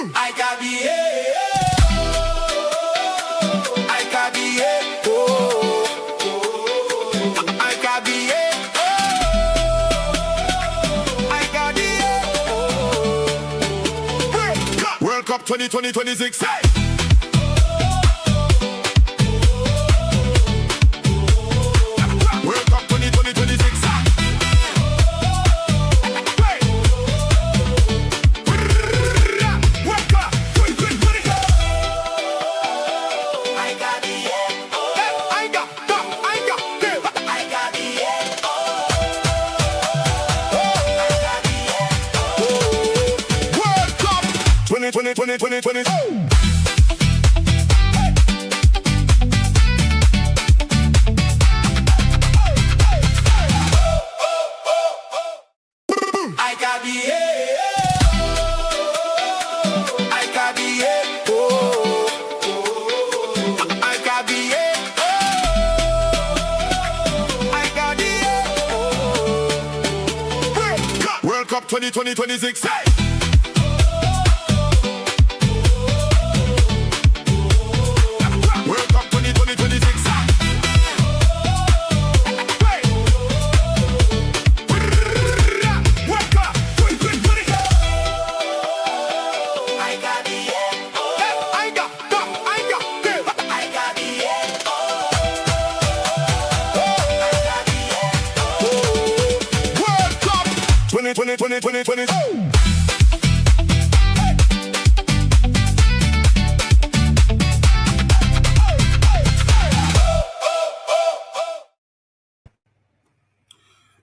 World Cup 2026. World Cup 2026. World Cup 2020. World Cup 2026. World Cup 2026. World Cup 2020.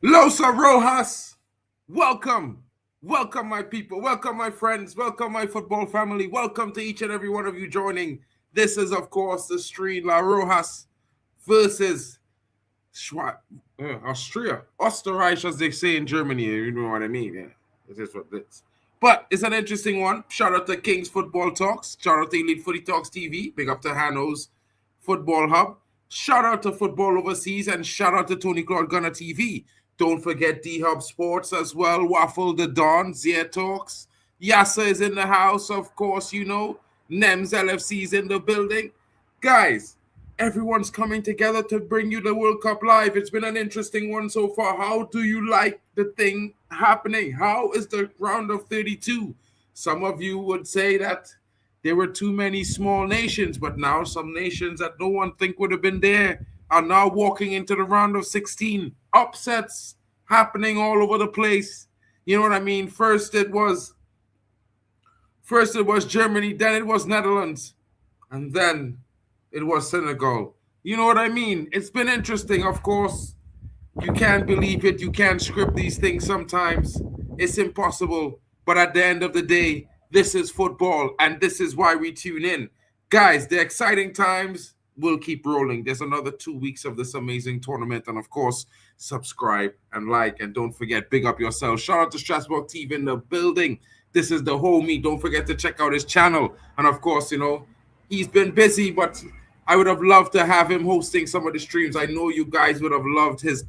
Losa Rojas, welcome my people, welcome my friends, welcome my football family, welcome to each and every one of you joining. This is of course the stream La Rojas versus Austria, Österreich as they say in Germany, you know what I mean, yeah, this is what it is. But it's an interesting one. Shout out to King's Football Talks, shout out to Elite Footy Talks TV, big up to Hanno's Football Hub, shout out to Football Overseas, and shout out to Tony Claude Gunner TV. Don't forget D-Hub Sports as well, Waffle the Don, Zia Talks, Yasser is in the house, of course, you know, NEMS LFC is in the building. Guys, everyone's coming together to bring you the World Cup live. It's been an interesting one so far. How do you like the thing happening? How is the round of 32? Some of you would say that there were too many small nations, but now some nations that no one think would have been there are now walking into the round of 16. Upsets happening all over the place. You know what I mean? First it was Germany, then it was Netherlands, and then it was Senegal. You know what I mean? It's been interesting, of course. You can't believe it. You can't script these things sometimes. It's impossible. But at the end of the day, this is football, and this is why we tune in. Guys, the exciting times will keep rolling. There's another 2 weeks of this amazing tournament. And, of course, subscribe and like. And don't forget, big up yourself. Shout out to Strasbourg TV in the building. This is the homie. Don't forget to check out his channel. And, of course, you know, he's been busy, but I would have loved to have him hosting some of the streams. I know you guys would have loved his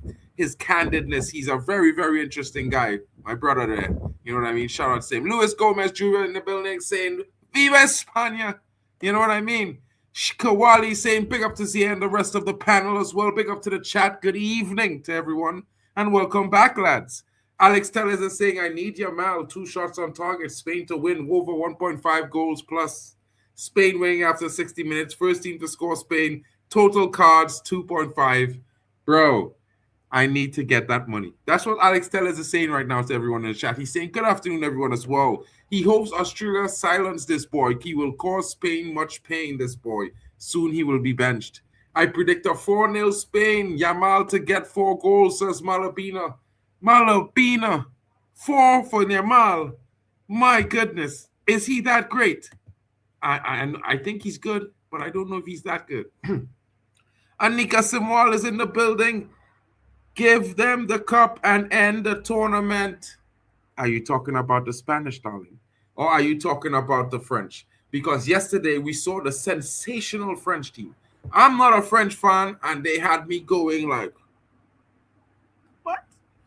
candidness. He's a very, very interesting guy. My brother there. You know what I mean? Shout out to him. Luis Gomez Jr. in the building saying, Viva España. You know what I mean? Shikawali saying, big up to Zia and the rest of the panel as well. Big up to the chat. Good evening to everyone. And welcome back, lads. Alex Tellez is saying, I need Yamal. 2 shots on target. Spain to win. Over 1.5 goals plus. Spain winning after 60 minutes. First team to score Spain. Total cards, 2.5. Bro, I need to get that money. That's what Alex Tellez is saying right now to everyone in the chat. He's saying, good afternoon, everyone, as well. He hopes Australia silence this boy. He will cause Spain much pain, this boy. Soon he will be benched. I predict a 4-0 Spain. Yamal to get 4 goals, says Malabina. Malabina. 4 for Yamal. My goodness. Is he that great? I think he's good, but I don't know if he's that good. Anika Simwal is in the building. Give them the cup and end the tournament. Are you talking about the Spanish, darling? Or are you talking about the French? Because yesterday we saw the sensational French team. I'm not a French fan, and they had me going like, what?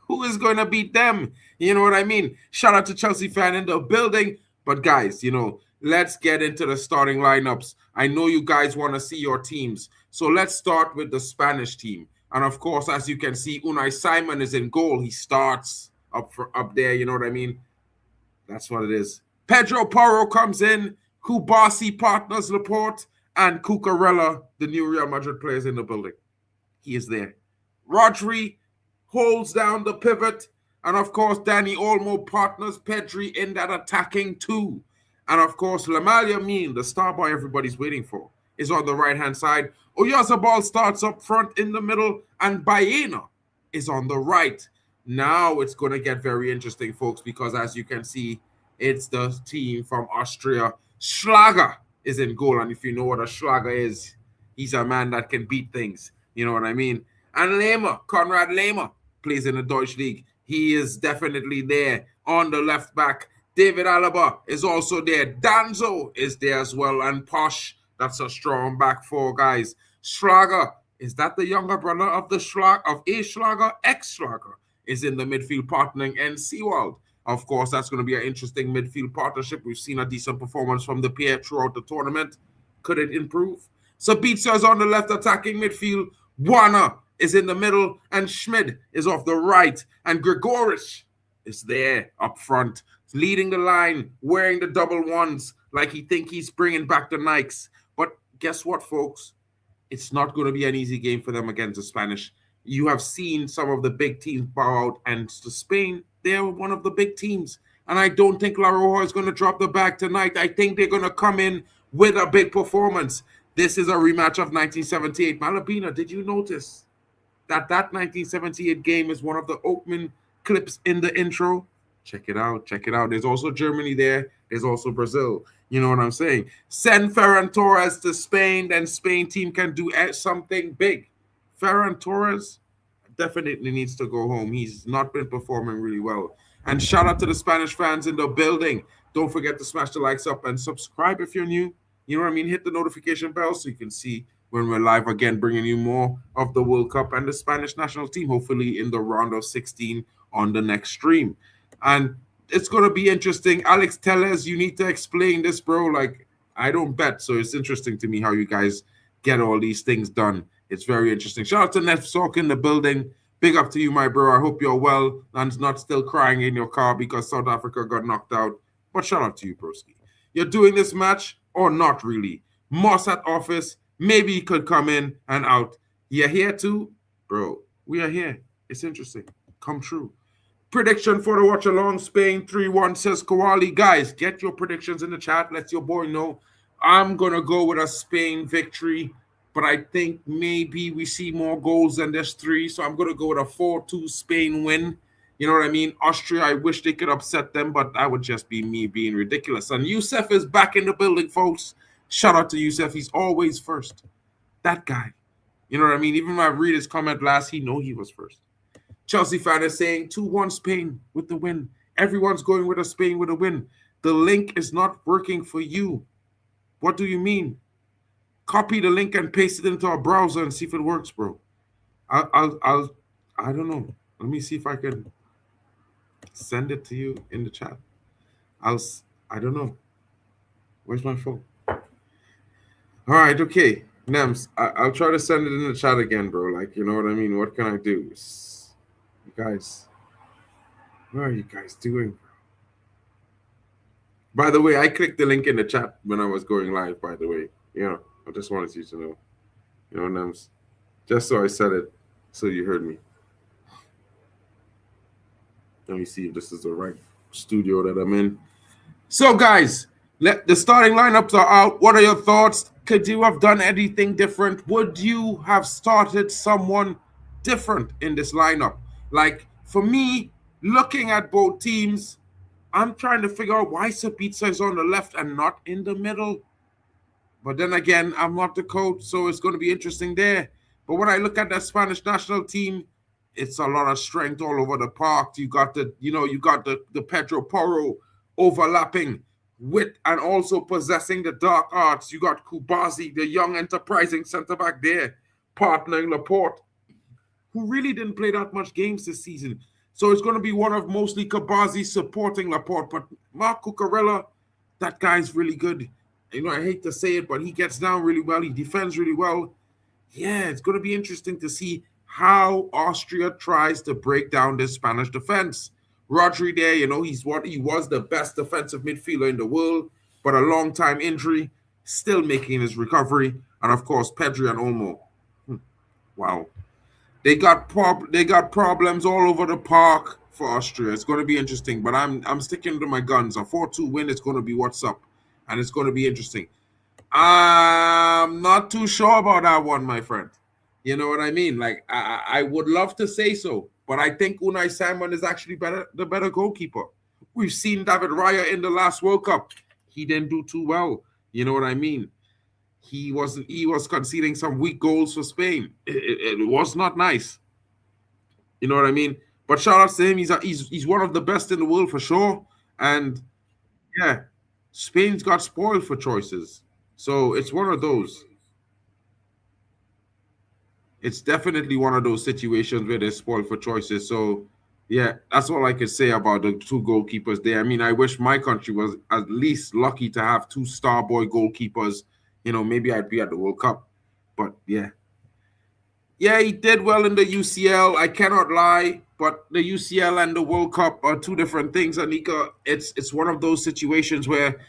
Who is going to beat them? You know what I mean? Shout out to Chelsea fan in the building. But guys, you know, let's get into the starting lineups. I know you guys want to see your teams. So let's start with the Spanish team. And of course, as you can see, Unai Simon is in goal. He starts up there, you know what I mean? That's what it is. Pedro Porro comes in. Kubasi partners Laporte. And Cucurella, the new Real Madrid player, is in the building. He is there. Rodri holds down the pivot. And of course, Danny Olmo partners Pedri in that attacking two. And of course, Lamine Yamal, the star boy everybody's waiting for, is on the right-hand side. Oyarzabal starts up front in the middle. And Baena is on the right. Now it's going to get very interesting, folks, because as you can see, it's the team from Austria. Schlager is in goal. And if you know what a Schlager is, he's a man that can beat things. You know what I mean? And Lehmer, Konrad Lehmer, plays in the Deutsche League. He is definitely there on the left back. David Alaba is also there. Danzo is there as well. And Posh, that's a strong back four, guys. Schlager, is that the younger brother of the Schlager? Ex-Schlager is in the midfield partnering. And Seawald, of course, that's going to be an interesting midfield partnership. We've seen a decent performance from the pair throughout the tournament. Could it improve? Sabitzer is on the left attacking midfield. Warner is in the middle. And Schmid is off the right. And Gregoric is there up front, leading the line, wearing the double ones like he think he's bringing back the Nikes. But guess what, folks? It's not going to be an easy game for them against the Spanish. You have seen some of the big teams bow out, and to Spain, they're one of the big teams. And I don't think La Roja is going to drop the bag tonight. I think they're going to come in with a big performance. This is a rematch of 1978. Malabina, did you notice that 1978 game is one of the opening clips in the intro? Check it out. Check it out. There's also Germany there. There's also Brazil. You know what I'm saying? Send Ferran Torres to Spain, then Spain team can do something big. Ferran Torres definitely needs to go home. He's not been performing really well. And shout out to the Spanish fans in the building. Don't forget to smash the likes up and subscribe if you're new. You know what I mean? Hit the notification bell so you can see when we're live again, bringing you more of the World Cup and the Spanish national team, hopefully in the round of 16 on the next stream. And it's going to be interesting. Alex Tellez, you need to explain this, bro. Like, I don't bet, so it's interesting to me how you guys get all these things done. It's very interesting. Shout out to Nef Salk in the building. Big up to you, my bro. I hope you're well and not still crying in your car because South Africa got knocked out. But shout out to you, broski. You're doing this match or not really? Moss at office. Maybe he could come in and out. You're here too? Bro, we are here. It's interesting. Come true. Prediction for the watch along. Spain 3-1 says Kowali. Guys, get your predictions in the chat. Let your boy know. I'm going to go with a Spain victory, but I think maybe we see more goals than this 3. So I'm going to go with a 4-2 Spain win. You know what I mean? Austria, I wish they could upset them, but that would just be me being ridiculous. And Youssef is back in the building, folks. Shout out to Youssef. He's always first. That guy. You know what I mean? Even when I read his comment last, he know he was first. Chelsea fan is saying 2-1 Spain with the win. Everyone's going with a Spain with a win. The link is not working for you. What do you mean? Copy the link and paste it into our browser and see if it works, bro. I don't know. Let me see if I can send it to you in the chat. I don't know. Where's my phone? All right, okay. Nems, I'll try to send it in the chat again, bro. Like, you know what I mean? What can I do? You guys, what are you guys doing? By the way, I clicked the link in the chat when I was going live, by the way. Yeah, I just wanted you to know. You know, Nems, just so I said it, so you heard me. Let me see if this is the right studio that I'm in. So, guys, the starting lineups are out. What are your thoughts? Could you have done anything different? Would you have started someone different in this lineup? Like, for me, looking at both teams, I'm trying to figure out why Sabitzer is on the left and not in the middle. But then again, I'm not the coach, so it's going to be interesting there. But when I look at that Spanish national team, it's a lot of strength all over the park. You got the Pedro Porro overlapping with and also possessing the dark arts. You got Kubasi, the young enterprising centre-back there, partnering Laporte, who really didn't play that much games this season. So it's going to be one of mostly Kubasi supporting Laporte. But Marc Cucurella, that guy's really good. I hate to say it, but he gets down really well. He defends really well. Yeah, it's going to be interesting to see how Austria tries to break down this Spanish defense. Rodri there, he was the best defensive midfielder in the world, but a long time injury, still making his recovery. And of course, Pedri and Olmo. Wow. They got problems all over the park for Austria. It's going to be interesting, but I'm sticking to my guns. A 4-2 win is going to be what's up, and it's going to be interesting. I'm not too sure about that one, my friend. You know what I mean? Like I would love to say so, but I think Unai Simon is actually the better goalkeeper. We've seen David Raya in the last World Cup. He didn't do too well. You know what I mean? He was conceding some weak goals for Spain. It was not nice. You know what I mean? But shout out to him. He's one of the best in the world for sure. And yeah, Spain's got spoiled for choices. So it's one of those. It's definitely one of those situations where they're spoiled for choices. So yeah, that's all I can say about the two goalkeepers there. I mean, I wish my country was at least lucky to have two star boy goalkeepers. Maybe I'd be at the World Cup. But yeah. Yeah, he did well in the UCL. I cannot lie, but the UCL and the World Cup are two different things, Anika. It's one of those situations where,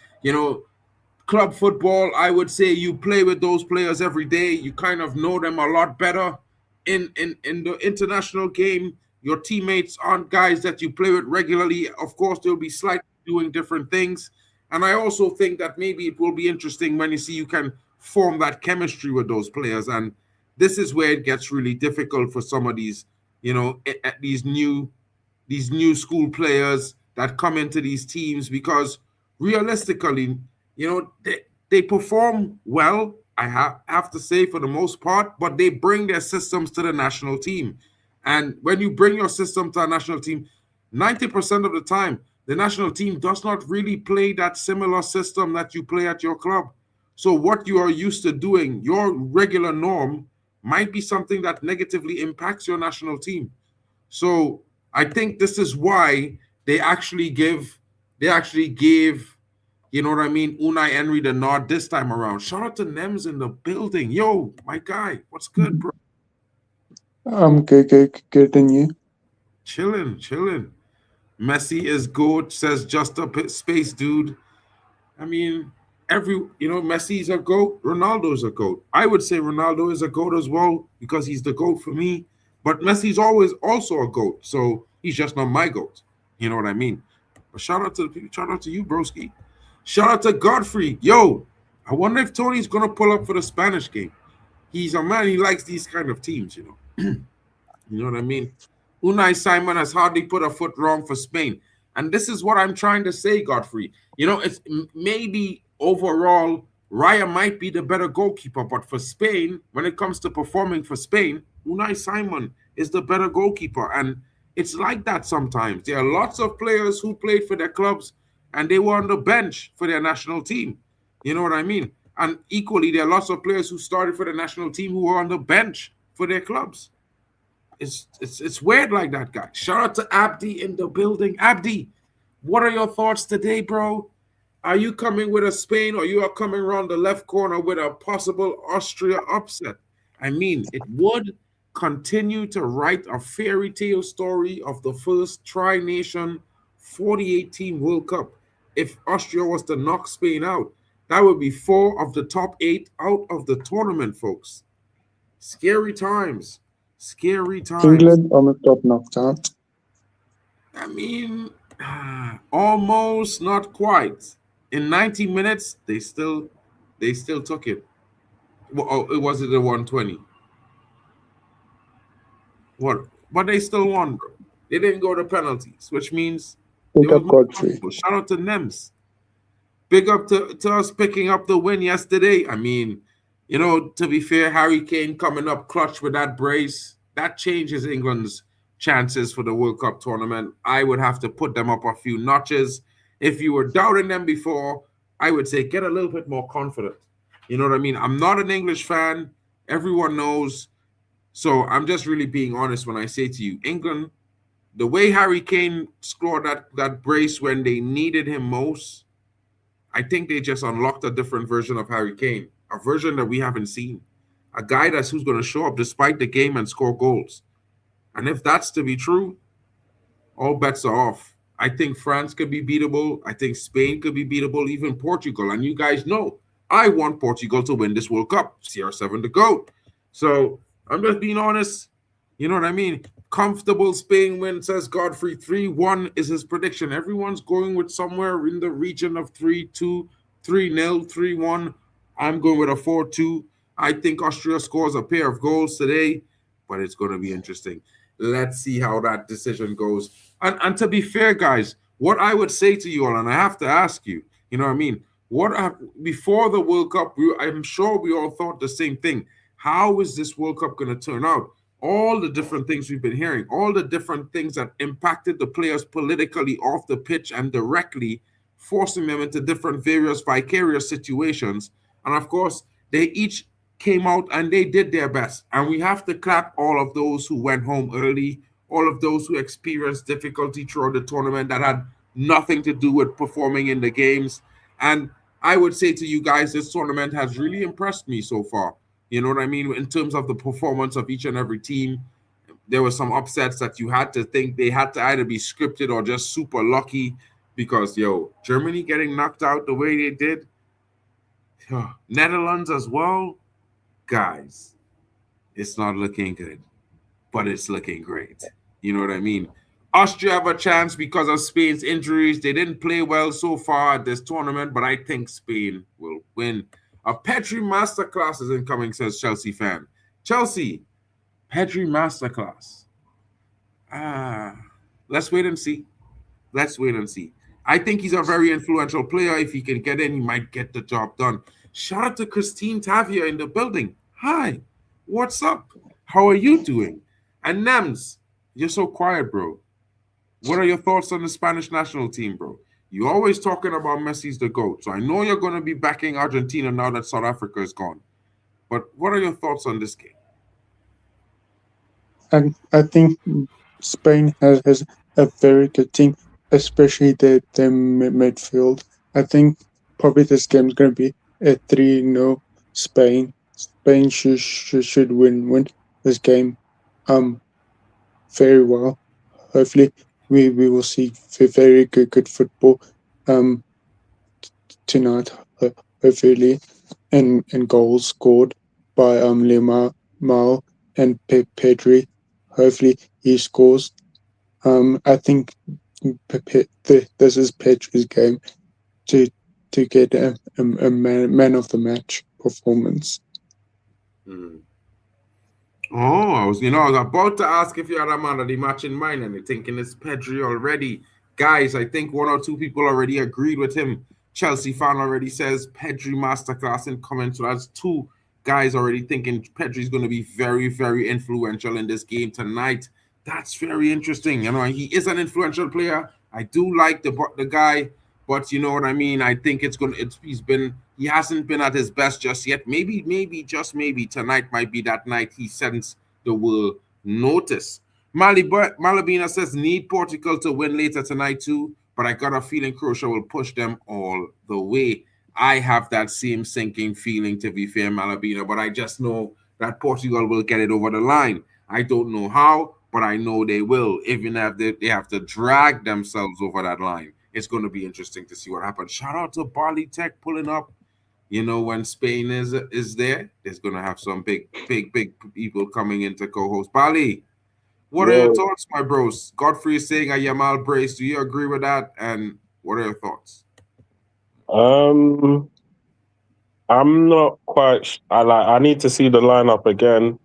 club football, I would say you play with those players every day. You kind of know them a lot better. In the international game, your teammates aren't guys that you play with regularly. Of course, they'll be slightly doing different things. And I also think that maybe it will be interesting when you can form that chemistry with those players. And this is where it gets really difficult for some of these, these new school players that come into these teams, because realistically, they perform well, I have to say, for the most part, but they bring their systems to the national team. And when you bring your system to a national team, 90% of the time, the national team does not really play that similar system that you play at your club. So what you are used to doing, your regular norm, might be something that negatively impacts your national team. So I think this is why they actually gave, Unai Emery the nod this time around. Shout out to Nems in the building. Yo, my guy, what's good, bro? I'm getting you. Chilling. Messi is good, says just a space dude. I mean, Messi's a GOAT, Ronaldo's a GOAT. I would say Ronaldo is a GOAT as well because he's the GOAT for me. But Messi's always also a GOAT, so he's just not my GOAT. You know what I mean? But shout out to you, broski. Shout out to Godfrey. Yo, I wonder if Tony's gonna pull up for the Spanish game. He's a man, he likes these kind of teams, You know what I mean? Unai Simon has hardly put a foot wrong for Spain. And this is what I'm trying to say, Godfrey. It's maybe overall, Raya might be the better goalkeeper, but for Spain, when it comes to performing for Spain, Unai Simon is the better goalkeeper. And it's like that sometimes. There are lots of players who played for their clubs and they were on the bench for their national team. You know what I mean? And equally, there are lots of players who started for the national team who were on the bench for their clubs. It's weird like that, guy. Shout out to Abdi in the building. Abdi, what are your thoughts today, bro? Are you coming with a Spain, or you are coming around the left corner with a possible Austria upset? I mean, it would continue to write a fairy tale story of the first tri-nation 48-team World Cup. If Austria was to knock Spain out, that would be 4 of the top 8 out of the tournament, folks. Scary times. England almost got knocked out. I mean, almost, not quite. In 90 minutes, they still took it. Well, it was the 120. What? But they still won, bro. They didn't go to penalties, which means Big up Godfrey. Shout out to Nems. Big up to us picking up the win yesterday. I mean, to be fair, Harry Kane coming up clutch with that brace, that changes England's chances for the World Cup tournament. I would have to put them up a few notches. If you were doubting them before, I would say get a little bit more confident. You know what I mean? I'm not an English fan. Everyone knows. So I'm just really being honest when I say to you, England, the way Harry Kane scored that brace when they needed him most, I think they just unlocked a different version of Harry Kane, a version that we haven't seen, a guy who's going to show up despite the game and score goals. And if that's to be true, all bets are off. I think France could be beatable. I think Spain could be beatable, even Portugal. And you guys know I want Portugal to win this World Cup. CR7 to go. So I'm just being honest. You know what I mean? Comfortable Spain win, says Godfrey. 3-1 is his prediction. Everyone's going with somewhere in the region of 3-2, 3-0, 3-1. I'm going with a 4-2. I think Austria scores a pair of goals today, but it's going to be interesting. Let's see how that decision goes. And to be fair, guys, what I would say to you all, and I have to ask you, you know what I mean? Before the World Cup, I'm sure we all thought the same thing. How is this World Cup going to turn out? All the different things we've been hearing, all the different things that impacted the players politically off the pitch and directly, forcing them into different various vicarious situations. And of course, they each came out and they did their best. And we have to clap all of those who went home early, all of those who experienced difficulty throughout the tournament that had nothing to do with performing in the games. And I would say to you guys, this tournament has really impressed me so far. You know what I mean? In terms of the performance of each and every team, there were some upsets that you had to think they had to either be scripted or just super lucky because, Germany getting knocked out the way they did, Netherlands as well, guys, it's not looking good, but it's looking great. You know what I mean? Austria have a chance because of Spain's injuries. They didn't play well so far at this tournament, but I think Spain will win. A Pedri masterclass is incoming, says Chelsea fan. Chelsea, Pedri masterclass. Let's wait and see. Let's wait and see. I think he's a very influential player. If he can get in, he might get the job done. Shout out to Christine Tavia in the building. Hi, what's up? How are you doing? And Nems, you're so quiet, bro. What are your thoughts on the Spanish national team, bro? You're always talking about Messi's the GOAT. So I know you're going to be backing Argentina now that South Africa is gone. But what are your thoughts on this game? And I think Spain has a very good team, especially their midfield. I think probably this game is going to be a 3-0 Spain. Spain should win this game very well. Hopefully we will see very good football tonight, hopefully, and goals scored by Lemar and Pedri. Hopefully he scores. I think this is Pedri's game to get a man of the match performance. I was about to ask if you had a man of the match in mind, and you're thinking it's Pedri already. Guys, I think one or two people already agreed with him. Chelsea fan already says Pedri masterclass in comments. So that's two guys already thinking Pedri's going to be very, very influential in this game tonight. That's very interesting. He is an influential player. I do like the guy, but you know what I mean? I think he hasn't been at his best just yet. Maybe, just maybe tonight might be that night he sends the world notice. Malabina says need Portugal to win later tonight too, but I got a feeling Croatia will push them all the way. I have that same sinking feeling, to be fair, Malabina, but I just know that Portugal will get it over the line. I don't know how, but I know they will, even if they have to drag themselves over that line. It's going to be interesting to see what happens. Shout out to Bali Tech pulling up. When Spain is there, there's going to have some big people coming in to co-host. Bali, what are your thoughts, my bros? Godfrey is saying a Yamal brace. Do you agree with that? And what are your thoughts? I'm not quite. I need to see the lineup again.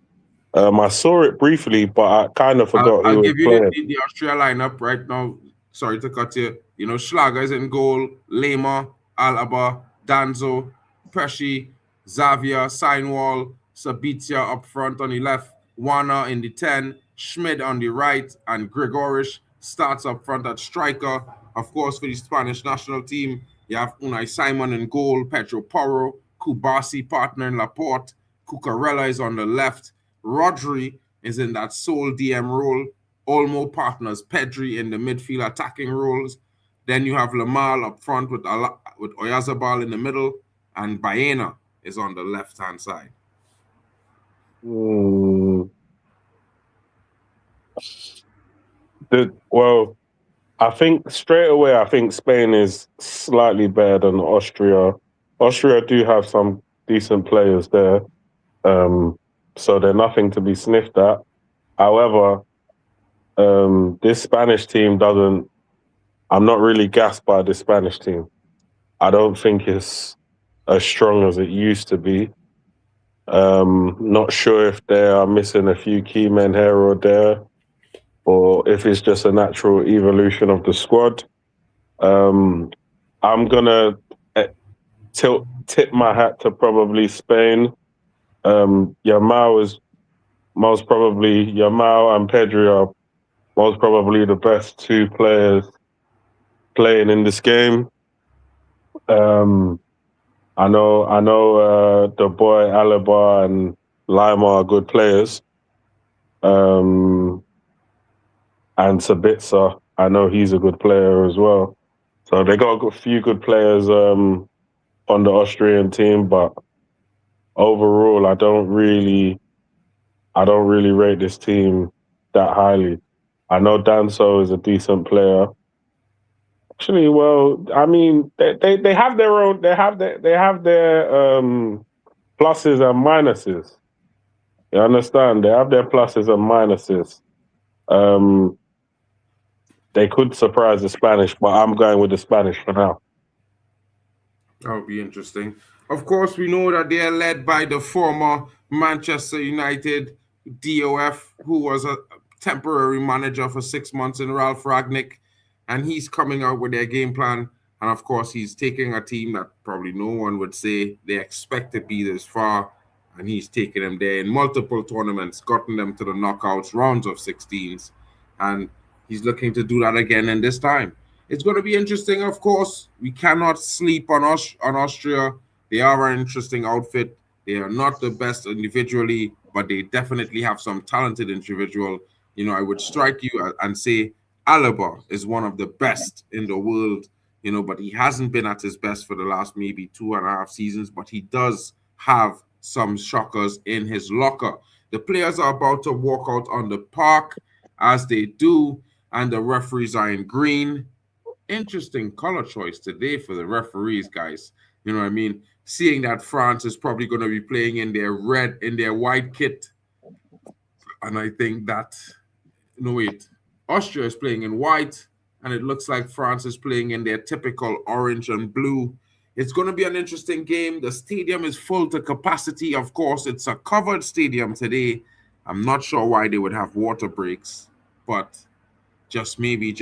I saw it briefly, but I kind of forgot. I'll give you the Austria lineup right now. Sorry to cut you. Schlager is in goal. Lema, Alaba, Danzo, Pesci, Xavier, Seinwall, Sabitzer up front on the left, Wana in the 10, Schmid on the right, and Gregorish starts up front at striker. Of course, for the Spanish national team, you have Unai Simon in goal, Pedro Porro, Kubasi partner in Laporte, Cucurella is on the left, Rodri is in that sole DM role, Olmo partners Pedri in the midfield attacking roles. Then you have Lamal up front with Oyazabal in the middle, and Baena is on the left-hand side. Well, I think straight away, I think Spain is slightly better than Austria. Austria do have some decent players there, so they're nothing to be sniffed at. However, this Spanish team doesn't. I'm not really gassed by the Spanish team. I don't think it's as strong as it used to be. Not sure if they are missing a few key men here or there, or if it's just a natural evolution of the squad. I'm gonna tip my hat to probably Spain. Yamal is most probably Yamal and Pedri are most probably the best two players playing in this game. I know the boy Alaba and Lima are good players. And Sabitzer, I know he's a good player as well. So they got a few good players on the Austrian team, but overall, I don't really rate this team that highly. I know Danso is a decent player. Actually, well, I mean, they have their own. They have their pluses and minuses. You understand? They have their pluses and minuses. They could surprise the Spanish, but I'm going with the Spanish for now. That would be interesting. Of course, we know that they are led by the former Manchester United DOF, who was a temporary manager for 6 months in Ralph Ragnick, and he's coming out with their game plan. And of course, he's taking a team that probably no one would say they expect to be this far, and he's taken them there in multiple tournaments, gotten them to the knockouts, rounds of 16s, and he's looking to do that again in this time. It's going to be interesting, of course. We cannot sleep on Austria. They are an interesting outfit. They are not the best individually, but they definitely have some talented individual. You know, I would strike you and say Alaba is one of the best in the world, you know, but he hasn't been at his best for the last maybe 2.5 seasons, but he does have some shockers in his locker. The players are about to walk out on the park as they do, and the referees are in green. Interesting color choice today for the referees, guys. You know what I mean? Seeing that France is probably going to be playing in their white kit. And I think that, no, wait, Austria is playing in white, and it looks like France is playing in their typical orange and blue. It's going to be an interesting game. The stadium is full to capacity. Of course, it's a covered stadium today. I'm not sure why they would have water breaks, but just maybe,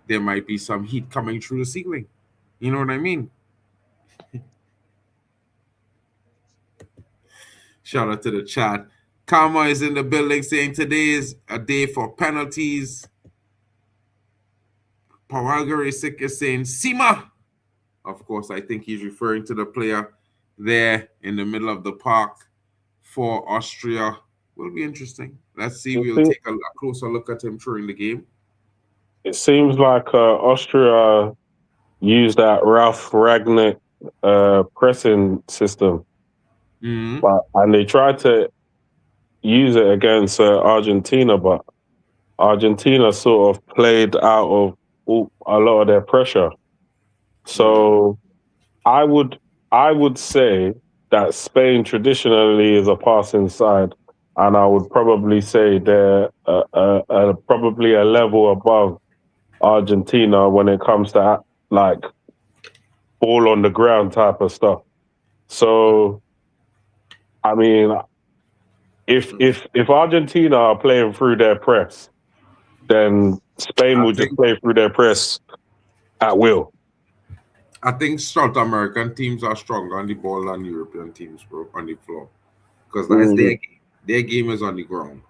there might be some heat coming through the ceiling. You know what I mean? Shout out to the chat. Karma is in the building saying today is a day for penalties. Pawagari is saying Sima. Of course, I think he's referring to the player there in the middle of the park for Austria. Will be interesting. Let's see. We'll take a closer look at him during the game. It seems like Austria used that Ralph Ragnick pressing system, and they tried to use it against Argentina, but Argentina sort of played out of a lot of their pressure. So I would say that Spain traditionally is a passing side, and I would probably say they're probably a level above Argentina when it comes to like ball on the ground type of stuff. So, I mean, if Argentina are playing through their press, then Spain will just play through their press at will. I think South American teams are stronger on the ball than European teams, bro, on the floor, because that's their game. Their game is on the ground.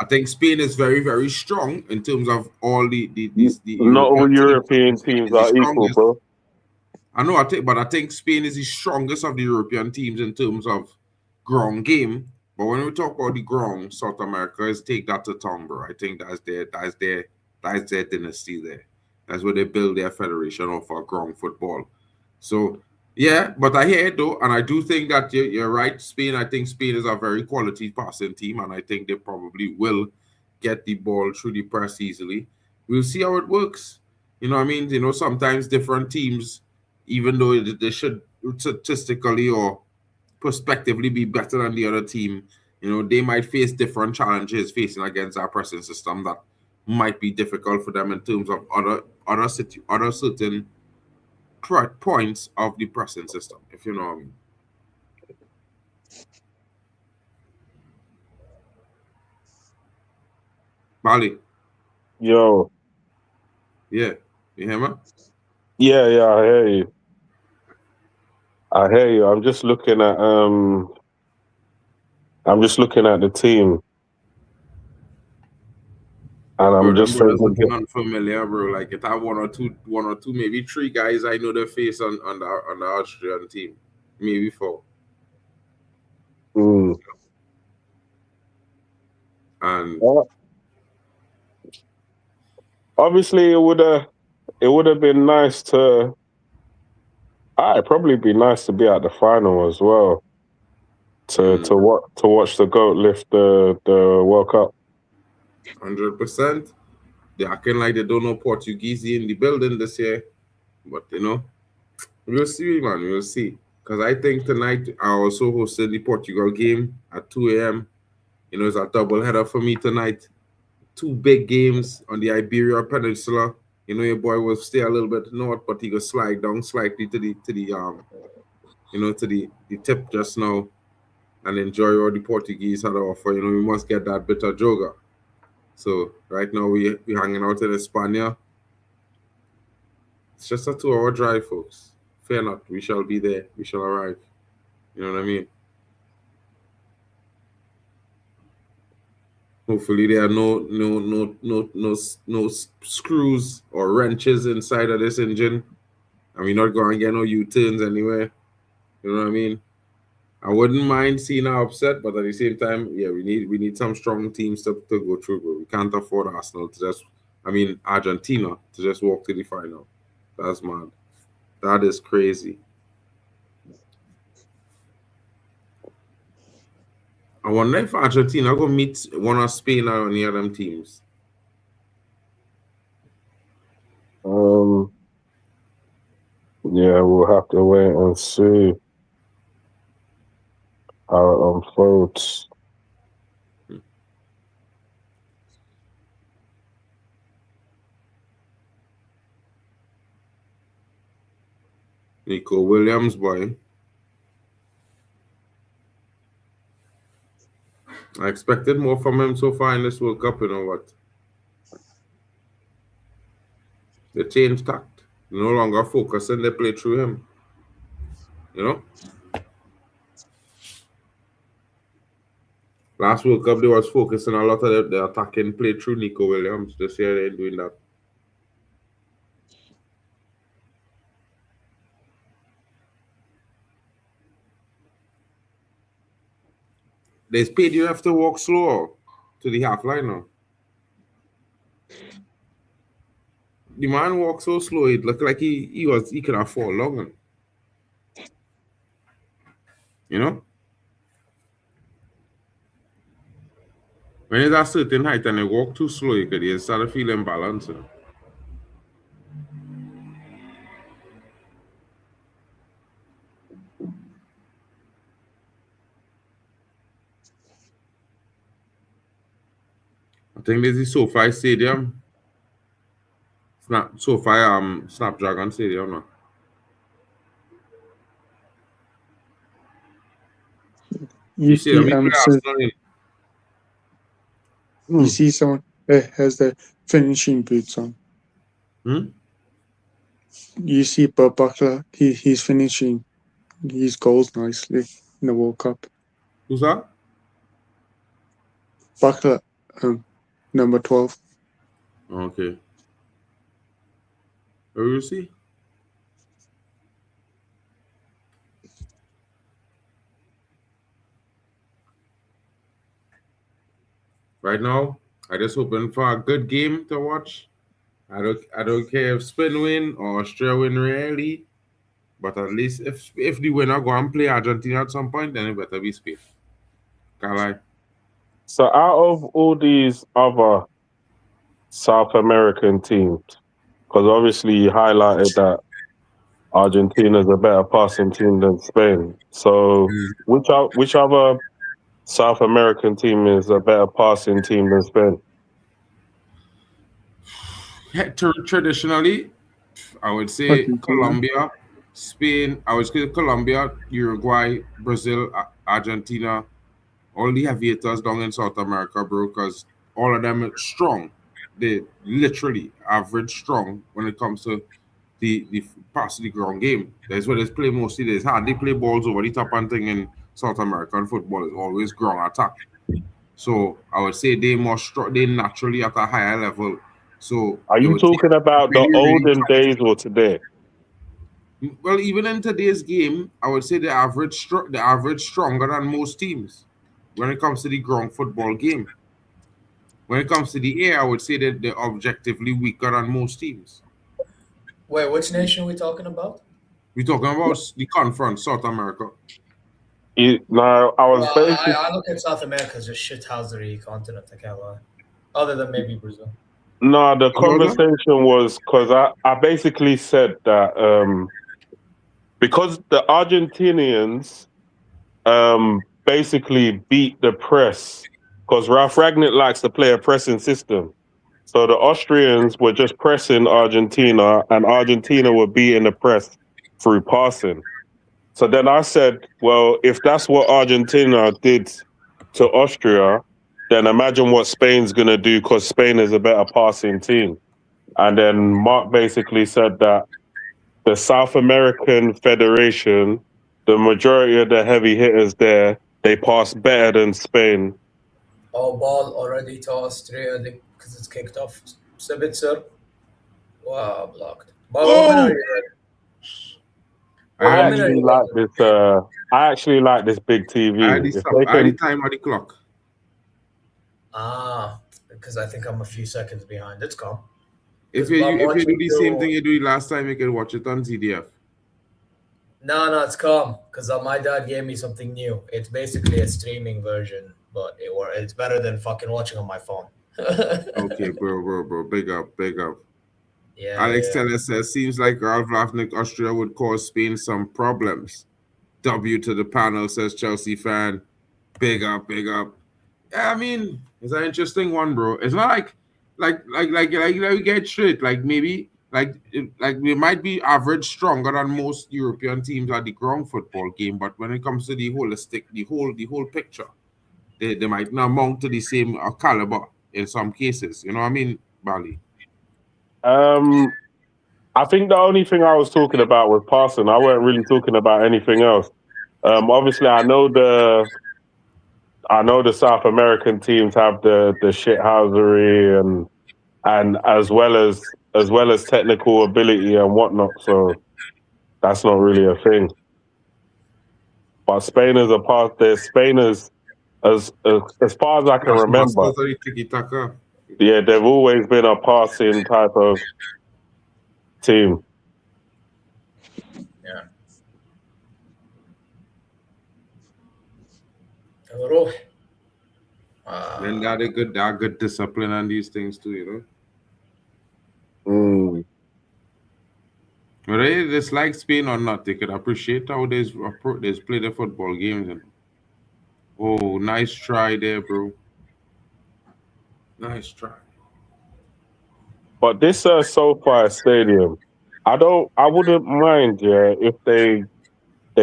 I think Spain is very, very strong in terms of all the not all European teams are equal, bro. I know, but I think Spain is the strongest of the European teams in terms of ground game. But when we talk about the ground, South America is take that to town, bro. I think that's their dynasty there. That's where they build their federation of ground football. So, yeah, but I hear it though, and I do think that you're right. Spain, I think Spain is a very quality passing team, and I think they probably will get the ball through the press easily. We'll see how it works. You know what I mean? You know, sometimes different teams, even though they should statistically or prospectively be better than the other team, you know, they might face different challenges facing against our pressing system that might be difficult for them in terms of other certain points of the pressing system, if you know what I mean. Bali, Yo, yeah, you hear me? yeah, I hear you. I hear you. I'm just looking at the team, and Bro, I'm them just brothers thinking, looking unfamiliar, bro. Like if I have one or two, maybe three guys I know their face on the Austrian team, maybe four. hmm. And Well, obviously it would have been nice to. It'd probably be nice to be at the final as well to watch the goat lift the World Cup. 100%, they acting like they don't know Portuguese in the building this year. But you know, we'll see, man. We'll see. Because I think tonight I also hosted the Portugal game at 2 a.m. You know, it's a double header for me tonight. Two big games on the Iberia Peninsula. You know, your boy will stay a little bit north, but he will slide down slightly to the tip just now and enjoy what the Portuguese had to offer. You know, we must get that bit of joga. So right now we hanging out in España. It's just a 2 hour drive, folks. Fear not, we shall be there. We shall arrive. You know what I mean? Hopefully there are no screws or wrenches inside of this engine, and we're not going to get no U-turns anywhere. You know what I mean? I wouldn't mind seeing her upset, but at the same time, yeah, we need some strong teams to go through, bro. We can't afford Arsenal to just, I mean Argentina to just walk to the final. That's mad. That is crazy. I wonder if Argentina go meet one of Spain or any of them teams. Um, yeah, we'll have to wait and see how it unfolds. Nico Williams, boy. I expected more from him so far in this World Cup, you know what? They changed tact. No longer focusing they play through him. You know? Last World Cup they was focusing a lot of the attacking play through Nico Williams. This year they ain't doing that. They paid you have to walk slower to the half line now. The man walked so slow it looked like he could have fallen long. You know? When it's a certain height and they walk too slow, you could start feeling balance. You know? I think this is SoFi Stadium. Snapdragon Stadium now. You see, let me play Arsenal in. You see someone that has the finishing boots on. You see Buckler, he's finishing his goals nicely in the World Cup. Who's that? Buckler, number 12. Okay. Where you see? Right now, I just hoping for a good game to watch. I don't care if Spain win or Australia win really, but at least if the winner go and play Argentina at some point, then it better be Spain. Can't lie. So out of all these other South American teams, because obviously you highlighted that Argentina's a better passing team than Spain. So which other South American team is a better passing team than Spain? Traditionally, I would say Argentina. Colombia, Spain. I would say Colombia, Uruguay, Brazil, Argentina. All the aviators down in South America, bro, because all of them are strong. They literally average strong when it comes to the pass the ground game. That's where they play mostly. There's hardly play balls over the top and thing in South American football. It's always ground attack. So I would say they more strong. They naturally at a higher level. So Are it you would take talking about the really, really olden days or today? well, even in today's game, I would say the average stronger than most teams when it comes to the ground football game. When it comes to the air, I would say that they're objectively weaker than most teams. Wait, which nation are we talking about? We're talking about the conference, South America. No, I was Well, basically I look at South America as a shithousery continent, I can't lie. Other than maybe Brazil. no. The What was that? conversation was because I basically said that because the Argentinians basically beat the press because Ralph Ragnick likes to play a pressing system. So the Austrians were just pressing Argentina, and Argentina were beating the press through passing. So then I said, well, if that's what Argentina did to Austria, then imagine what Spain's going to do because Spain is a better passing team. And then Mark basically said that the South American Federation, the majority of the heavy hitters there, they pass better than Spain. Oh, ball already to Austria because it's kicked off. Sabitzer. Wow, blocked. Ball, what minute are you at? I I What had minute are actually you like at? this. I actually like this big TV. I had the, If stop, they I had the can, time on the clock. Because I think I'm a few seconds behind. It's calm. If 'Cause you I'm if you do watching the same till- thing you do the last time, you can watch it on CDF. No, it's calm. Because my dad gave me something new. It's basically a streaming version, but it's better than fucking watching on my phone. Okay, bro. Big up. Yeah. Alex yeah. Teller says, seems like Ralph Ragnick Austria would cause Spain some problems. W to the panel, says Chelsea fan. Big up. Yeah, I mean, it's an interesting one, bro. It's not like we get straight. Like maybe like we might be average stronger than most European teams at the ground football game, but when it comes to the holistic, the whole picture, they might not amount to the same caliber in some cases. You know what I mean, Bali? I think the only thing I was talking about was passing. I weren't really talking about anything else. Obviously, I know the South American teams have the shithousery and as well as technical ability and whatnot. So that's not really a thing. But Spain is a part. Spain is as far as I can remember. Masters of the tiki-taka. Yeah, they've always been a passing type of team. Yeah. Hello. Then they're good discipline on these things too, you know. Whether they dislike Spain or not, they could appreciate how they play their football games. And oh, nice try there, bro. Nice try. But this SoFi Stadium, I wouldn't mind, yeah, if they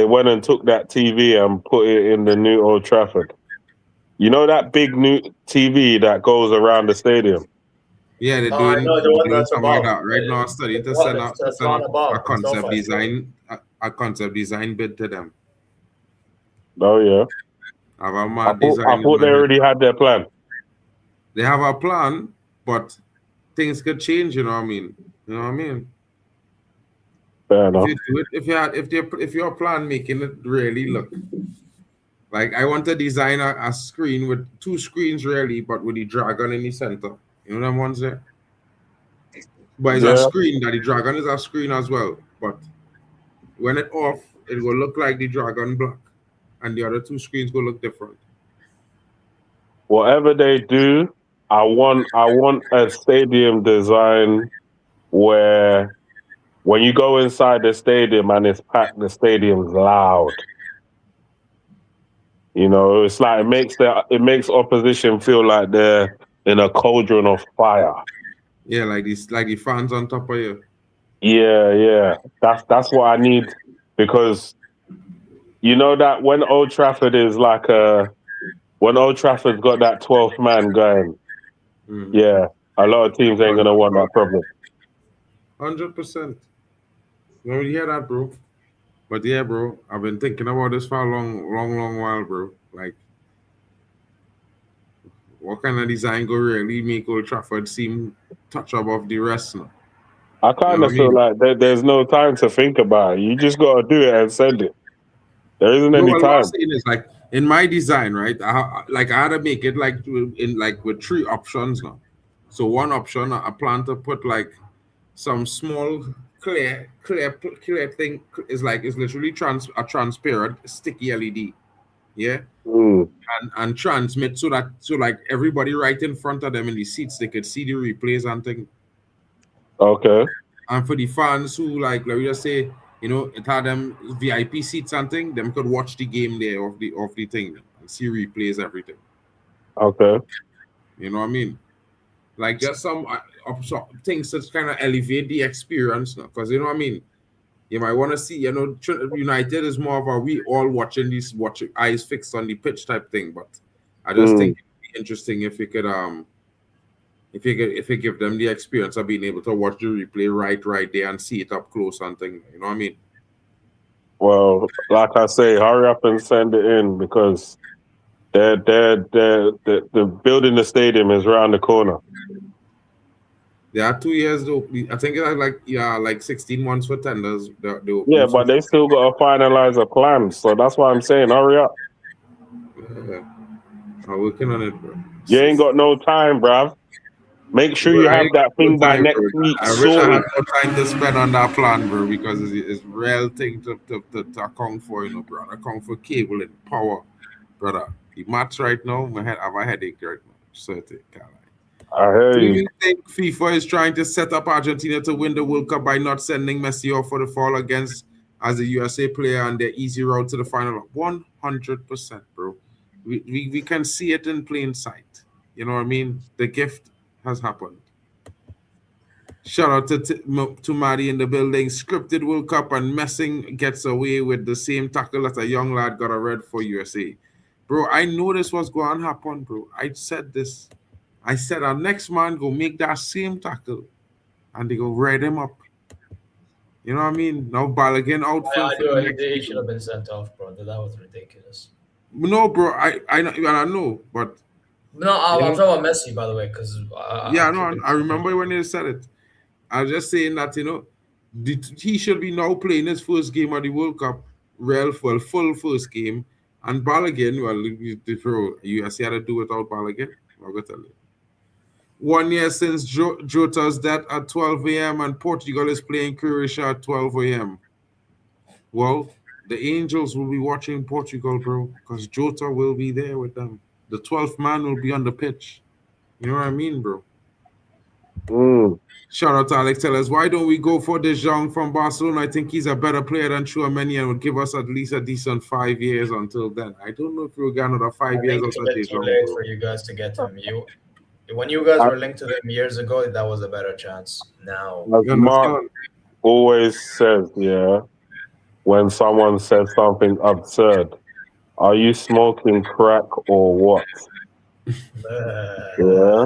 went and took that TV and put it in the new Old Trafford. You know that big new TV that goes around the stadium? Yeah, they're I doing, know the one doing that's something like above. that right now. I'm studying to Above, send it's out gone above. a concept SoFi design, a concept design bid to them. Oh yeah. Have a I mad thought design. they already had their plan. They have a plan, but things could change. You know what I mean? Fair If enough. you do it, if your plan making it really look like I want to design a screen with two screens really, but with the dragon in the center. You know them ones there? But it's a Yeah. screen that the dragon is a screen as well. But when it off, it will look like the dragon black. And the other two screens will look different. Whatever they do, I want a stadium design where when you go inside the stadium and it's packed, the stadium's loud. You know, it's like it makes opposition feel like they're in a cauldron of fire. Yeah, like the fans on top of you. Yeah. That's what I need, because you know that when Old Trafford is like when Old Trafford's got that 12th man going, yeah, a lot of teams ain't gonna want that problem. 100%. You hear that, bro? But yeah, bro, I've been thinking about this for a long while, bro. Like, what kind of design go really make Old Trafford seem touch above the rest now? I kind of feel like there's no time to think about it. You just gotta do it and send it. There isn't any What time. I'm saying is, like, in my design, right? I had to make it like with 3 options now. So one option, I plan to put like some small clear thing is literally a transparent sticky LED, yeah, and transmit so like everybody right in front of them in the seats, they could see the replays and thing. Okay. And for the fans who like me just say, you know, it had them VIP seats and thing, them could watch the game there of the thing and see replays, everything. Okay. You know what I mean? Like just some things that kind of elevate the experience now, because you know what I mean. You might want to see, you know, United is more of a we all watching eyes fixed on the pitch type thing. But I just think it'd be interesting if you could if you give them the experience of being able to watch the replay right there and see it up close and thing. You know what I mean? Well, like I say, hurry up and send it in, because they're building the stadium is around the corner. There are 2 years though. I think it's like 16 months for tenders. Yeah, but they still got to finalize a plan. So that's why I'm saying, hurry up. I'm working on it, bro. You ain't got no time, bruv. Make sure you have that thing by next week. I wish I had more time to spend on that plan, bro, because it's real thing to account for, you know, bro. Account for cable and power, brother. The match right now, I have a headache right now. Certainly, I hear do you. you think FIFA is trying to set up Argentina to win the World Cup by not sending Messi off for the fall against as a USA player and their easy route to the final? 100%, bro. We can see it in plain sight. You know what I mean? The gift has happened. Shout out to Maddie in the building. Scripted World Cup and Messing gets away with the same tackle that a young lad got a red for USA. Bro, I know this was going to happen, bro. I said this. I said our next man go make that same tackle and they go red him up. You know what I mean? Now Balogun out for he should have been sent off, bro. That was ridiculous. No, bro, I know, but no, I'm talking about Messi, by the way, because I remember when they said it. I was just saying that, you know, he should be now playing his first game of the World Cup, real full first game, and Balogun, well, you see how to do without Balogun. I'll go tell you. 1 year since Jota's death at 12 a.m. and Portugal is playing Croatia at 12 a.m. Well, the Angels will be watching Portugal, bro, because Jota will be there with them. The 12th man will be on the pitch. You know what I mean, bro? Shout out to Alex. Tell us, why don't we go for De Jong from Barcelona? I think he's a better player than Chouameni and would give us at least a decent 5 years until then. I don't know if we'll get another 5 years after De Jong. Too late for you guys to get him. When you guys were linked to them years ago, that was a better chance. Now, as Mark always says, yeah, when someone says something absurd, are you smoking crack or what? Yeah.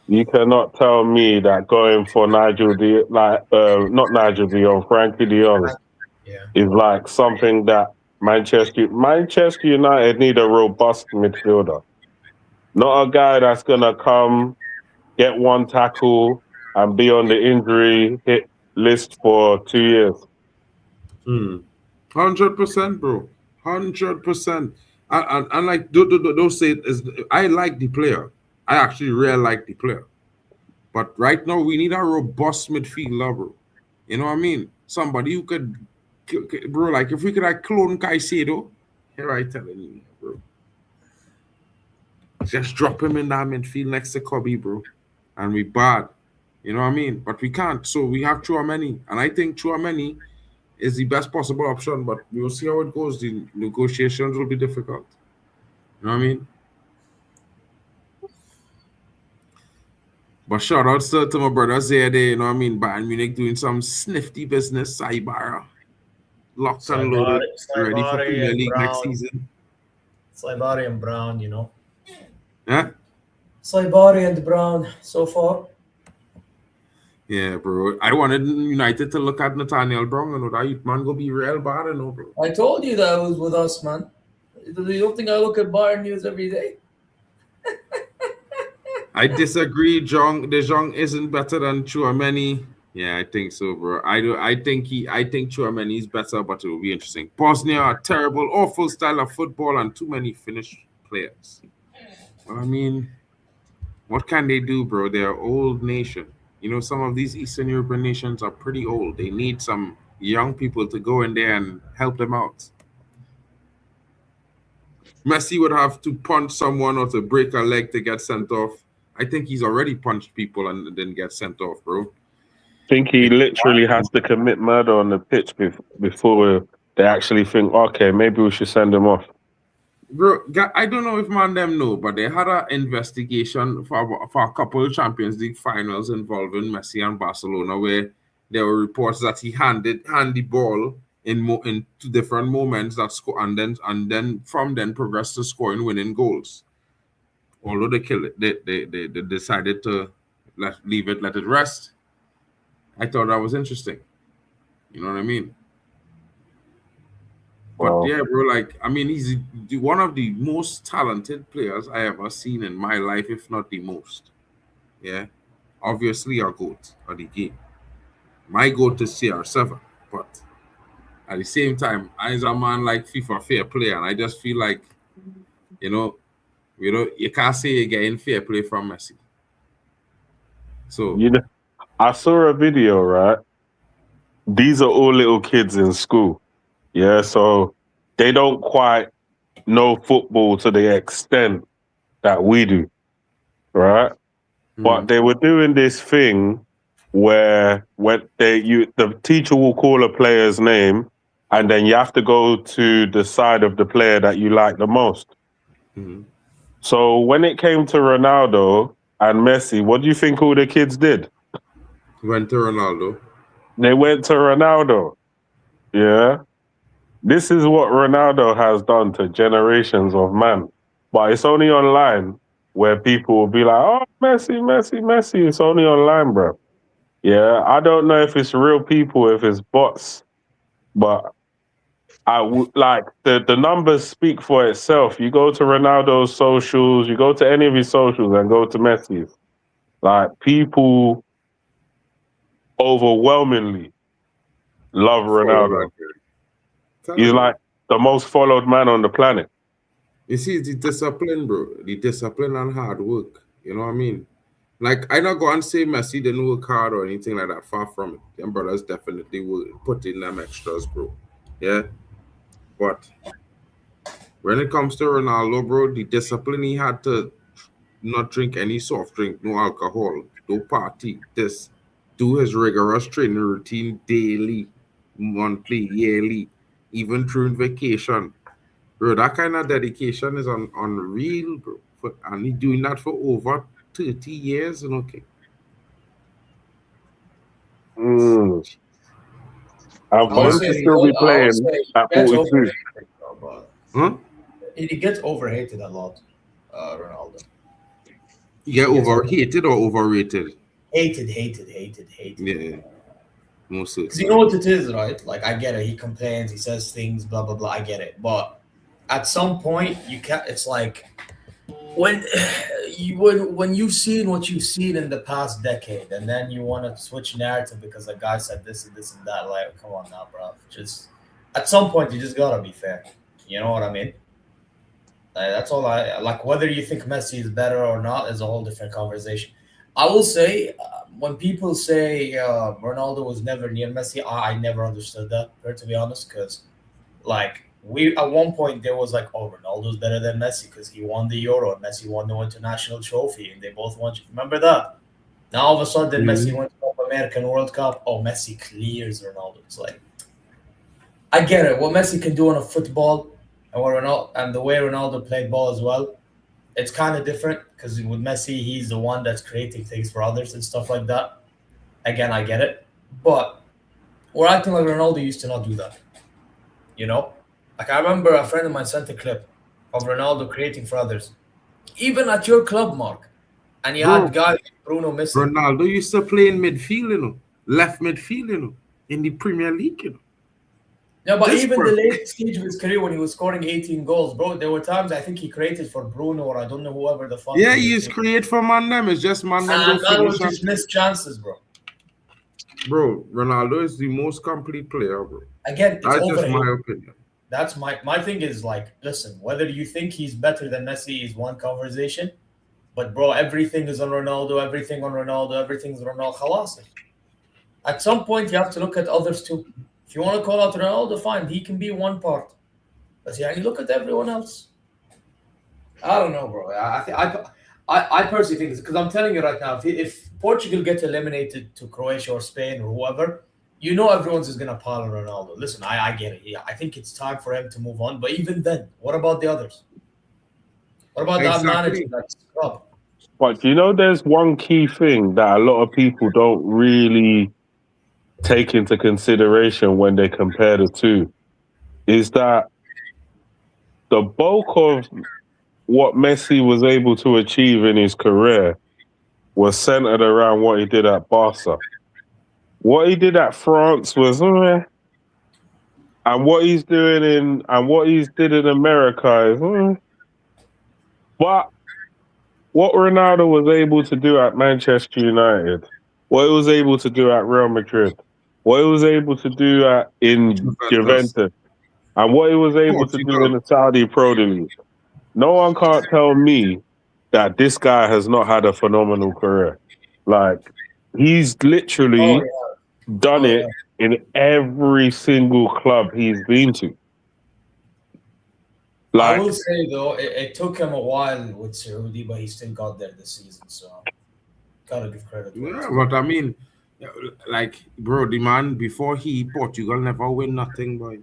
You cannot tell me that going for not Nigel de Jong, Frankie de Jong is like something that Manchester United need a robust midfielder. Not a guy that's gonna come, get one tackle, and be on the injury hit list for 2 years. 100%, bro. 100%. And like, don't say it. I like the player. I actually really like the player. But right now, we need a robust midfielder, bro. You know what I mean? Somebody who could, bro. Like if we could like clone Caicedo, here I telling you, bro. Just drop him in that midfield next to Kobe, bro, and we bad. You know what I mean? But we can't. So we have Chouameni, and I think Chouameni is the best possible option. But we will see how it goes. The negotiations will be difficult. You know what I mean? But shout outs to my brothers there, you know what I mean? Bayern Munich doing some snifty business, Saibara. Locked and loaded, ready for Saibari Premier and League next Brown. season. Saibari and Brown, you know. Yeah? Saibari and Brown so far. Yeah, bro. I wanted United to look at Nathaniel Brown and that youth man go be real bad, you know, bro. I told you that was with us, man. You don't think I look at Bayern news every day? I disagree. De Jong isn't better than Chouameni. Yeah, I think so, bro. I think Chouameni is better, but it will be interesting. Bosnia are terrible, awful style of football and too many Finnish players. Well, I mean, what can they do, bro? They're an old nation. You know, some of these Eastern European nations are pretty old. They need some young people to go in there and help them out. Messi would have to punch someone or to break a leg to get sent off. I think he's already punched people and then get sent off, bro. I think he literally has to commit murder on the pitch before they actually think, okay, maybe we should send him off. Bro, I don't know if man them know, but they had an investigation for a couple of Champions League finals involving Messi and Barcelona, where there were reports that he handed the ball in two different moments that score and then from then progressed to scoring winning goals. Although they killed it, they decided to let it rest. I thought that was interesting. You know what I mean? But Wow. yeah, bro, like, I mean, he's one of the most talented players I ever seen in my life, if not the most. Yeah. Obviously, our GOAT of the game. My GOAT is CR7. But at the same time, I'm a man like FIFA fair play, and I just feel like, you can't say you're getting fair play from Messi. So, I saw a video, right? These are all little kids in school. Yeah, so they don't quite know football to the extent that we do, right? But they were doing this thing where when the teacher will call a player's name, and then you have to go to the side of the player that you like the most. So when it came to Ronaldo and Messi, what do you think all the kids did? Went to Ronaldo. They went to Ronaldo. Yeah. This is what Ronaldo has done to generations of man. But it's only online where people will be like, oh, Messi, Messi, Messi. It's only online, bro. Yeah, I don't know if it's real people, if it's bots, but like the numbers speak for itself. You go to Ronaldo's socials, you go to any of his socials and go to Messi's. Like, people overwhelmingly love Ronaldo. He's like the most followed man on the planet. You see, the discipline, bro. The discipline and hard work. You know what I mean? Like, I not go and say Messi didn't work hard or anything like that. Far from it. Them brothers definitely will put in them extras, bro. Yeah? But when it comes to Ronaldo, bro, the discipline he had to not drink any soft drink, no alcohol, no party, do his rigorous training routine daily, monthly, yearly, even during vacation. Bro, that kind of dedication is unreal, bro. And he doing that for over 30 years, and okay. And for him to still be playing at 42. Huh? He gets overhated a lot, Ronaldo. You get overhated or overrated? Hated. Yeah. Mostly. Because you know what it is, right? Like, I get it. He complains, he says things, blah, blah, blah. I get it. But at some point, you can't, it's like, when you've seen what you've seen in the past decade, and then you want to switch narrative because a guy said this and this and that, like, come on now, bro. Just at some point, you just gotta be fair. You know what I mean? That's all I like. Whether you think Messi is better or not is a whole different conversation. I will say, when people say Ronaldo was never near Messi, I never understood that, to be honest, because like we at one point there was like, oh, Ronaldo's better than Messi because he won the Euro and Messi won the international trophy and they both won. Remember that? Now all of a sudden Messi went to the American World Cup. Oh, Messi clears Ronaldo. It's like, I get it. What Messi can do on a football and what Ronaldo and the way Ronaldo played ball as well, it's kind of different because with Messi, he's the one that's creating things for others and stuff like that. Again, I get it, but we're acting like Ronaldo used to not do that. You know, like I remember a friend of mine sent a clip of Ronaldo creating for others, even at your club, Mark, and you Bro, had guys like Bruno missing. Ronaldo used to play in midfield, left midfield, in the Premier League, Yeah, but This even the bro- late stage of his career when he was scoring 18 goals, bro, there were times I think he created for Bruno or I don't know whoever the fuck. Yeah, was he the is team. create for man them. It's just man them And don't that was finish. just missed chances, bro. Bro, Ronaldo is the most complete player, bro. Again, it's That's just overrated. my opinion. That's my thing is like, listen, whether you think he's better than Messi is one conversation, but bro, everything is on Ronaldo, everything's on Ronaldo. Khalas. At some point, you have to look at others too. If you want to call out Ronaldo, fine, he can be one part. But yeah, you look at everyone else. I don't know, bro. I personally think it's because I'm telling you right now, if Portugal get eliminated to Croatia or Spain or whoever, you know everyone's just gonna pile on Ronaldo. Listen, I get it. Yeah, I think it's time for him to move on. But even then, what about the others? What about that manager Exactly. that's club? But you know, there's one key thing that a lot of people don't really take into consideration when they compare the two is that the bulk of what Messi was able to achieve in his career was centered around what he did at Barca. What he did at France was, and what he's doing did in America is, but what Ronaldo was able to do at Manchester United, what he was able to do at Real Madrid, what he was able to do in Juventus, and what he was able to do in the Saudi Pro League. No one can't tell me that this guy has not had a phenomenal career. Like, he's literally done it in every single club he's been to. I Like, will say though, it took him a while with Saudi, but he still got there this season. So gotta give credit. Yeah, but I mean, like, bro, the man before Portugal never win nothing, boy.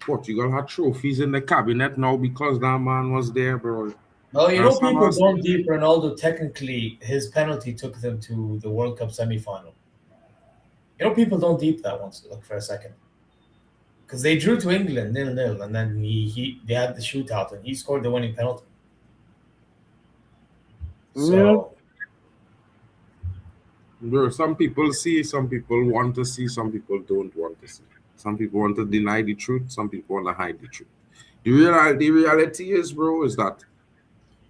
Portugal had trophies in the cabinet now because that man was there, bro. Well, you know, That's people not don't deep Ronaldo. Technically, his penalty took them to the World Cup semi-final. You know, people don't deep that once. Look for a second, because they drew to England 0-0, and then they had the shootout, and he scored the winning penalty. So, Bro, some people see, some people want to see, some people don't want to see. Some people want to deny the truth, some people want to hide the truth. The reality is, bro, is that,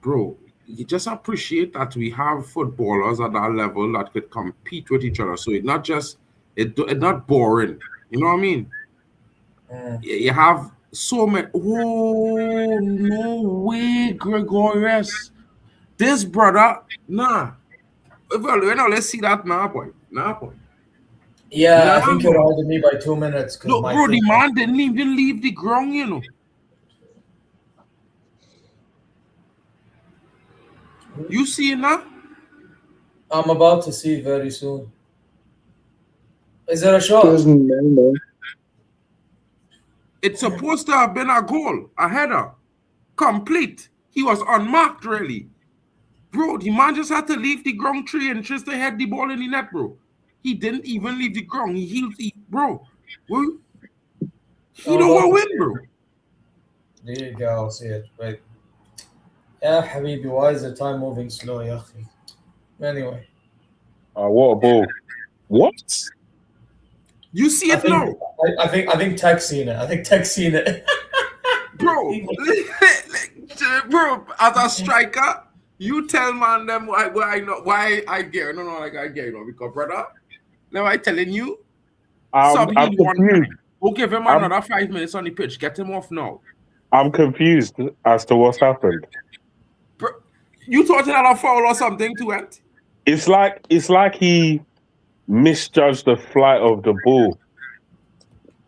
bro, you just appreciate that we have footballers at that level that could compete with each other. So it's not just, it's not boring. You know what I mean? You have so many. Oh, no way, Gregorius. This brother, nah. Well, let's see that now, boy. Now, boy. yeah, I think you're holding me by 2 minutes. Look, bro, the man didn't even leave the ground, you know. You see it now? I'm about to see very soon. Is there a shot? Doesn't matter. It's supposed to have been a goal, a header, complete. He was unmarked, really. Bro, the man just had to leave the ground 3 inches to head the ball in the net, bro. He didn't even leave the ground. Bro. Well, he don't want to win, bro. There you go. I'll see it. Wait. Yeah, Habibi, why is the time moving slow, ya? Anyway. what a ball. What? You see it now? I think Tech's seen it. I think Tech's seen it. Bro, bro, as a striker, you tell man them why I get because brother, now I telling you, I'm confused. We'll give him another 5 minutes on the pitch. Get him off now. I'm confused as to what's happened. Bro, you thought it had a foul or something to it? it's like he misjudged the flight of the ball.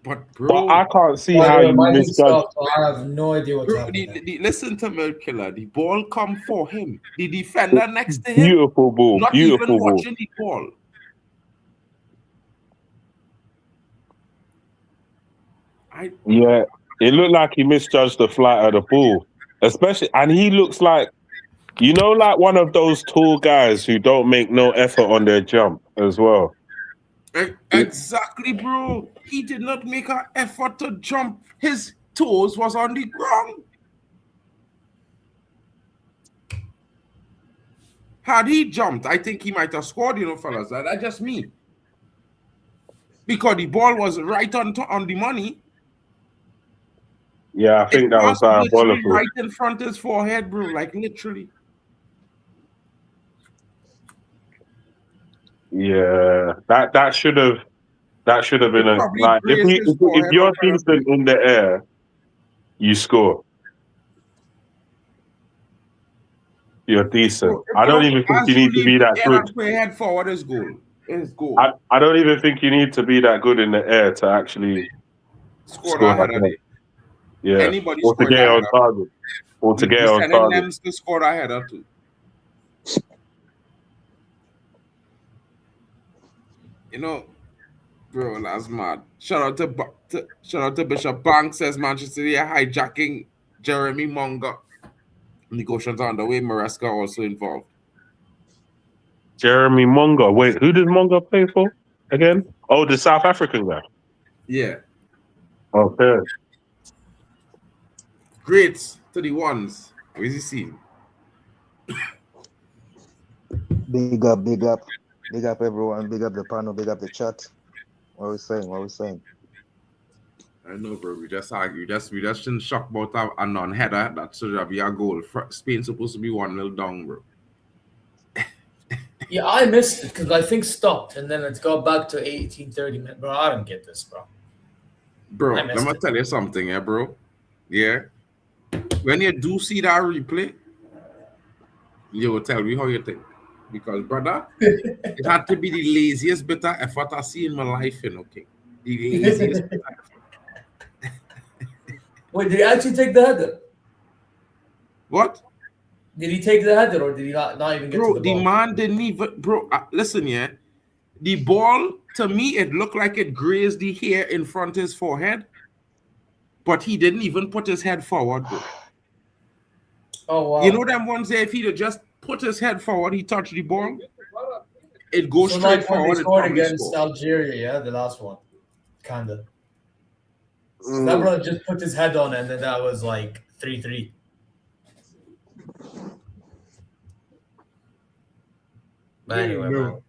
But But I can't see By how the way, you my thing misjudge. stopped, so I have no idea what's bro, happening. listen to Milk Killer. The ball come for him. The defender next to him, Beautiful ball, not beautiful even ball. watching the ball. Yeah, it looked like he misjudged the flight of the ball, especially, and he looks like, you know, like one of those tall guys who don't make no effort on their jump as well. Exactly, bro. He did not make an effort to jump. His toes was on the ground. Had he jumped, I think he might have scored, you know, fellas. That's just me. Because the ball was right on the money. Yeah, I think that was literally diabolical. right in front of his forehead, bro. Like literally. Yeah, that should have been a, Probably like, grazed his if forehead you're or whatever. decent in the air, you score. You're decent. Bro, I don't even think as you need to be that good. Head forward is goal. Is goal. I don't even think you need to be that good in the air to actually Score score that that header. goal. Yeah, Anybody or to score get that on header. target. Or to You'd be get on sending target. them to score that header too. You know, bro, that's mad. Shout out to Bishop Banks, says Manchester City are hijacking Jeremy Monga. Negotiations are underway. Maresca also involved. Jeremy Monga. Wait, who does Monga play for again? Oh, the South African guy. Yeah. Okay. Greats to the ones. Where's he seen? Big up, big up, big up everyone, big up the panel, big up the chat. What are we saying? What are we saying? I know, bro. We just argue. We just shouldn't shock about a non-header. That should be our goal. Spain supposed to be 1-0 down, bro. Yeah, I missed it because I think stopped and then it's got back to 18:30 minutes. Bro, I don't get this, bro. Bro, I let missed me it. tell you something, yeah, bro. Yeah. When you do see that replay, you will tell me how you think. Because, brother, it had to be the laziest bit of effort I see in my life, you know, okay? The laziest bit of effort. Wait, did he actually take the header? What? Did he take the header or did he not even get Bro, to the the ball? man didn't even... Bro, listen, yeah. The ball, to me, it looked like it grazed the hair in front of his forehead. But he didn't even put his head forward, bro. Oh, wow. You know them ones there, if he'd just put his head forward, he touched the ball, it goes So straight like when forward. they scored against Algeria, yeah, the last one. Kind of. So that brother just put his head on and then that was like 3-3. But anyway, man.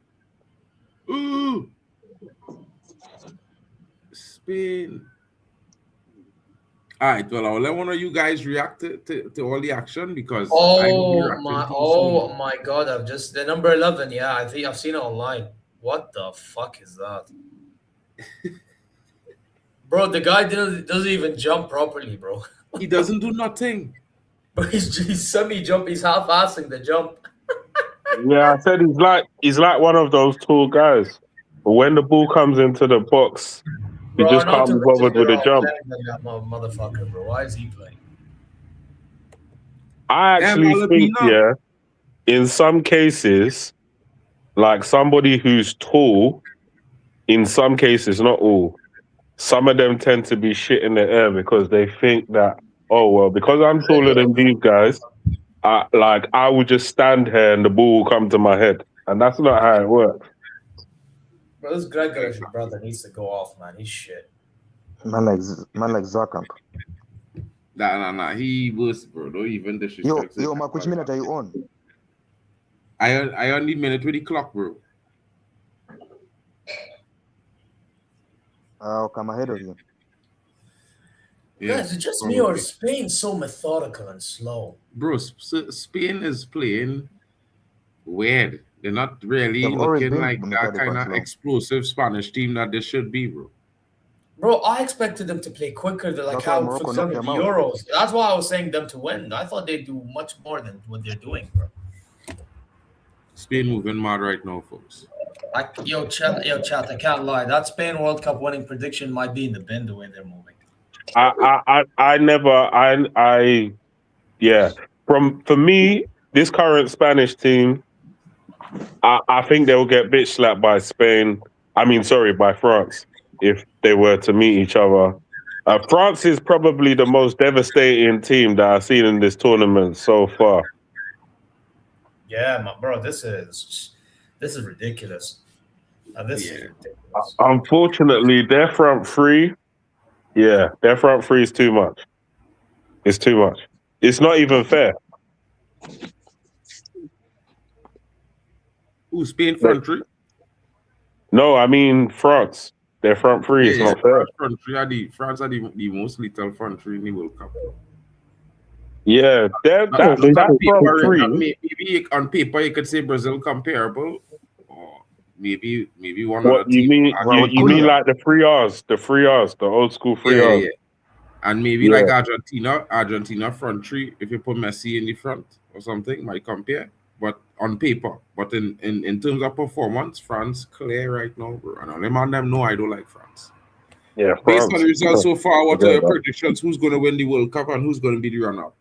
Ooh. Spain. All right, well, I'll let one of you guys react to all the action because Oh my god, I've just the number 11, yeah, I think I've seen it online. What the fuck is that? Bro, the guy doesn't even jump properly, bro. He doesn't do nothing. But he's semi-jump, he's half-assing the jump. Yeah, I said he's like one of those tall guys. But when the ball comes into the box, he just can't be bothered with the jump. That motherfucker, bro. Why is he playing? I actually think, yeah, in some cases, like somebody who's tall, in some cases, not all, some of them tend to be shit in the air because they think that, oh, well, because I'm taller than these guys, I will just stand here and the ball will come to my head. And that's not how it works. Bro, this Gregor, your brother, needs to go off, man. He's shit. Man like Zarkamp. Nah. He was, bro. Don't even disrespect. Yo, Mark, which minute are you on? I on the minute with the clock, bro. I'll come ahead of you. Yeah, Guys, is it just me or is Spain so methodical and slow? Bro, Spain is playing weird. They're not really They've always looking been like that methodical kind and of slow. explosive Spanish team that they should be, bro. Bro, I expected them to play quicker than like That's why how Morocco for some of knocked the them out. Euros. That's why I was saying them to win. I thought they'd do much more than what they're doing, bro. Spain moving mad right now, folks. Chat, I can't lie. That Spain World Cup winning prediction might be in the bin the way they're moving. Yeah. For me, this current Spanish team, I think they'll get bitch slapped by Spain. By France if they were to meet each other. France is probably the most devastating team that I've seen in this tournament so far. Yeah, bro, this is ridiculous. This is ridiculous. Unfortunately, their front three, their front three is too much. It's too much. It's not even fair. Who, Spain front three? No, I mean France. Their front three is not fair. France are the most lethal front three in the World Cup. Yeah, that front three. Maybe on paper you could say Brazil comparable, or maybe one. What you mean? You mean like the 3Rs, the old school 3Rs. Yeah. And maybe like Argentina front three. If you put Messi in the front or something, might compare. But on paper, but in terms of performance, France clear right now, bro. And all them know I don't like France. Yeah, based on the results so far, what are your predictions? Who's going to win the World Cup and who's going to be the runner-up?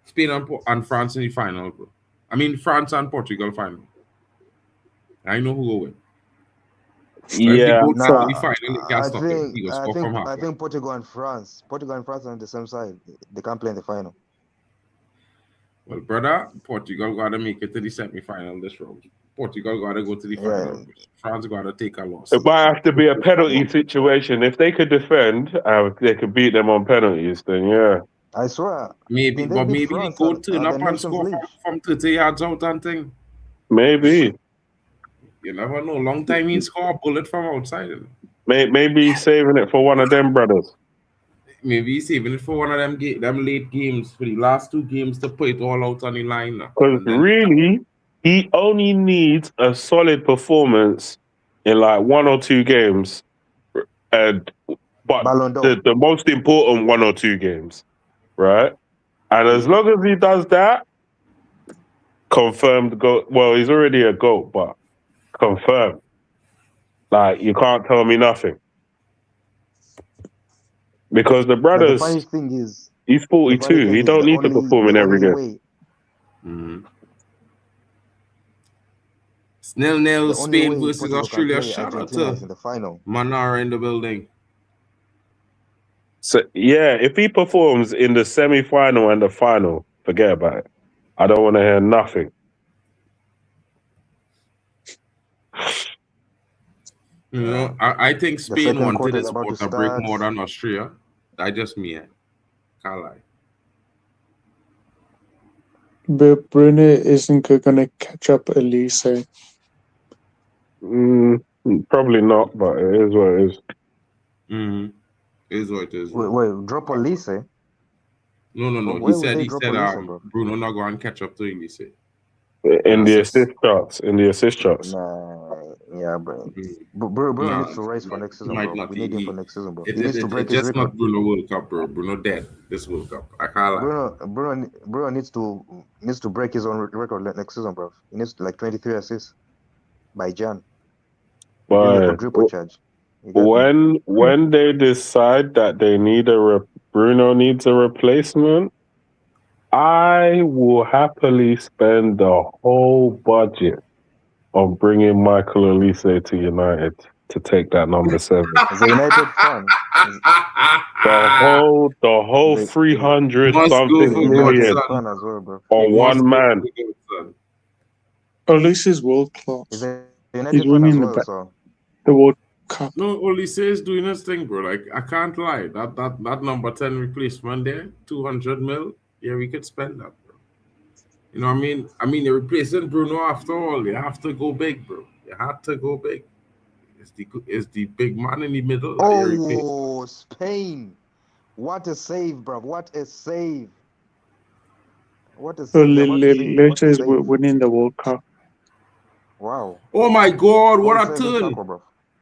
Spain and France in the final, bro. I mean, France and Portugal final. I know who will win. I think Portugal and France are on the same side. They can't play in the final. Well, brother, Portugal got to make it to the semi-final this round. Portugal got to go to the final. Yeah. France got to take a loss. It might have to be a penalty situation. If they could defend, they could beat them on penalties, then yeah. I swear. Maybe they go turn up and score from 30 yards out and thing. Maybe. You never know. Long time he score a bullet from outside. Maybe he's saving it for one of them brothers. Maybe he's saving it for one of them late games, for the last 2 games to put it all out on the line. Because really, he only needs a solid performance in like 1 or 2 games. But the most important 1 or 2 games, right? And as long as he does that, confirmed GOAT. Well, he's already a GOAT, but confirmed. Like, you can't tell me nothing. Because the brothers, the funny thing is, he's 42. He don't need to perform in every game. Nil Spain versus Australia. Shout out to the final. Manara in the building. So yeah, if he performs in the semi-final and the final, forget about it. I don't want to hear nothing. You know, I think Spain wanted this sport to break more than Austria. I just me. Can't lie. But Bruno isn't going to catch up Elise. Probably not, but it is what it is. It is what it is. Wait, drop Elise? No. He said Bruno not going to catch up to Elise. In the assist charts. Nah, yeah, bro. Bruno needs to race for next season, bro. We need him for next season, bro. He needs to break his record. Not Bruno World Cup, bro. Bruno dead this World Cup. I can't lie. Bruno needs to break his own record next season, bro. He needs like 23 assists by Jan. But when they decide that they need Bruno needs a replacement, I will happily spend the whole budget on bringing Michael Elise to United to take that number 7. As a United fan, the whole 300 something million on one man. Elise is world class. He's winning the World Cup. No, Elise is doing his thing, bro. Like, I can't lie. That number 10 replacement there, 200 mil. Yeah, we could spend that, bro. You know what I mean? You're replacing Bruno after all. You have to go big, bro. You have to go big. It's the big man in the middle. Oh, Spain. What a save, bro. What a save. What a save. Later is winning the World Cup. Wow. Oh, my God. What a turn.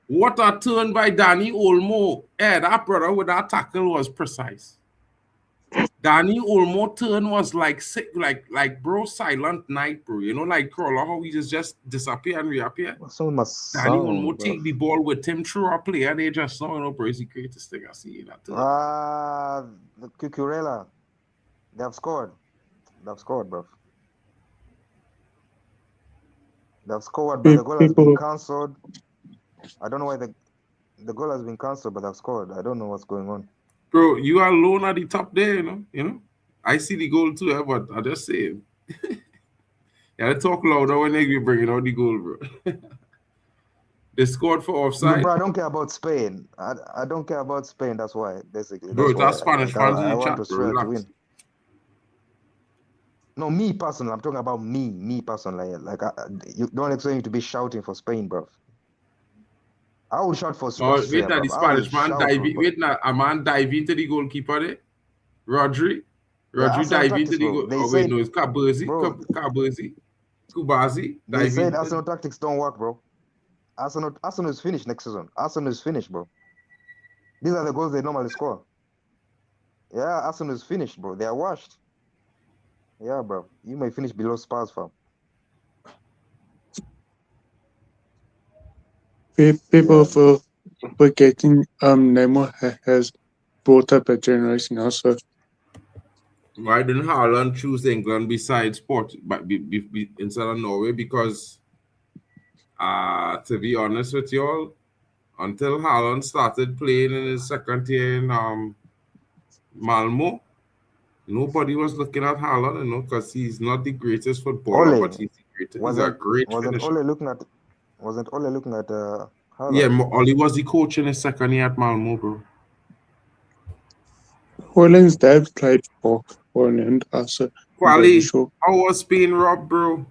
What a turn by Danny Olmo. Yeah, that brother with that tackle was precise. Danny Olmo turn was like sick, like bro, silent night, bro. You know, like Crawler, how he just disappear and reappear. Someone must Danny sound, Olmo bruv. take the ball with him through a player. They just know, you know, bro, it's the greatest thing I see in that turn. The Cucurella. They have scored. They've scored, bruv. They've scored, but the goal has been cancelled. I don't know why the goal has been cancelled, but they've scored. I don't know what's going on. Bro, you are alone at the top there, you know. I see the goal too, but I just say it. You gotta talk louder when they bring out the goal, bro. They scored for offside. No, bro, I don't care about Spain. I don't care about Spain. That's why, basically. Bro, that's Spanish fans in I the want chat, Australia bro. to win. No, me personally. I'm talking about me personally. Like, you don't expect me to be shouting for Spain, bro. I will shout for Australia. Wait, now the Spanish man dive. Wait, now a man dive into the goalkeeper there. Rodri dive into the goal. Oh wait, no, it's Caberzi. Kubazi. They said Arsenal tactics don't work, bro. Arsenal is finished next season. Arsenal is finished, bro. These are the goals they normally score. Yeah, Arsenal is finished, bro. They are washed. Yeah, bro. You may finish below Spurs, fam. People for forgetting Neymar has brought up a generation also. Why didn't Haaland choose England besides instead of Norway? Because to be honest with you all, until Haaland started playing in his second year in Malmo, nobody was looking at Haaland, you know, because he's not the greatest footballer, but he's the greatest. He's a great finisher. Wasn't Ole looking at Haaland? Yeah, Ole was the coach in his second year at Malmo, bro. Haaland's dad played for Holland also. Quali, how was Spain robbed, bro?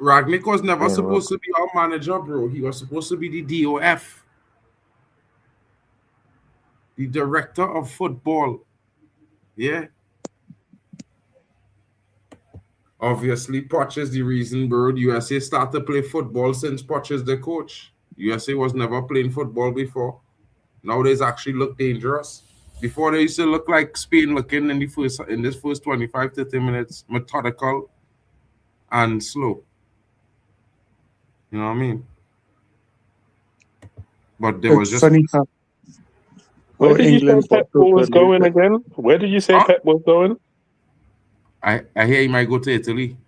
Ragnick was never supposed to be our manager, bro. He was supposed to be the DOF. The director of football. Yeah. Obviously, Poch is the reason, bro. The USA started to play football since Poch is the coach. USA was never playing football before. Nowadays actually look dangerous. Before they used to look like Spain looking in this first 25, 30 minutes, methodical and slow. You know what I mean? But there was just funny how where did you say Pep was going again? Where did you say Pep was going? I hear he might go to Italy.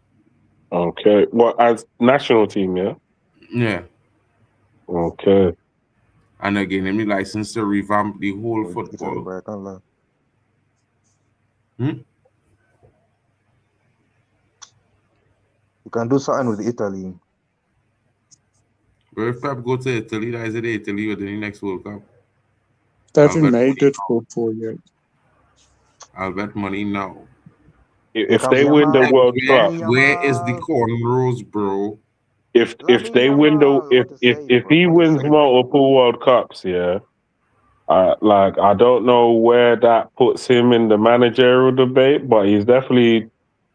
Okay. What, as national team, yeah? Yeah. Okay. And again, let me license to revamp the whole football. You can do something with Italy. But if Pep go to Italy, that is it Italy within the next World Cup. They haven't made it for 4 years. I'll bet money now. If they win the World Cup, where is the cornrows, bro? If they win if he wins multiple World Cups, yeah, I don't know where that puts him in the managerial debate, but he's definitely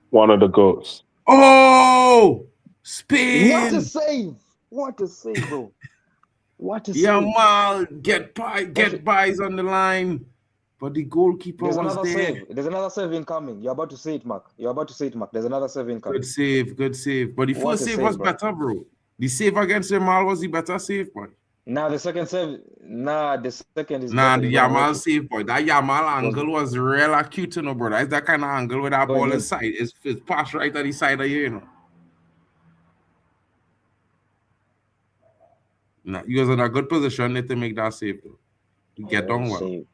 one of the GOATs. Oh, Spain! What a save! What a save, bro! What a save! Yeah, man, get buys on the line, but the goalkeeper was there. There's another save incoming. You're about to say it, Mark. There's another save incoming. Good save. But the first save was better, bro. The save against Yamal was the better save, boy. The second save. The second is. The Yamal save, boy. That Yamal angle was real acute, you know, bro. That's that kind of angle where that ball is side. It's passed right at the side of you, you know. He was in a good position to make that save, though. To get down well. Save.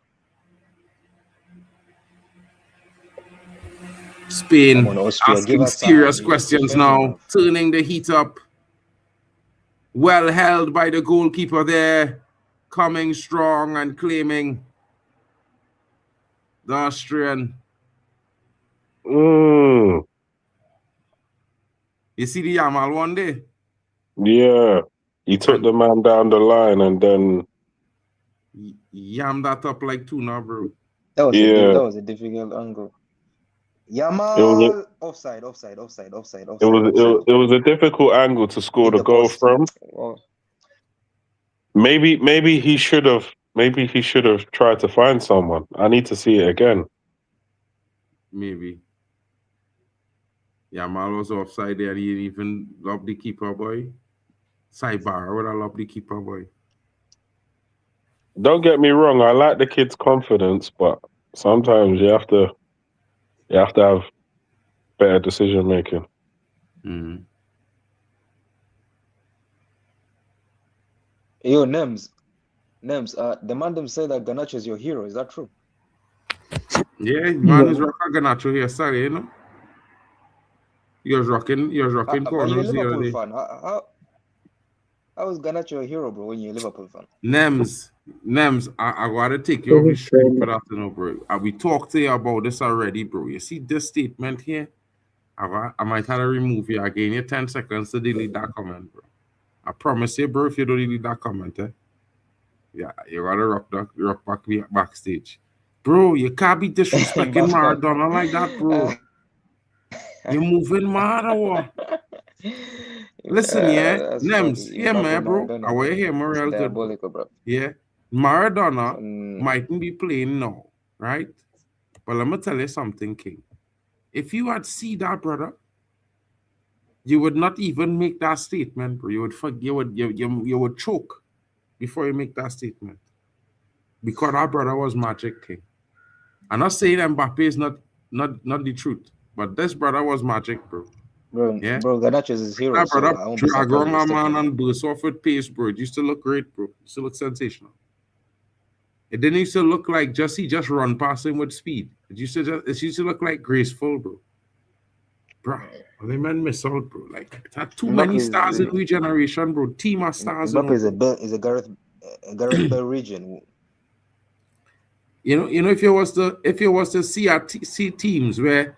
Spain asking serious questions now, turning the heat up. Well held by the goalkeeper there, coming strong and claiming the Austrian. You see the Yamal one day? Yeah, he took the man down the line and then yammed that up like tuna, bro. That was a difficult angle. Yamal offside. It was a difficult angle to score the goal from. Maybe he should have maybe he should have tried to find someone. I need to see it again. Maybe. Yamal was offside there. He didn't even lob the keeper, boy. Sidebar, would I lob the keeper, boy? Don't get me wrong, I like the kid's confidence, but sometimes you have to have better decision making. Mm. Yo, Nems, the man them say that Garnacho is your hero. Is that true? Yeah, man is rocking Garnacho here, sorry, you know. You're rocking But you're a corners the other Liverpool day. fan. How is Garnacho your hero, bro, when you're a Liverpool fan? Nems, I gotta take you off the street for that, you know, bro. We talked to you about this already, bro. You see this statement here? I might have to remove you. I gave you 10 seconds to delete that comment, bro. I promise you, bro, if you don't delete that comment, yeah, you gotta rock back backstage. Bro, you can't be disrespecting Maradona like that, bro. You're moving mad or what? Listen, Nems, man, bro. I want to hear Morel good, bro. Yeah, Maradona mightn't be playing now, right? But let me tell you something, King. If you had seen that, brother, you would not even make that statement, bro. You would choke before you make that statement. Because our brother was magic, King. I'm not saying Mbappe is not the truth, but this brother was magic, bro. Bro, Yeah, Garnacho is his hero. That So brother I won't be drag surprised on if my he's taking man it. and burst off with pace, bro. It used to look great, bro. It used to look sensational. It didn't used to look like he just run past him with speed. It used to look like graceful, bro. Bro, the man miss out, bro. Like it had too many stars in each generation, bro. Team of stars. Mbappe is a Gareth Bale region. You know, if you was to see teams where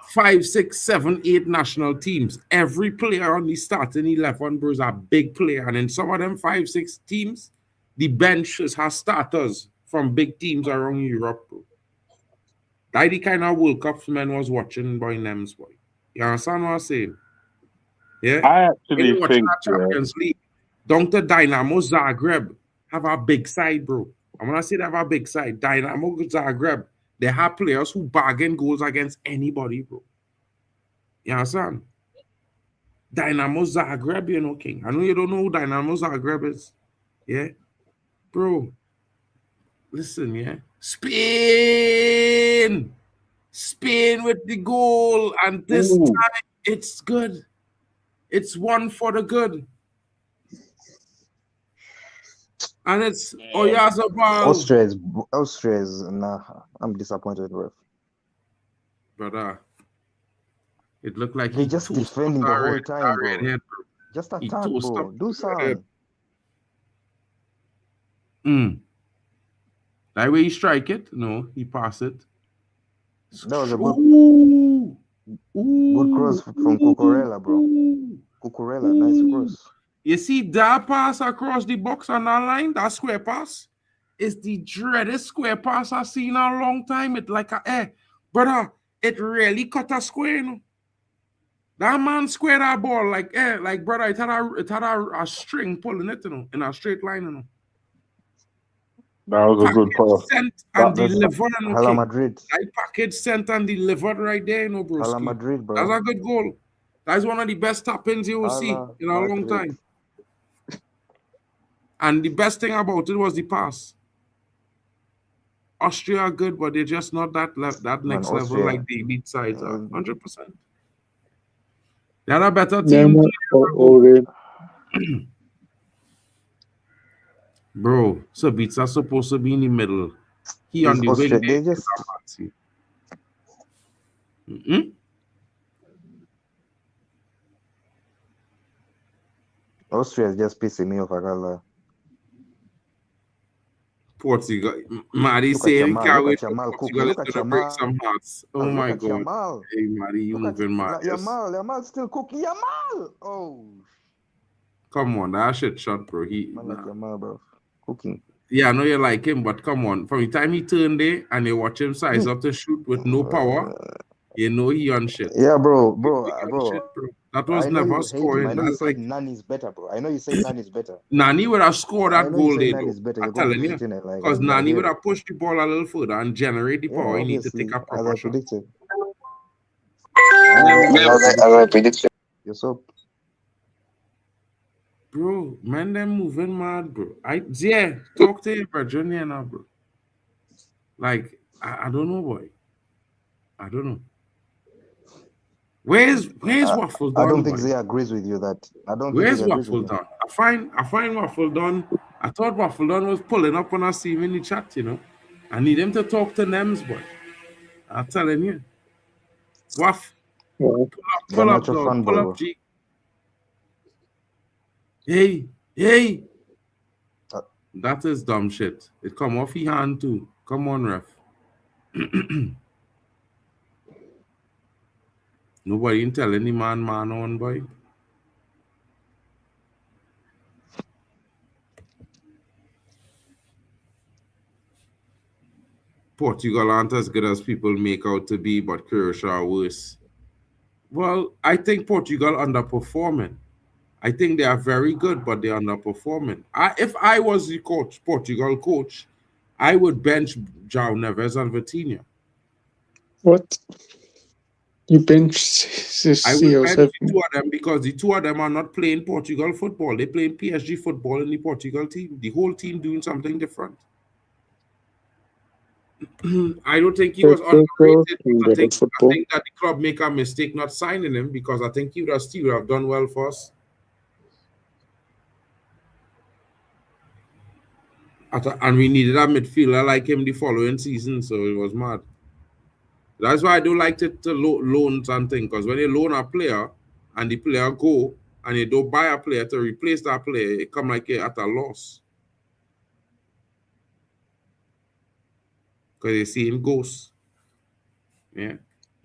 5, 6, 7, 8 national teams, every player on the starting 11, bro, is a big player. And in some of them 5, 6 teams, the benches has starters from big teams around Europe, bro. That's the kind of World Cups men was watching by Nems, boy. You understand what I'm saying? Yeah. I actually watching think that Champions League, down to Dynamo Zagreb have a big side, bro. And when I say they have a big side, Dynamo Zagreb, they have players who bargain goals against anybody, bro. You understand? Dynamo Zagreb, you know, King. I know you don't know who Dynamo Zagreb is. Yeah? Bro, listen, yeah? Spain with the goal. And this time, it's good. It's one for the good. And it's Oyarzabal. Austria is nah. I'm disappointed, ref. Brother, it looked like They just defending the whole time, bro. Head, bro. Just attack, bro. Do something. That way he strike it? No, he pass it. That was a good cross from Cucurella, bro. Cucurella, nice cross. You see that pass across the box on that line, that square pass, is the dreaded square pass I've seen in a long time. It like brother, it really cut a square, you know. That man squared that ball like brother, it had a string pulling it, you know, in a straight line, you know. That was a good pass. Sent and delivered, Hala Madrid. That package sent and delivered right there, you know, bro. Hala Madrid, bro. That's a good goal. That's one of the best tap-ins you will see in a long time. And the best thing about it was the pass. Austria are good, but they're just not that next level like the elite sides are. 100%. They're a better team. Bro, Sabitza's supposed to be in the middle. He on the wing. They just... Austria is just pissing me off, I gotta lie. Portugal. Maddie saying can't wait for Portugal to break some hearts. Oh my God. Yamal. Hey, Maddie, you moving mad. Yamal still cooking. Yamal! Oh. Come on, that shit shot, bro. Yamal, bro. Cooking. Yeah, I know you like him, but come on. From the time he turned there and you watch him size up to shoot with no power, you know he on shit. Yeah, bro. Shit, bro. That was I know never you hate him. scoring. I know you That's say like Nani's better, bro. I know you say Nani's better. Nani would have scored I that know you goal say there, though. Nani's better. I'm You're gonna telling be you. hitting it like Because I Nani hear would it. have pushed the ball a little further and generate the Yeah, power he need to obviously, take a as proper I shot. predicted. Nems, As I predicted. You're so bro, man, them moving mad, bro. Yeah, talk to your brethren here now, bro. Like, I don't know, boy. I don't know. Where's Waffle I Don, don't think boy? Zay agrees with you that I don't think Where's he agrees with Waffle you. Don? I find Waffle Don. I thought Waffle Don was pulling up when I see him in the chat, you know. I need him to talk to Nems, boy. I'm telling you. Waff, Well, pull up, Garnacho dog. fanboy, Pull up, bro. G. Hey. Uh, That is dumb shit. It come off his hand too. Come on, ref. Nobody ain't tell any man on, boy. Portugal aren't as good as people make out to be, but Croatia are worse. Well, I think Portugal underperforming. I think they are very good, but they're underperforming. If I was the Portugal coach, I would bench João Neves and Vitinha. what? You bench I will bench yourself? the two of them because the two of them are not playing Portugal football. They're playing PSG football in the Portugal team. The whole team doing something different. I don't think he was underrated. I think that the club make a mistake not signing him because I think he would have done well for us. And we needed a midfielder like him the following season, so it was mad. That's why I don't like to loan something, because when you loan a player and the player go and you don't buy a player to replace that player, it come like you're at a loss. Because you see him ghosts. Yeah.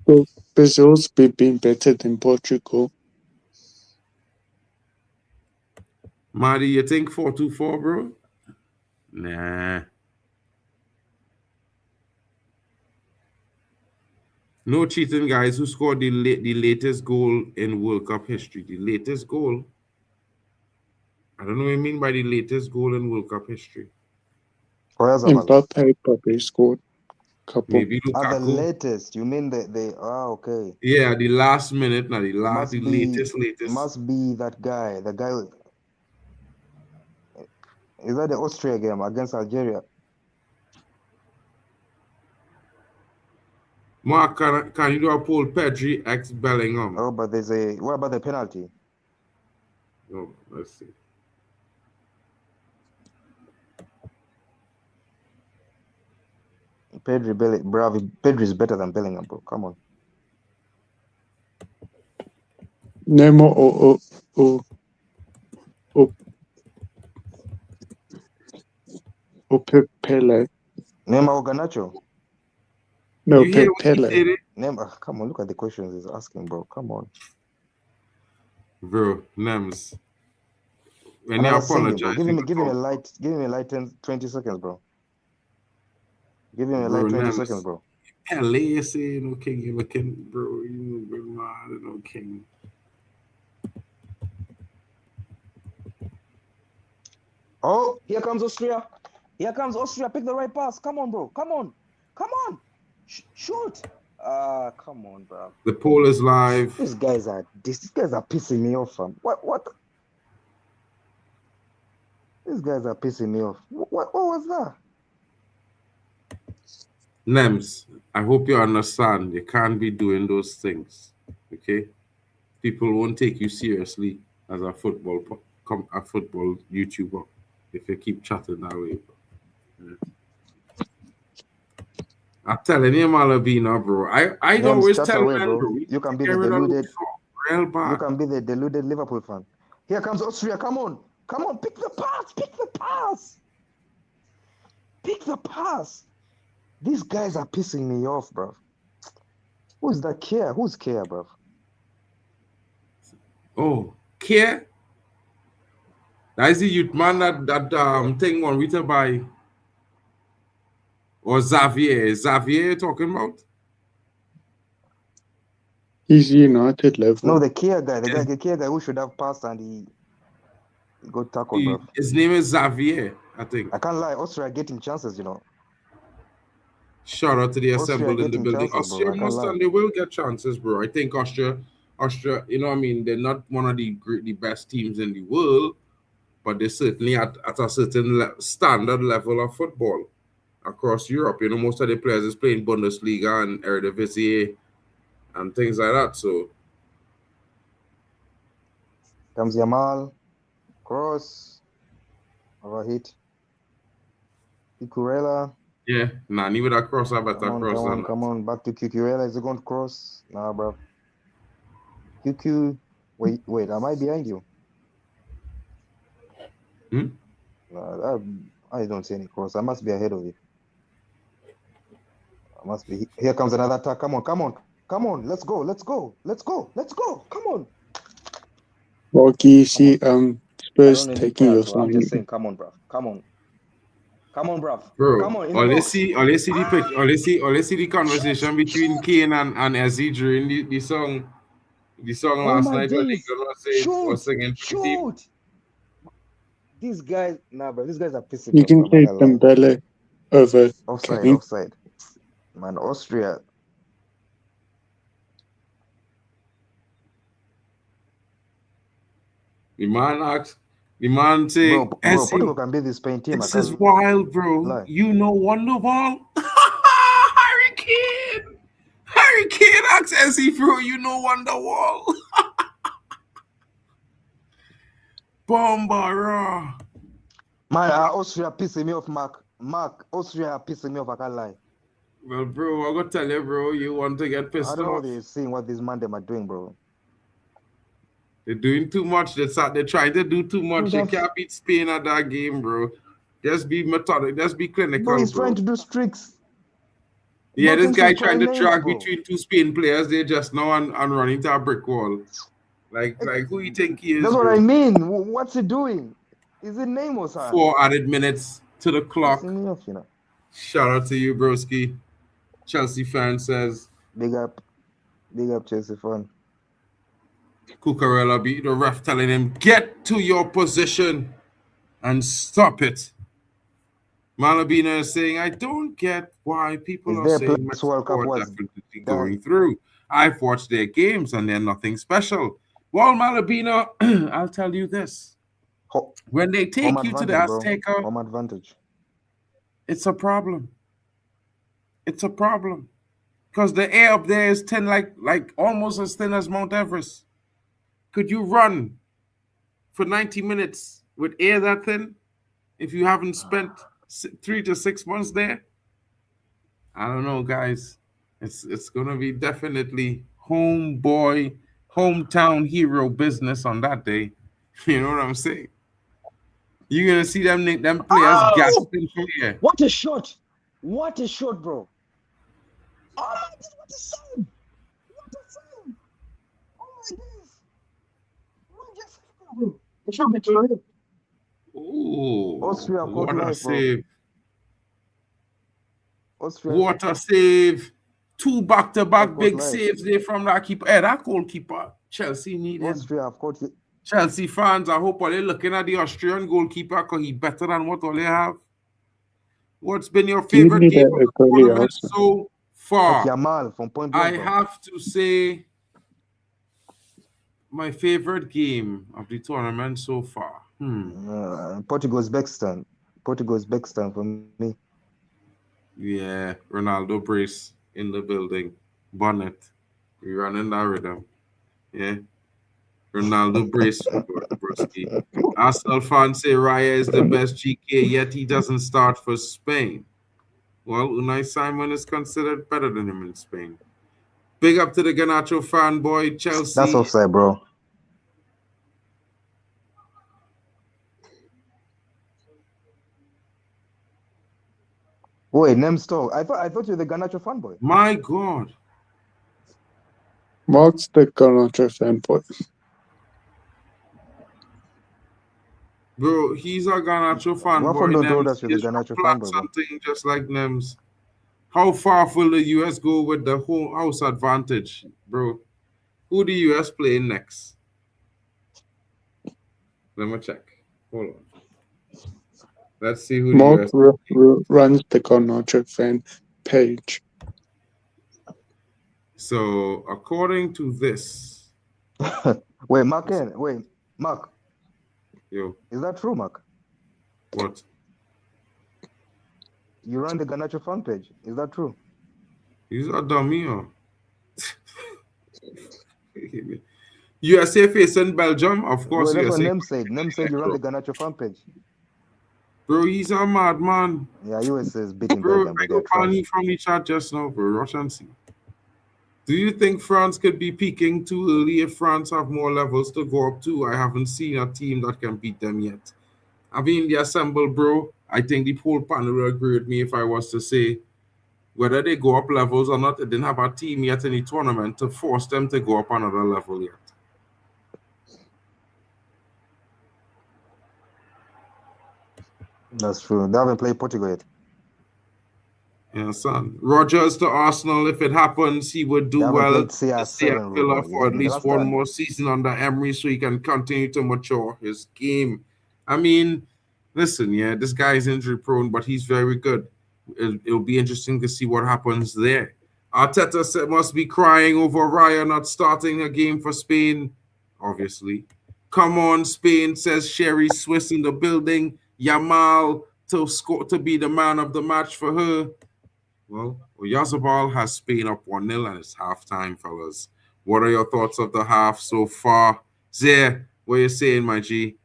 So Brazil's been better than Portugal. Marty, you think 4-2-4, bro? Nah. No cheating, guys. Who scored the latest goal in World Cup history? The latest goal? I don't know what you mean by the latest goal in World Cup history. Mbappe probably scored a couple. Maybe Lukaku. The latest, you mean the okay. Yeah, the last minute, now the latest. Latest. Must be that guy. The guy is that the Austria game against Algeria? Mark, can you do a poll? Pedri x Bellingham. Oh, but what about the penalty? Oh, let's see. Pedri is better than Bellingham, bro. Come on. Neymar or Pele. Neymar or Garnacho? No, Pele. Neymar, come on, look at the questions he's asking, bro. Come on. Bro, Nems. When you apologize, give him a light 20 seconds, bro. Give him a light 20 seconds, bro. Pele say no king, you looking, bro. You been mad, no king. Oh, here comes Austria. Here comes Austria. Pick the right pass. Come on, bro. Come on. Shoot. Come on, bro. The poll is live. These guys are pissing me off, fam. What? These guys are pissing me off. What was that? Nems, I hope you understand. You can't be doing those things. Okay? People won't take you seriously as a football YouTuber if you keep chatting that way. Yeah. I'm telling you, Malabina, bro. I always tell away, bro. You can be the deluded. Real bad. You can be the deluded Liverpool fan. Here comes Austria. Come on. Pick the pass. These guys are pissing me off, bro. Who's that Kia? Who's Kia, bro? Oh, Kia? That's the youth man that thing on written by, or Xavier talking about? He's United level. No, the Kia guy, the Kia guy who should have passed and he got tackled, bro. His name is Xavier, I think. I can't lie, Austria getting chances, you know. Shout out to the Austria assembled in the getting building. chances, bro. Austria I can't must lie. and they will get chances, bro. I think Austria, you know what I mean? They're not one of the best teams in the world, but they're certainly at a certain standard level of football across Europe. You know, most of the players is playing Bundesliga and Eredivisie and things like that. So Comes Yamal, cross, overhit. Cucurella. yeah, Nani with a cross, I better cross. Come on, back to Cucurella. Is it going to cross? Nah, bro. QQ, wait, am I behind you? No, I don't see any cross. I must be ahead of you. I must be. Here comes another attack. Come on. Let's go. Come on. Okay, you see, Spurs I don't need taking your cards, bro. I'm sign. just saying, come on, bro. Come on, Bro, Come on. all you see the conversation between Kane and Ezzy during the song last night when England was singing for the team. These guys, bro. These guys are pissing You me can off. take Dembele over Kane. Offside. Man, Austria. The man say, Bro, Portugal can beat the Spain team. this is wild, bro. lie. You know Wonderwall? Harry Kane asks Ezzy, bro, you know Wonderwall? Bombara. Man, Austria pissing me off, Mark, Austria pissing me off, I can't lie. Well, bro, I'm going to tell you, bro, you want to get pissed I don't know off. they're seeing what these man them are doing, bro. They're doing too much. They're trying to do too much. You can't beat Spain at that game, bro. Just be methodic. Just be clinical, Bro, he's trying to do streaks. Yeah, this guy Nothing trying to lanes, drag bro. between two Spain players. They just now and running to a brick wall. Like who you think he is? That's what bro? I mean. What's he doing? Is it name or something? 4 added minutes to the clock. Pissing me off, you know. Shout out to you, broski. Chelsea fan says. Big up Chelsea fan. Cucurella beat the ref telling him, get to your position and stop it. Malabina is saying, I don't get why people are saying Mexico are definitely going through. I've watched their games and they're nothing special. Well, Malabina, I'll tell you this. When they take you to the Azteca, home advantage. It's a problem. It's a problem. Because the air up there is thin, like almost as thin as Mount Everest. Could you run for 90 minutes with air that thin if you haven't spent 3 to 6 months there? I don't know, guys. It's going to be definitely hometown hero business on that day. You know what I'm saying? You're going to see them players gasping for air. What a shot, bro. Oh, what a save. Oh, my days. It should be too late. Ooh, Austria what a life, save. Austria. What a save. 2 back-to-back big life. saves there from that keeper. Hey, that goalkeeper, Chelsea need him. Austria, of course. Chelsea fans, I hope they're looking at the Austrian goalkeeper because he's better than what all they have. What's been your favorite game of the tournament so far? Yamal from point I have to say my favorite game of the tournament so far. Portugal's Bexton for me. Yeah, Ronaldo brace in the building. Bonnet. We running that rhythm. Yeah. Ronaldo brace for Broski. Arsenal fans say Raya is the best GK, yet he doesn't start for Spain. Well, Unai Simon is considered better than him in Spain. Big up to the Garnacho fanboy, Chelsea. That's offside, bro. Wait, Nemstov. I thought you were the Garnacho fanboy. My God. Mark's the Garnacho fanboy. Bro, he's a Garnacho fanboy. What told us you're the Garnacho fanboy? Something just like Nems. How far will the US go with the home house advantage, bro? Who the US playing next? Let me check. Hold on. Let's see who the Mark US. runs the Garnacho fan page. So according to this, Wait, Mark. Wait, Mark. yo, Is that true, Mark? what? You run the Ganacho fan page. Is that true? He's a dummy, or USA facing Belgium, of course. Well, that's what USA. Nem said. Nem said you run the Ganacho fan page. Bro, he's a madman. Yeah, USA is beating Bro, Belgium, I but they're go find trash. you from the chat just now, bro. Rush and see. Do you think France could be peaking too early if France have more levels to go up to? I haven't seen a team that can beat them yet. I mean, the assemble, bro. I think the whole panel will agree with me if I was to say whether they go up levels or not. They didn't have a team yet in the tournament to force them to go up another level yet. That's true. They haven't played Portugal yet. Yeah, son. Rogers to Arsenal, if it happens, he would do They haven't well played to CR7, stay at Villa bro. for at The least last one time. more season under Emery so he can continue to mature his game. I mean, listen, yeah, this guy is injury prone, but he's very good. It'll be interesting to see what happens there. Arteta must be crying over Raya not starting a game for Spain, obviously. Come on, Spain, says Sherry Swiss in the building. Yamal to score to be the man of the match for her. Well, Oyarzabal has Spain up 1-0 and it's halftime, fellas. What are your thoughts of the half so far? Zare, what are you saying, my G?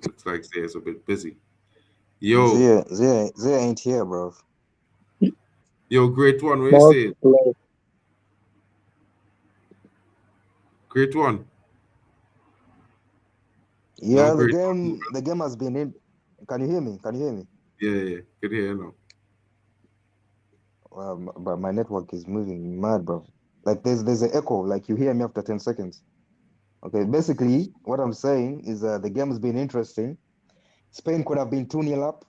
Looks like Zare's a bit busy. Yo, Zia ain't here, bro. yo, great one. What are you Mark saying? Blair. Great one. Yeah, No, great. the game has been in. Can you hear me? Can you hear me? Yeah. Good hear now. But my network is moving mad, bro. Like there's an echo. Like you hear me after 10 seconds. Okay, basically what I'm saying is the game has been interesting. Spain could have been 2-0 up.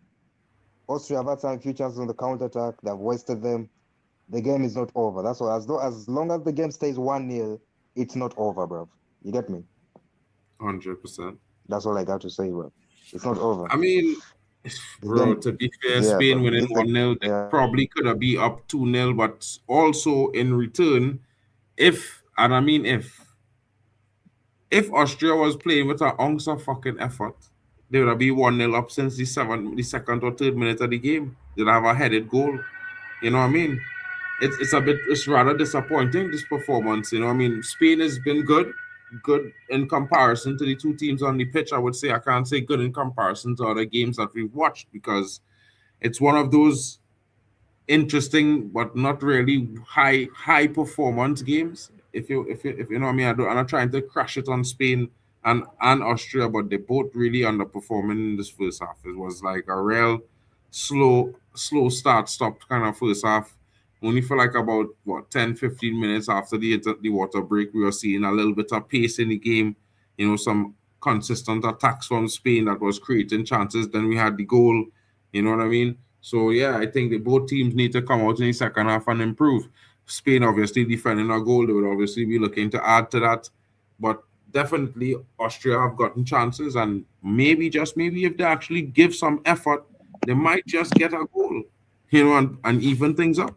Austria have had some few chances on the counter attack. They've wasted them. The game is not over. That's all. As long as the game stays 1-0, it's not over, bro. You get me? 100%. That's all I got to say, bro. It's not over. I mean, bro, to be fair, Spain bro. winning 1-0, they probably could have been up 2-0, but also in return, if Austria was playing with an ounce of fucking effort, they would have been 1-0 up since the second or third minute of the game. They'd have a headed goal. You know what I mean? It's rather disappointing, this performance. You know what I mean? Spain has been good in comparison to the two teams on the pitch. I would say I can't say good in comparison to other games that we've watched because it's one of those interesting but not really high performance games. If you know what I mean, I'm not trying to crash it on Spain and Austria, but they both really underperforming in this first half. It was like a real slow stop kind of first half. Only for like about 10-15 minutes after the water break, we were seeing a little bit of pace in the game. You know, some consistent attacks from Spain that was creating chances. Then we had the goal. You know what I mean? So, yeah, I think that both teams need to come out in the second half and improve. Spain, obviously, defending a goal. They would obviously be looking to add to that. But definitely, Austria have gotten chances. And maybe, just maybe, if they actually give some effort, they might just get a goal, you know, and even things up.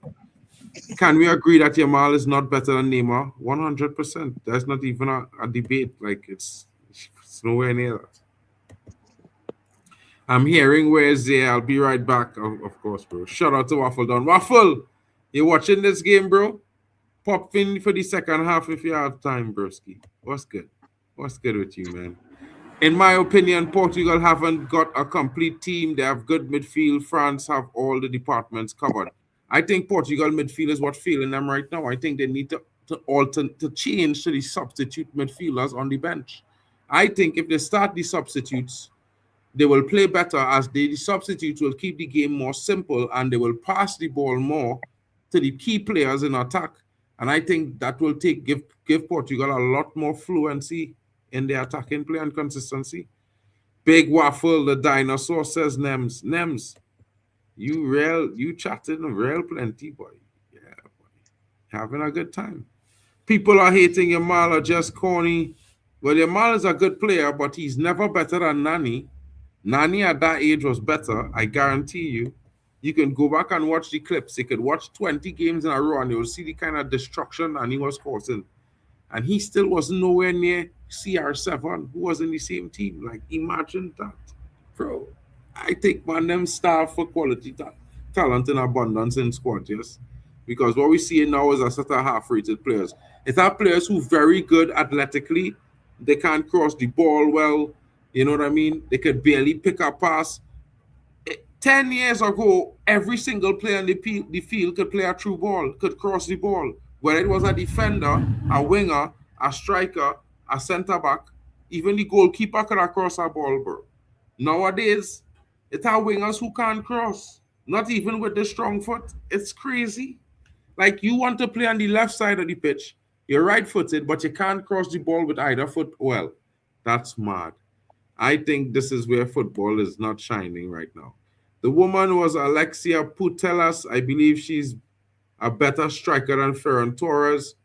Can we agree that Yamal is not better than Neymar? 100%. There's not even a debate. Like, it's nowhere near that. I'm hearing where's there. I'll be right back. Of course, bro. Shout out to Waffle Don. Waffle, you watching this game, bro? Pop in for the second half if you have time, broski. What's good? What's good with you, man? In my opinion, Portugal haven't got a complete team. They have good midfield. France have all the departments covered. I think Portugal midfield is what's failing them right now. I think they need to change to the substitute midfielders on the bench. I think if they start the substitutes, they will play better as the substitutes will keep the game more simple and they will pass the ball more to the key players in attack. And I think that will give Portugal a lot more fluency in their attacking play and consistency. Big Waffle, the dinosaur, says Nems. Nems, you chatting real plenty, boy. Yeah, boy. having a good time. People are hating Yamal or just corny. Well, Yamal is a good player, but he's never better than Nani. Nani at that age was better, I guarantee you. You can go back and watch the clips. You could watch 20 games in a row and you'll see the kind of destruction Nani was causing. And he still wasn't nowhere near CR7, who was in the same team. Like, imagine that. Bro, I think, man, them starve for quality talent in abundance in squad, yes? Because what we see now is a set of half-rated players. It's our players who very good athletically. They can't cross the ball well. You know what I mean? They could barely pick a pass. 10 years ago, every single player in the field could play a true ball, could cross the ball. Whether it was a defender, a winger, a striker, a centre-back, even the goalkeeper could have crossed a ball, bro. Nowadays, it's our wingers who can't cross. Not even with the strong foot. It's crazy. Like, you want to play on the left side of the pitch. You're right-footed, but you can't cross the ball with either foot well. That's mad. I think this is where football is not shining right now. The woman was Alexia Putellas. I believe she's a better striker than Ferran Torres.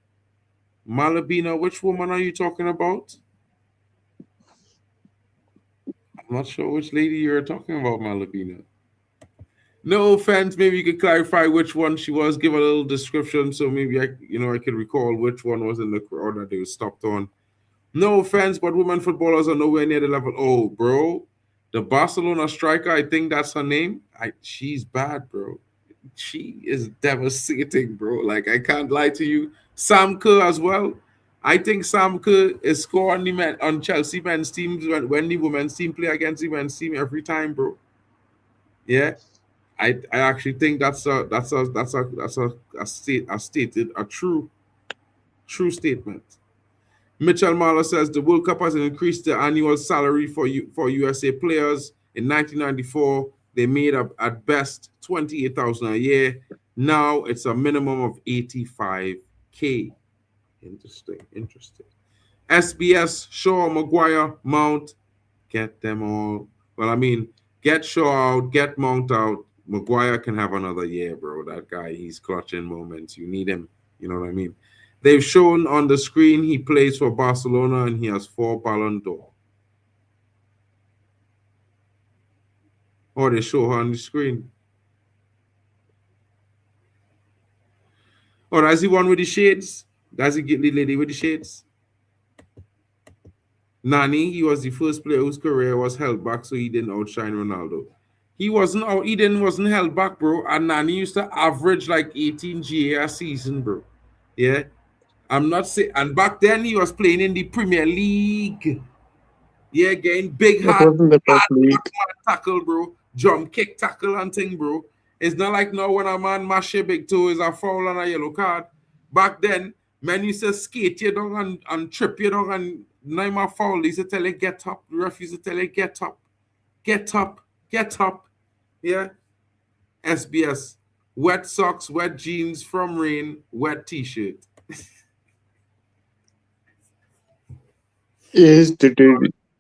Malabina, which woman are you talking about? I'm not sure which lady you're talking about, Malabina. No offense, maybe you could clarify which one she was, give a little description so maybe I could recall which one was in the crowd that they were stopped on. No offense, but women footballers are nowhere near the level. Oh, bro, the Barcelona striker, I think that's her name. She's bad, bro. She is devastating, bro. Like, I can't lie to you. Sam Kerr as well. I think Sam Kerr is scoring on Chelsea men's teams when the women's team play against the men's team every time, bro. Yeah. I actually think that's a true statement. Mitchell Marler says the World Cup has increased the annual salary for USA players. In 1994, they made up at best $28,000 a year. Now it's a minimum of $85K. Interesting. SBS, Shaw, Maguire, Mount, get them all. Well, I mean, get Shaw out, get Mount out. Maguire can have another year, bro. That guy, he's clutching moments. You need him. You know what I mean? They've shown on the screen he plays for Barcelona and he has 4 Ballon d'Or. Oh, they show her on the screen. Oh, that's the one with the shades? That's the lady with the shades? Nani, he was the first player whose career was held back, so he didn't outshine Ronaldo. He wasn't held back, bro. And Nani used to average like 18 GA a season, bro. Yeah. I'm not saying, and back then he was playing in the Premier League. Yeah, getting big hard tackle, bro. Jump kick tackle and thing, bro. It's not like now when a man mash your big toe is a foul and a yellow card. Back then, men used to skate you down and trip you down and name a foul. They used to tell you get up. The ref used to tell you get up. Get up. Get up. Yeah. SBS. Wet socks, wet jeans from rain, wet t-shirt. Is the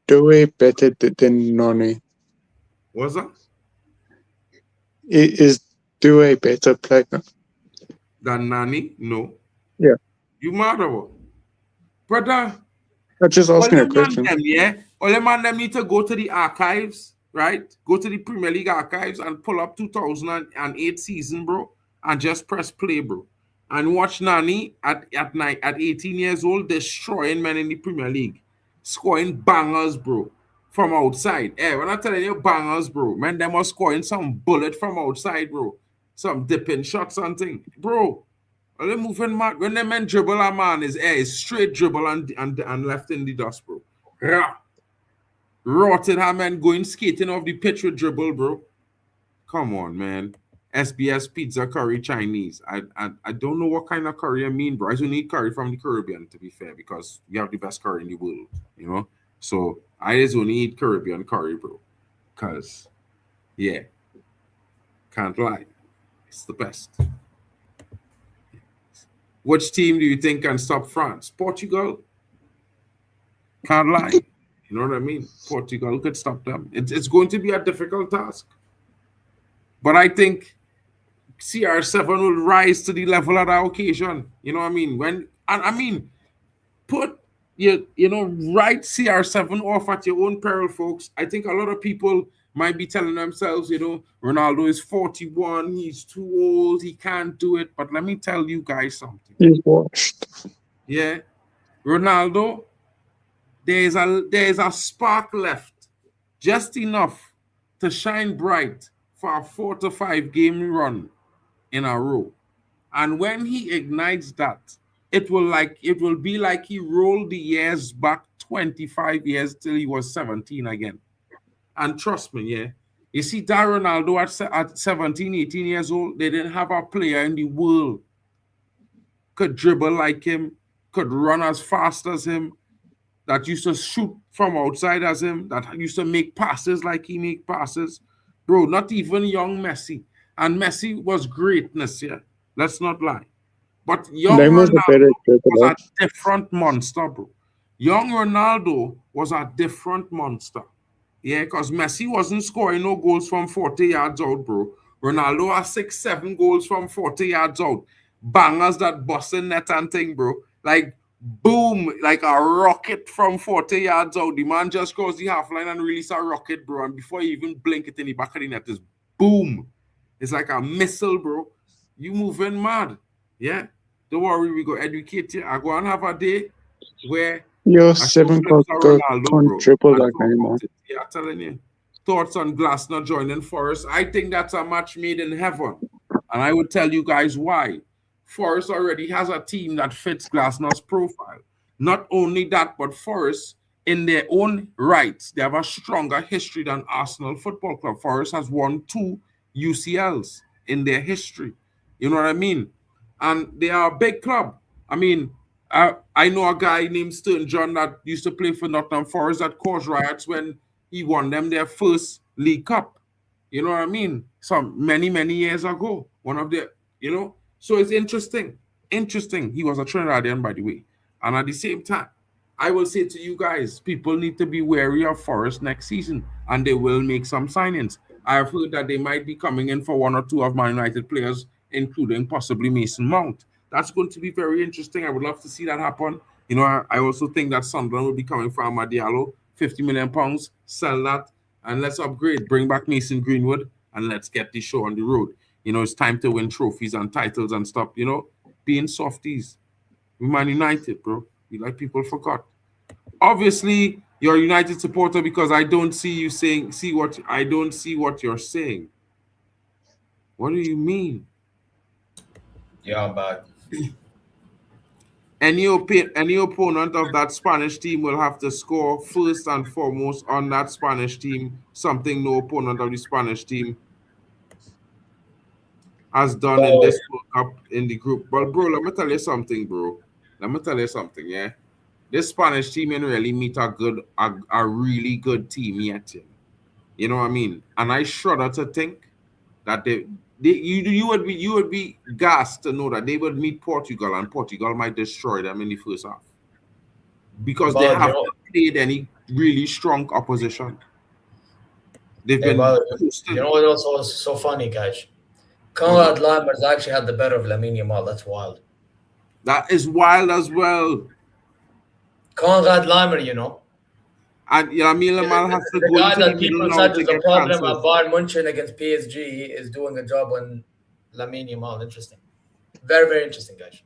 Dewey better than Nani? What's that? Is Dewey better player than Nani? No. Yeah. You mad or what? Brother. I'm just asking a question. All the man them need to go to the archives, right? Go to the Premier League archives and pull up 2008 season, bro, and just press play, bro. And watch Nani at 18 years old destroying men in the Premier League. Scoring bangers, bro, from outside. Hey, when I'm telling you bangers, bro, man, them was scoring some bullet from outside, bro. Some dipping shots and thing. Bro, when they moving mad, when the men dribble a man, is straight dribble and left in the dust, bro. Yeah. Rotted her man going skating off the pitch with dribble, bro. Come on, man. SBS pizza curry Chinese. I don't know what kind of curry I mean, bro. I just need curry from the Caribbean, to be fair, because we have the best curry in the world, you know? So I just only eat Caribbean curry, bro. Because, yeah, can't lie. It's the best. Which team do you think can stop France? Portugal? Can't lie. You know what I mean? Portugal could stop them. It's going to be a difficult task. But I think CR7 will rise to the level of that occasion. You know what I mean? Put write CR7 off at your own peril, folks. I think a lot of people might be telling themselves, Ronaldo is 41, he's too old, he can't do it. But let me tell you guys something. He's washed. Yeah, Ronaldo, there's a spark left, just enough to shine bright for a 4 to 5 game run in a row. And when he ignites that, it will be like he rolled the years back 25 years till he was 17 again. And trust me, yeah. You see, that Ronaldo at 17, 18 years old, they didn't have a player in the world could dribble like him, could run as fast as him, that used to shoot from outside as him, that used to make passes like he make passes. Bro, not even young Messi. And Messi was greatness, yeah. Let's not lie. But young Neymar's a better Ronaldo was dribbler. a different monster, bro. Young Ronaldo was a different monster. Yeah, because Messi wasn't scoring no goals from 40 yards out, bro. Ronaldo has 6, 7 goals from 40 yards out. Bangers that busting net and thing, bro. Like, boom, like a rocket from 40 yards out. The man just crossed the half line and release a rocket, bro. And before you even blink it in the back of the net, is boom. It's like a missile, bro. You moving mad. Yeah. Don't worry, we go educate you. I go and have a day where Yo, I show 7 clips of got Ronaldo, can't bro. triple And like talk Neymar. about it. Yeah, I'm telling you. Thoughts on Glasner joining Forest. I think that's a match made in heaven. And I would tell you guys why. Forest already has a team that fits Glasner's profile. Not only that, but Forest, in their own rights, they have a stronger history than Arsenal Football Club. Forest has won 2 UCLs in their history. You know what I mean? And they are a big club. I mean, I know a guy named Stern John that used to play for Nottingham Forest that caused riots when he won them their first League Cup. You know what I mean? Some many, many years ago. One of the, So it's interesting. Interesting. He was a Trinidadian, by the way. And at the same time, I will say to you guys, people need to be wary of Forest next season, and they will make some signings. I've heard that they might be coming in for 1 or 2 of Man United players, including possibly Mason Mount. That's going to be very interesting. I would love to see that happen. I also think that Sunderland will be coming for Amad Diallo, £50 million, sell that, and let's upgrade, bring back Mason Greenwood, and let's get this show on the road. It's time to win trophies and titles and stop, being softies. We Man United, bro. Like people forgot. Obviously, you're a United supporter because I don't see you I don't see what you're saying. What do you mean? Yeah, I'm back. Any opponent of that Spanish team will have to score first and foremost on that Spanish team, something no opponent of the Spanish team has done in this World Cup in the group. But bro, let me tell you something, bro. Yeah. This Spanish team ain't really meet a really good team yet. You know what I mean? And I shudder to think that you would be gassed to know that they would meet Portugal and Portugal might destroy them in the first half. Because they haven't played any really strong opposition. They've been you know what else was so funny, guys? Conrad Lammers actually had the better of Lamine Yamal. That's wild. That is wild as well. Conrad Lammer, And Lamine Yamal has to the go guy into the that middle people now said to was a get problem chances. at Bayern Munchen against PSG is doing a job on Lamine Yamal. Interesting. Very, very interesting, guys.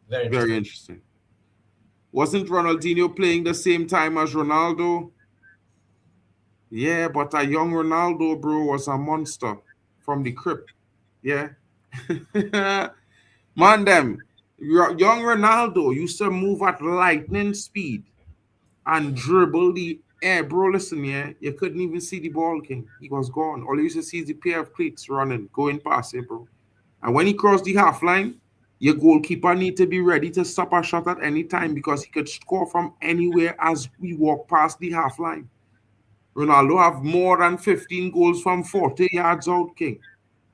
Very interesting. Very interesting. Wasn't Ronaldinho playing the same time as Ronaldo? Yeah, but a young Ronaldo, bro, was a monster from the crypt. Yeah. Man, young Ronaldo used to move at lightning speed and dribble the air. Bro, listen, yeah, you couldn't even see the ball, King. He was gone. All you used to see is the pair of cleats running, going past it, bro. And when he crossed the half line, your goalkeeper need to be ready to stop a shot at any time because he could score from anywhere as we walk past the half line. Ronaldo have more than 15 goals from 40 yards out, King.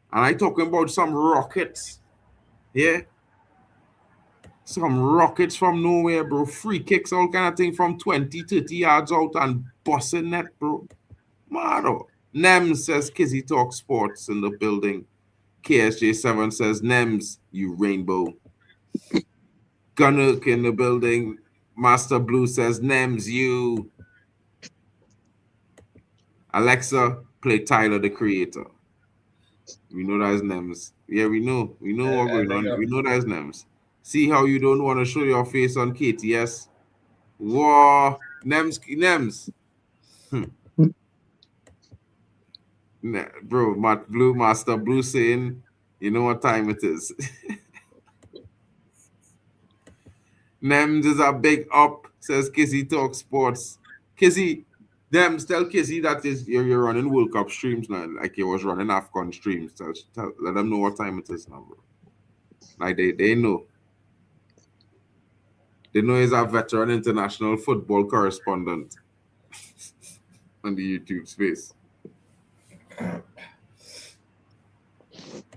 And I talking about some rockets. Yeah. Some rockets from nowhere, bro. Free kicks, all kind of thing from 20, 30 yards out and busting net, bro. Mado. Nem says Kizzy Talk Sports in the building. KSJ7 says, Nems, you rainbow. Gunnook in the building. Master Blue says, Nems, you. Alexa, play Tyler, the Creator. We know that's Nems. Yeah, we know. We know what's going big on. up. We know that's Nems. See how you don't want to show your face on KTS? Whoa. Nems. Bro, Master Blue saying, you know what time it is. Nems is a big up, says Kizzy Talk Sports. Kizzy, Nems, tell Kizzy that is you're running World Cup streams now, like you was running AFCON streams. Let them know what time it is now, bro. Like they know. They know he's a veteran international football correspondent on the YouTube space.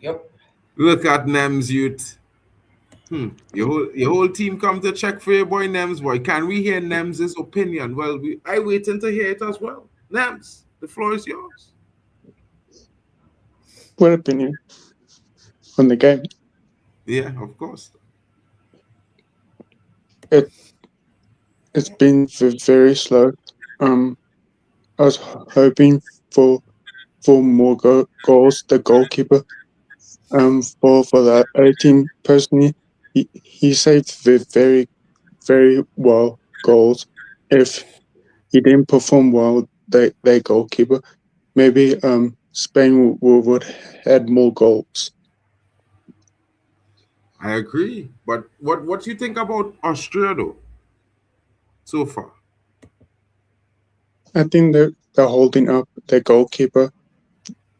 Yep. Look at Nems youth. Your whole team come to check for your boy Nems, boy. Can we hear Nems' opinion? Well, I waiting to hear it as well. Nems, the floor is yours. What opinion on the game? Yeah, of course. It's been very slow. I was hoping for more goals. The goalkeeper, for the A team personally, he saved very well goals. If he didn't perform well, their goalkeeper, maybe Spain would had more goals. I agree. But what do you think about Austria though? So far. I think they're holding up. Their goalkeeper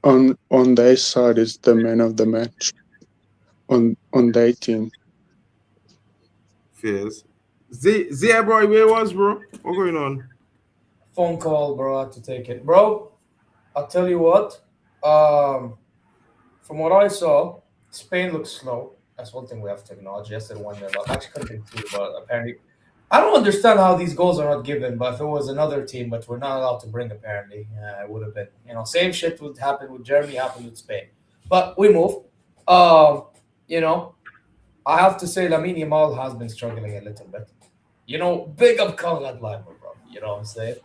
on their side is the man of the match on their team. Fairs. Zia, bro, where was, bro? What going on? Phone call, bro. I had to take it, bro. I'll tell you what. From what I saw, Spain looks slow. That's one thing we have to acknowledge. Yesterday, 1-0 up. Actually, could have been 2, but apparently, I don't understand how these goals are not given. But if it was another team, but we're not allowed to bring, apparently, it would have been. Same shit would happen with Germany, happened with Spain. But we move. You know, I have to say, Lamine Yamal has been struggling a little bit. Big up Conrad Leimer, bro. You know what I'm saying?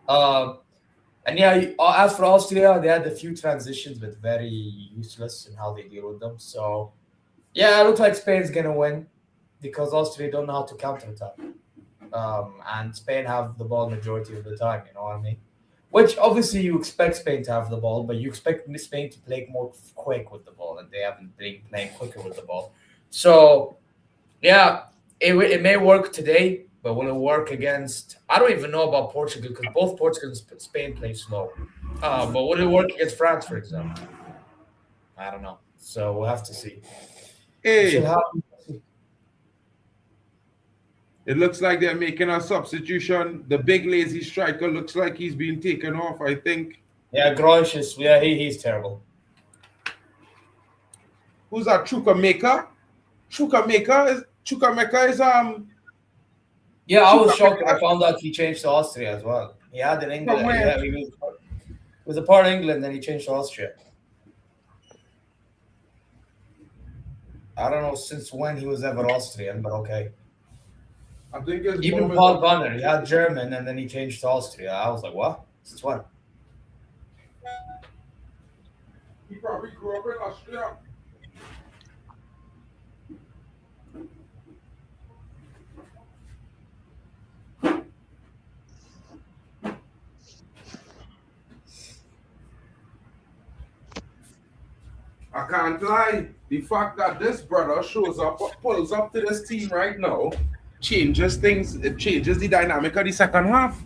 And yeah, as for Austria, they had a few transitions, but very useless in how they deal with them. So, yeah, it looks like Spain's gonna win because Austria don't know how to counterattack, and Spain have the ball majority of the time. You know what I mean? Which obviously you expect Spain to have the ball, but you expect Spain to play more quick with the ball, and they haven't been playing quicker with the ball. So, yeah, it may work today, but will it work against? I don't even know about Portugal because both Portugal and Spain play slow. But will it work against France, for example? I don't know. So we'll have to see. We should Hey, have. it looks like they're making a substitution. The big lazy striker looks like he's being taken off, I think. Yeah, Groisches. Yeah, he's terrible. Who's that? Chukwuemeka? Chukwuemeka is Yeah, I was Chukwuemeka shocked when I found out he changed to Austria as well. He had in England. from where? Yeah, he was a part of England, then he changed to Austria. I don't know since when he was ever Austrian, but okay. I think it's Even Paul Gunner, he had German and then he changed to Austria. I was like, what? Since when? He probably grew up in Austria. I can't lie. The fact that this brother pulls up to this team right now, changes things. It changes the dynamic of the second half.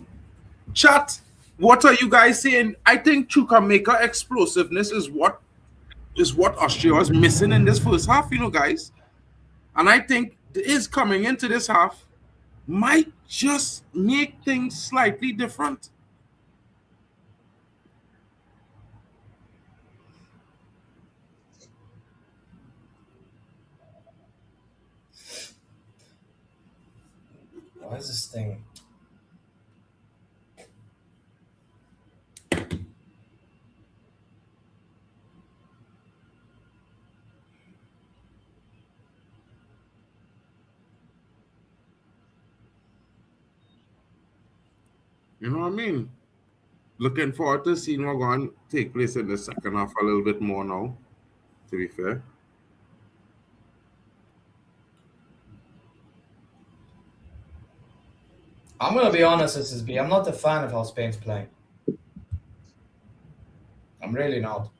Chat, what are you guys saying? I think Chukwuemeka explosiveness is what Austria was missing in this first half, guys. And I think is coming into this half might just make things slightly different. Why is this thing? You know what I mean? Looking forward to seeing what's going to take place in the second half a little bit more now, to be fair. I'm gonna be honest, SSB. I'm not a fan of how Spain's playing. I'm really not.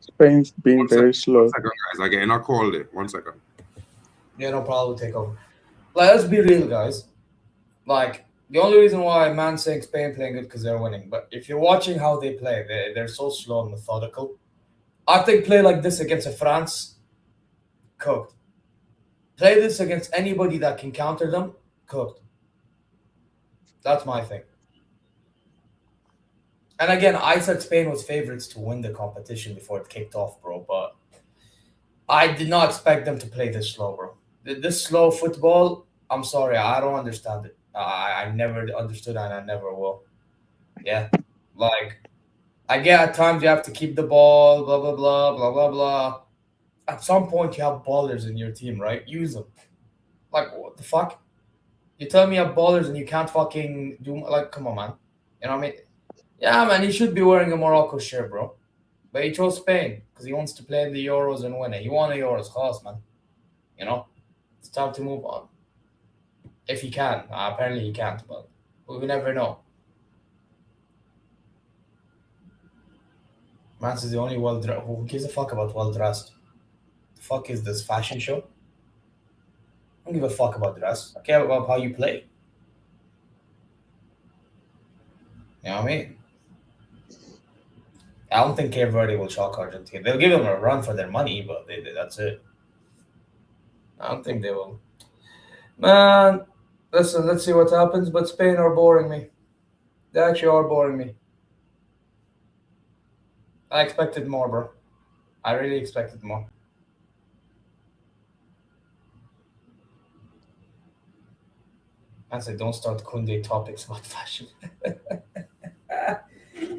Spain's been One very second, slow. guys. I'm getting a call there. 1 second. Yeah, no problem. Take over. Like, let's be real, guys. Like, the only reason why man's saying Spain playing good because they're winning. But if you're watching how they play, they're so slow and methodical. I think play like this against a France, cooked. Play this against anybody that can counter them, cooked. That's my thing. And again, I said Spain was favorites to win the competition before it kicked off, bro. But I did not expect them to play this slow, bro. This slow football, I'm sorry, I don't understand it. I never understood and I never will. Yeah. Like, I get at times you have to keep the ball, blah, blah, blah, blah, blah, blah. At some point, you have ballers in your team, right? Use them. Like, what the fuck? You tell me you have ballers and you can't fucking do, like, come on, man. You know what I mean? Yeah, man, he should be wearing a Morocco shirt, bro. But he chose Spain because he wants to play in the Euros and win it. He won the Euros, class, man. You know? It's time to move on. If he can. Apparently he can't, but we never know. Mans is the only well-dressed. Who gives a fuck about well-dressed? The fuck is this, fashion show? I don't give a fuck about dress. I care about how you play. You know what I mean? I don't think Cape Verde will shock Argentina. They'll give them a run for their money, but that's it. I don't think they will. Man, listen, let's see what happens. But Spain are boring me. They actually are boring me. I expected more, bro. I really expected more. Man said, don't start Kunde topics about fashion.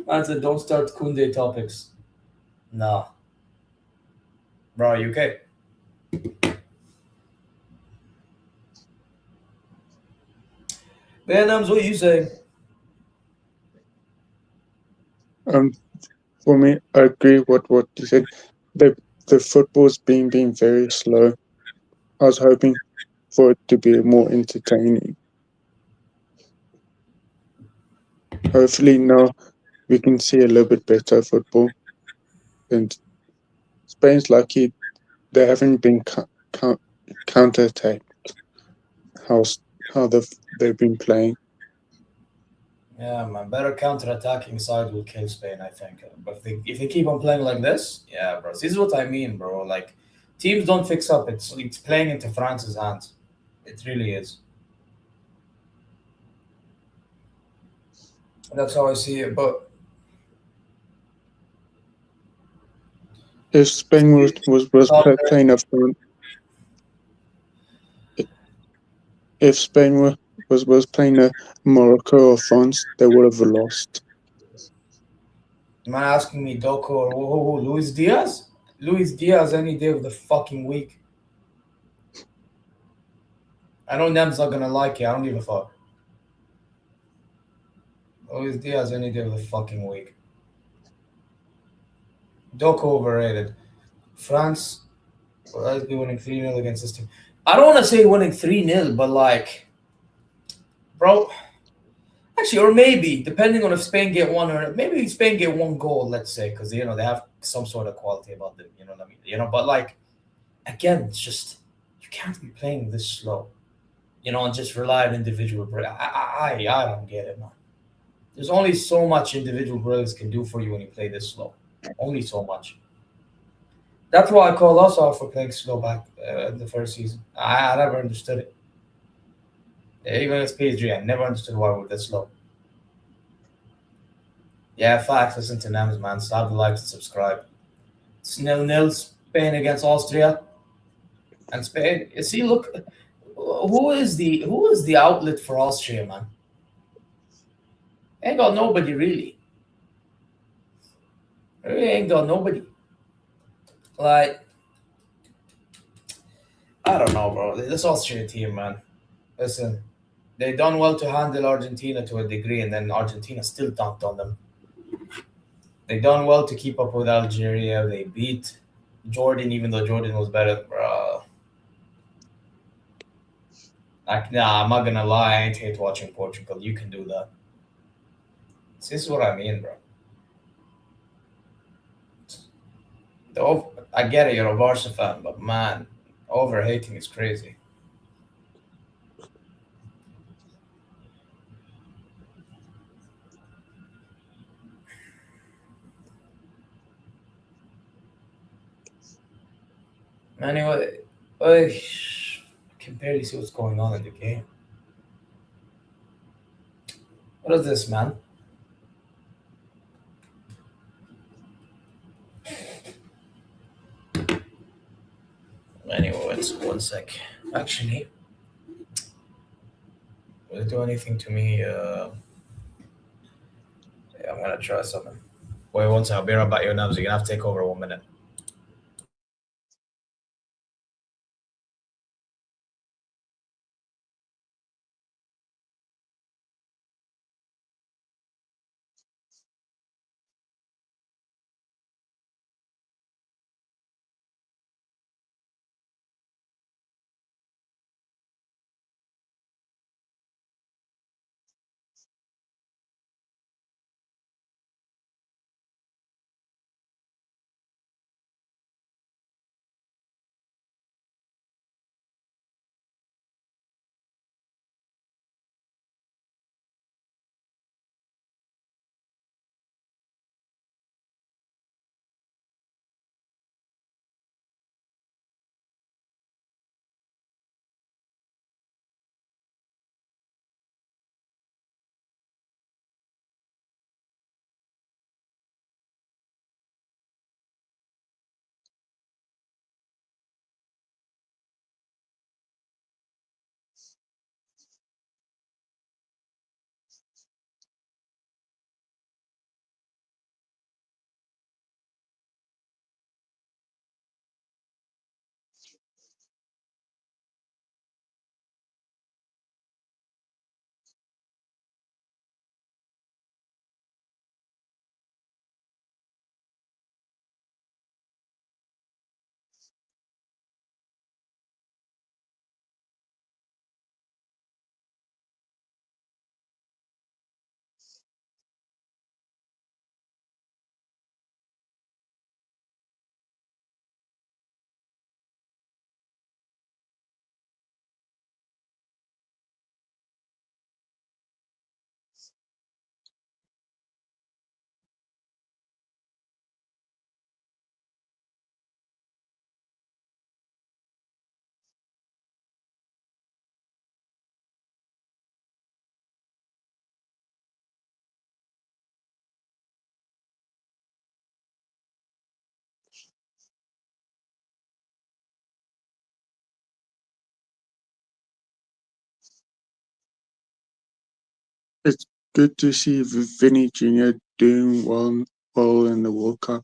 Man said, don't start Kunde topics. No. Bro, are you okay? Benams, what are you saying? For me, I agree with what you said. The football's been very slow. I was hoping for it to be more entertaining. Hopefully now we can see a little bit better football. And Spain's lucky they haven't been counter-attacked. How they've been playing. Yeah, man. Better counter-attacking side will kill Spain, I think. But if they keep on playing like this, yeah, bro. This is what I mean, bro. Like, teams don't fix up. It's playing into France's hands. It really is. That's how I see it. But if Spain was playing a front, if Spain was playing a Morocco or France, they would have lost. Man asking me Doku or who, Luis Diaz? Luis Diaz any day of the fucking week. I know Nem's not gonna like it. I don't give a fuck. Luis Diaz any day of the fucking week. Doku overrated. France will always be winning 3-0 against this team. I don't want to say winning 3-0, but like, bro, actually, or maybe, depending on if Spain get one or maybe Spain get one goal, let's say, because, you know, they have some sort of quality about them, you know what I mean? You know, but like, again, it's just, you can't be playing this slow, you know, and just rely on individual brilliance. I don't get it, man. There's only so much individual brilliance can do for you when you play this slow. Only so much. That's why I call us out for playing slow back in the first season. I never understood it. Even as PSG, I never understood why we're this slow. Yeah, facts. Listen to Nems, man. Slap the likes and subscribe. It's 0-0. Spain against Austria. And Spain, you see, look, who is the outlet for Austria, man? Ain't got nobody, really. Really ain't got nobody. Like, I don't know, bro. This Austrian team, man. Listen, They done well to handle Argentina to a degree, and then Argentina still dunked on them. They done well to keep up with Algeria. They beat Jordan, even though Jordan was better. Bruh. Like, nah, I'm not gonna lie. I ain't hate watching Portugal. You can do that. This is what I mean, bro. I get it, you're a Barca fan, but man, overhating is crazy. Anyway, I can barely see what's going on in the game. What is this, man? Anyway, it's 1 sec. Actually, will it do anything to me? Yeah, I'm gonna try something. Wait 1 sec. I'll be right back, your nubs. You're gonna have to take over 1 minute. It's good to see Vinny Jr. doing well in the World Cup.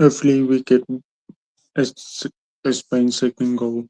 Hopefully we get a Spain second goal.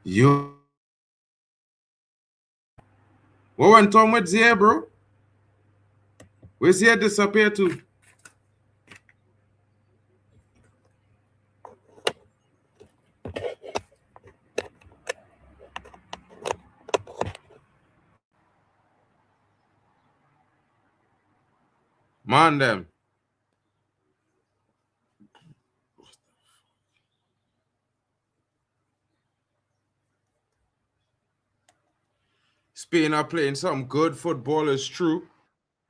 Yo. What went on with Zia, bro? Where's Zia disappear to? Man, them. Spain are playing some good football, is true.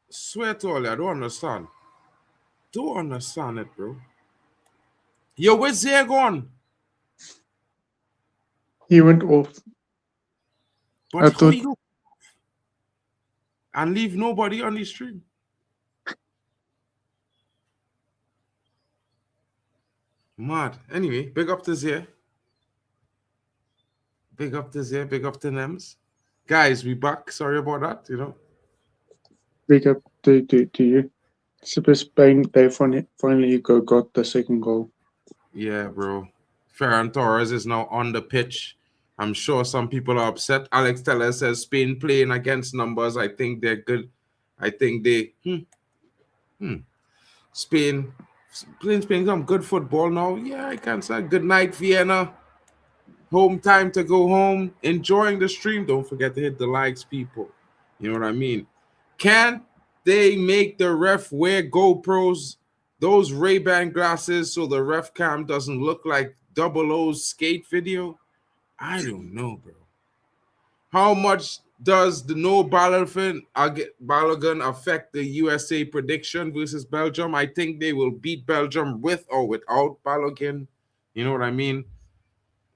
Swear to all, I don't understand. Don't understand it, bro. Yo, where's Zia gone? He went off. But I how thought you go and leave nobody on the stream? Mad. Anyway, big up to Zia. Big up to Zia. Big up to Nems. Guys, we back. Sorry about that, you know. big up to you. Super Spain, they finally got the second goal. Yeah, bro. Ferran Torres is now on the pitch. I'm sure some people are upset. Alex Teller says Spain playing against numbers. I think they're good. I think they Spain playing some good football now. Yeah, I can say good night, Vienna. Home time to go home. Enjoying the stream. Don't forget to hit the likes, people. You know what I mean? Can't they make the ref wear GoPros, those Ray-Ban glasses, so the ref cam doesn't look like Double O's skate video? I don't know, bro. How much does the no Balogun affect the USA prediction versus Belgium? I think they will beat Belgium with or without Balogun. You know what I mean?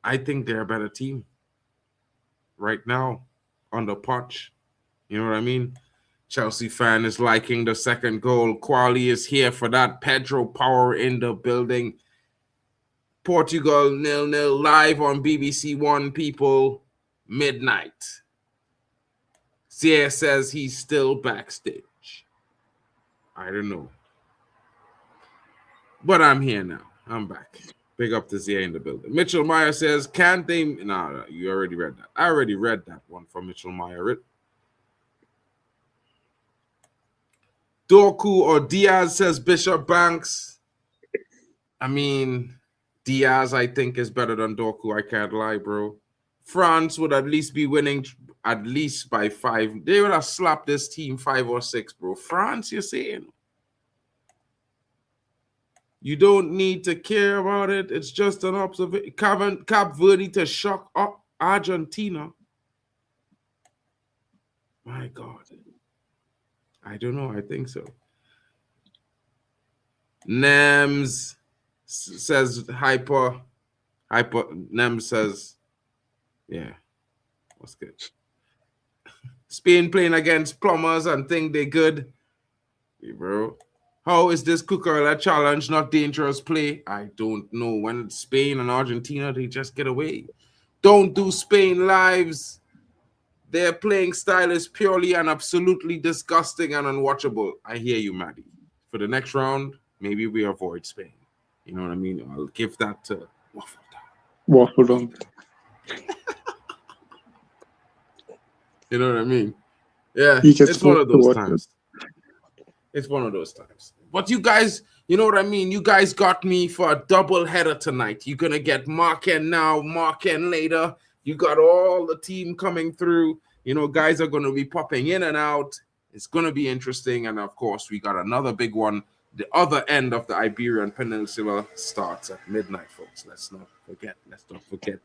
I think they're a better team right now on the pitch. You know what I mean? Chelsea fan is liking the second goal. Quali is here for that. Pedro Power in the building. Portugal 0-0 live on BBC One, people. Midnight. Zia says he's still backstage. I don't know. But I'm here now. I'm back. Big up to Zia in the building. Mitchell Meyer says, can't they... No, you already read that. I already read that one from Mitchell Meyer. Dorku or Diaz, says Bishop Banks. I mean, Diaz, I think, is better than Dorku. I can't lie, bro. France would at least be winning at least by 5. They would have slapped this team 5 or 6, bro. France, you're saying? You don't need to care about it. It's just an observation. Cap Verde to shock Argentina. My God. I don't know. I think so. Nems says hyper. Nems says, yeah. What's good? Spain playing against plumbers and think they good. Hey, bro. How is this Cucurella challenge not dangerous play? I don't know. When it's Spain and Argentina, they just get away. Don't do Spain lives. Their playing style is purely and absolutely disgusting and unwatchable. I hear you, Maddie. For the next round, maybe we avoid Spain. You know what I mean? I'll give that to Waffle on. You know what I mean? Yeah, He gets it's one of those water. times. It's one of those times. But you guys, you know what I mean? You guys got me for a double header tonight. You're going to get Marken now, Marken later. You got all the team coming through. You know, guys are going to be popping in and out. It's going to be interesting. And, of course, we got another big one. The other end of the Iberian Peninsula starts at midnight, folks. Let's not forget.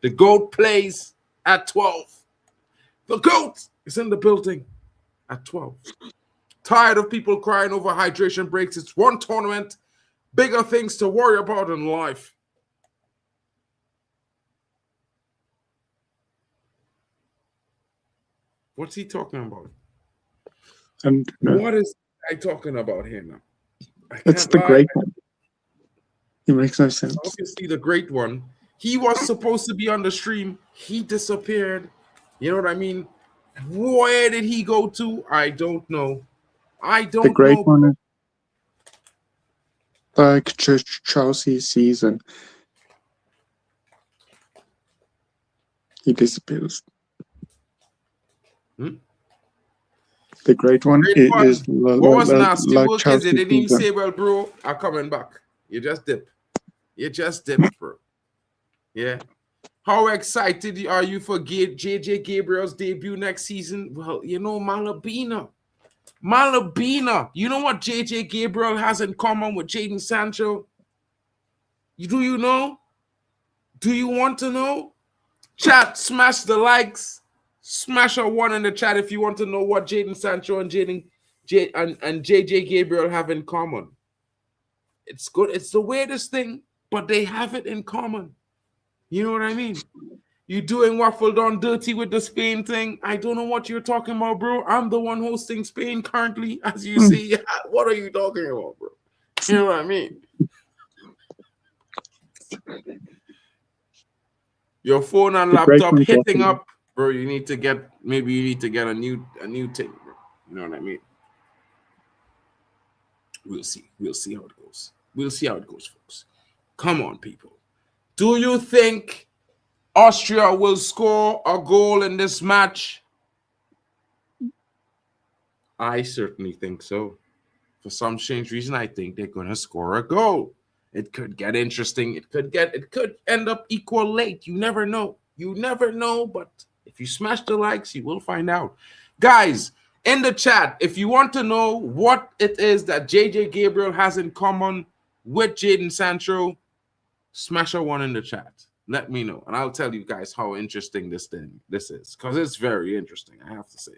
The GOAT plays at 12. The GOAT is in the building at 12. Tired of people crying over hydration breaks. It's one tournament. Bigger things to worry about in life. What's he talking about? And What is I talking about here now? it's the great one. It makes no sense. Obviously, the great one. He was supposed to be on the stream. He disappeared. You know what I mean? Where did he go to? I don't know. The great one is like Chelsea season. He disappears. Hmm? The great one Great is one. What was nasty like work is they Chelsea didn't even season. say, well, bro, I'm coming back. You just dip. You just dip, bro. Yeah. How excited are you for JJ Gabriel's debut next season? Well, you know, Malabina. You know what JJ Gabriel has in common with Jadon Sancho? Do you know? Do you want to know? Chat, smash the likes. Smash a one in the chat if you want to know what Jadon Sancho and JJ Gabriel have in common. It's good. It's the weirdest thing, but they have it in common. You know what I mean? You doing waffle down dirty with the Spain thing. I don't know what you're talking about, bro. I'm the one hosting Spain currently, as you see. What are you talking about, bro? You know what I mean? Your phone and laptop hitting up, bro. You need to get a new thing, bro. You know what I mean? We'll see. We'll see how it goes. We'll see how it goes, folks. Come on, people. Do you think Austria will score a goal in this match? I certainly think so. For some strange reason, I think they're gonna score a goal. It could get interesting. It could end up equal late. You never know. You never know. But if you smash the likes, you will find out. Guys, in the chat, if you want to know what it is that JJ Gabriel has in common with Jadon Sancho, smash a one in the chat. Let me know, and I'll tell you guys how interesting this is, because it's very interesting, I have to say.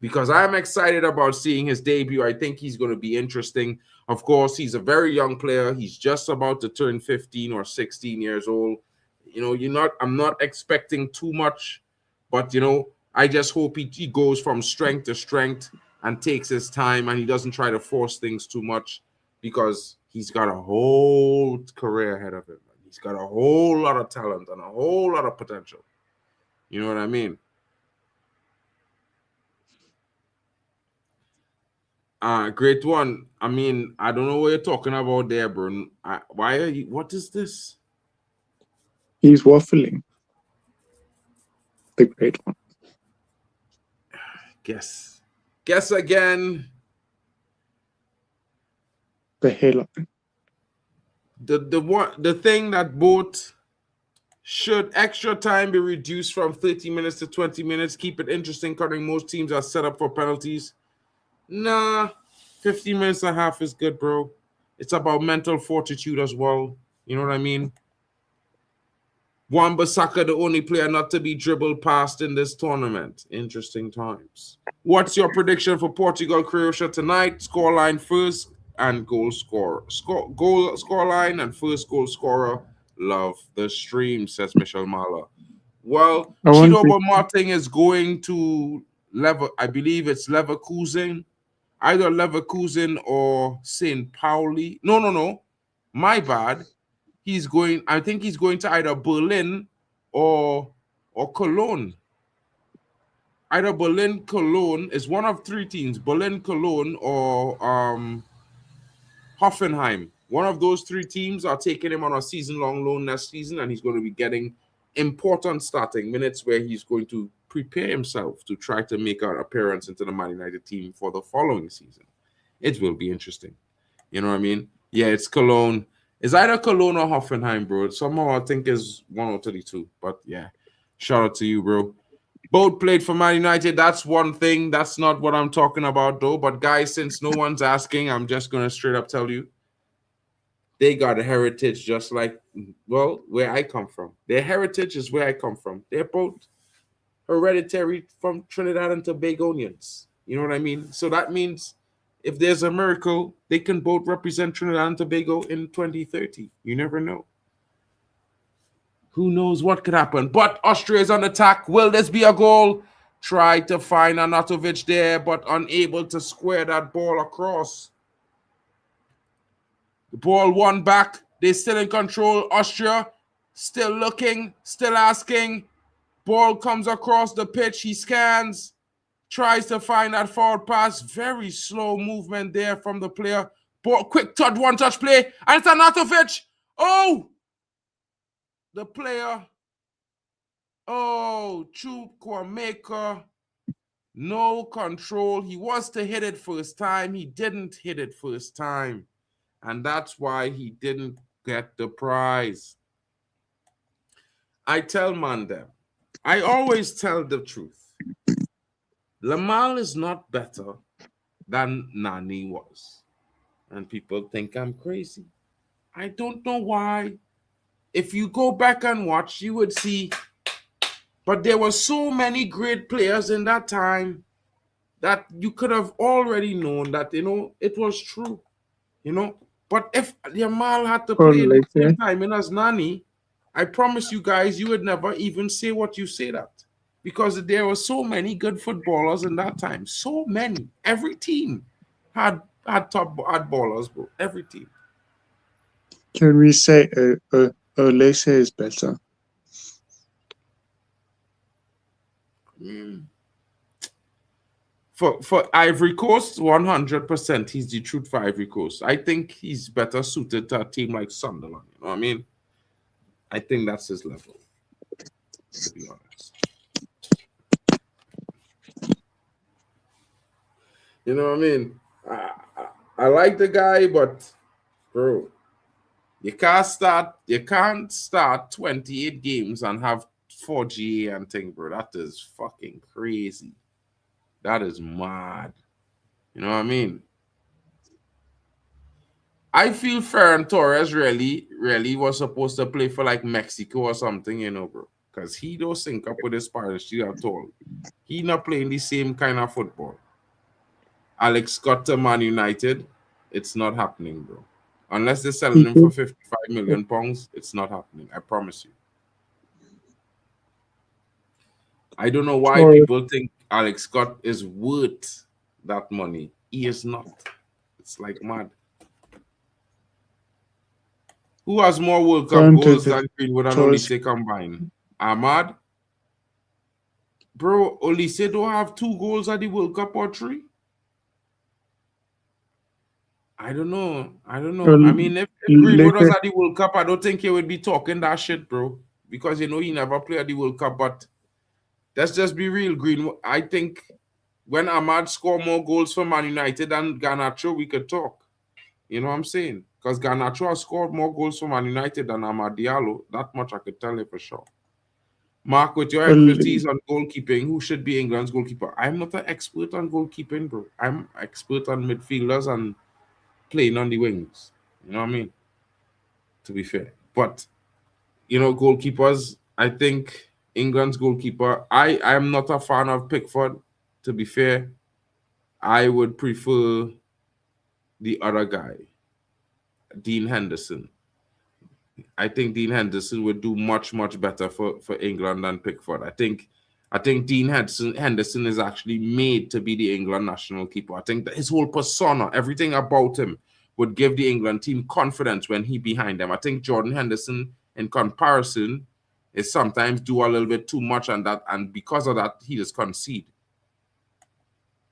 Because I'm excited about seeing his debut. I think he's going to be interesting. Of course, he's a very young player. He's just about to turn 15 or 16 years old. You know, I'm not expecting too much, but, you know, I just hope he goes from strength to strength and takes his time and he doesn't try to force things too much, because he's got a whole career ahead of him. He's got a whole lot of talent and a whole lot of potential. You know what I mean? Great one. I mean, I don't know what you're talking about there, bro. Why are you? What is this? He's waffling. The great one. Guess again. The hairline. The thing that both should extra time be reduced from 30 minutes to 20 minutes. Keep it interesting, cutting most teams are set up for penalties. Nah, 15 minutes and a half is good, bro. It's about mental fortitude as well. You know what I mean? Wan-Bissaka, the only player not to be dribbled past in this tournament. Interesting times. What's your prediction for Portugal-Croatia tonight? Scoreline first and goal scorer. Scoreline and first goal scorer. Love the stream, says Michelle Mala. Well, Chido Martin is going to I believe it's Leverkusen. Either Leverkusen or St. Pauli. No. My bad. I think he's going to either Berlin or Cologne. Either Berlin, Cologne is one of three teams. Berlin, Cologne, or Hoffenheim. One of those three teams are taking him on a season-long loan next season, and he's going to be getting important starting minutes where he's going to prepare himself to try to make an appearance into the Man United team for the following season. It will be interesting. You know what I mean? Yeah, it's Cologne. It's either Cologne or Hoffenheim, bro. Somehow I think it's 132. But yeah, shout out to you, bro. Both played for Man United. That's one thing. That's not what I'm talking about, though. But guys, since no one's asking, I'm just going to straight up tell you. They got a heritage just like, well, where I come from. Their heritage is where I come from. They're both hereditary from Trinidad and Tobagonians. You know what I mean? So that means if there's a miracle, they can both represent Trinidad and Tobago in 2030. You never know. Who knows what could happen? But Austria is on attack. Will this be a goal? Tried to find Anatovic there, but unable to square that ball across. The ball won back. They're still in control. Austria still looking, still asking. Ball comes across the pitch. He scans. Tries to find that forward pass. Very slow movement there from the player. Ball, quick touch, one-touch play. And it's Anatovic. Oh! The player Oh, Troop Kwameka. No control. He was to hit it first time. He didn't hit it first time. And that's why he didn't get the prize. I tell Mandem, I always tell the truth. Lamal is not better than Nani was. And people think I'm crazy. I don't know why. If you go back and watch, you would see. But there were so many great players in that time that you could have already known that, it was true. But if Yamal had to play at the same time as Nani, I promise you guys, you would never even say what you say that. Because there were so many good footballers in that time. So many. Every team had ballers, bro. Every team. Can we say Olise is better? For Ivory Coast, 100%, he's the truth for Ivory Coast. I think he's better suited to a team like Sunderland. You know what I mean? I think that's his level, to be honest. You know what I mean? I like the guy, but bro, you can't start 28 games and have 4 GA and thing, bro. That is fucking crazy. That is mad. You know what I mean? I feel Ferran Torres really was supposed to play for like Mexico or something, bro. Because he don't sync up with his Spanish at all. He not playing the same kind of football. Alex Scott to Man United, it's not happening, bro. Unless they're selling him for 55 million pounds, it's not happening. I promise you. I don't know why people think Alex Scott is worth that money. He is not. It's like mad. Who has more World Cup goals than Greenwood and Olise combined? Ahmad? Bro, Olise don't have 2 goals at the World Cup or 3? I don't know. I mean, if Greenwood was at the World Cup, I don't think he would be talking that shit, bro. Because, he never played at the World Cup. But let's just be real, Greenwood. I think when Ahmad scored more goals for Man United than Garnacho, we could talk. You know what I'm saying? Because Garnacho has scored more goals for Man United than Amad Diallo. That much I could tell you for sure. Mark, with your expertise on goalkeeping, who should be England's goalkeeper? I'm not an expert on goalkeeping, bro. I'm expert on midfielders and playing on the wings. You know what I mean? To be fair. But, goalkeepers, I think England's goalkeeper, I am not a fan of Pickford, to be fair. I would prefer the other guy, Dean Henderson. I think Dean Henderson would do much, much better for England than Pickford. I think Dean Henderson is actually made to be the England national keeper. I think that his whole persona, everything about him, would give the England team confidence when he behind them. I think Jordan Henderson, in comparison, is sometimes do a little bit too much on that, and because of that, he just concede.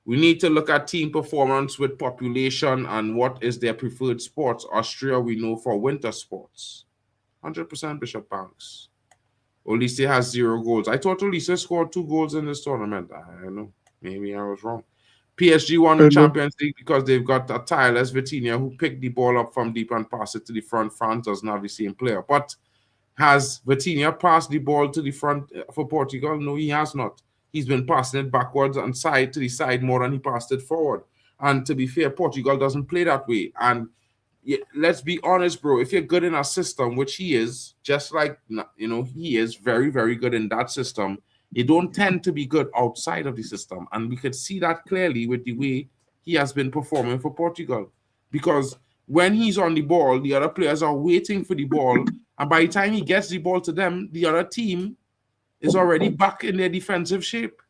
We need to look at team performance with population and what is their preferred sports. Austria, we know for winter sports. 100% Bishop Banks. Olise has 0 goals. I thought Olise scored 2 goals in this tournament. I don't know. Maybe I was wrong. PSG won the Champions League because they've got a tireless Vitinha who picked the ball up from deep and passed it to the front. France doesn't have the same player. But has Vitinha passed the ball to the front for Portugal? No, he has not. He's been passing it backwards and side to the side more than he passed it forward. And to be fair, Portugal doesn't play that way. And let's be honest, bro. If you're good in a system, which he is, just like, he is very, very good in that system, you don't tend to be good outside of the system. And we could see that clearly with the way he has been performing for Portugal. Because when he's on the ball, the other players are waiting for the ball. And by the time he gets the ball to them, the other team is already back in their defensive shape.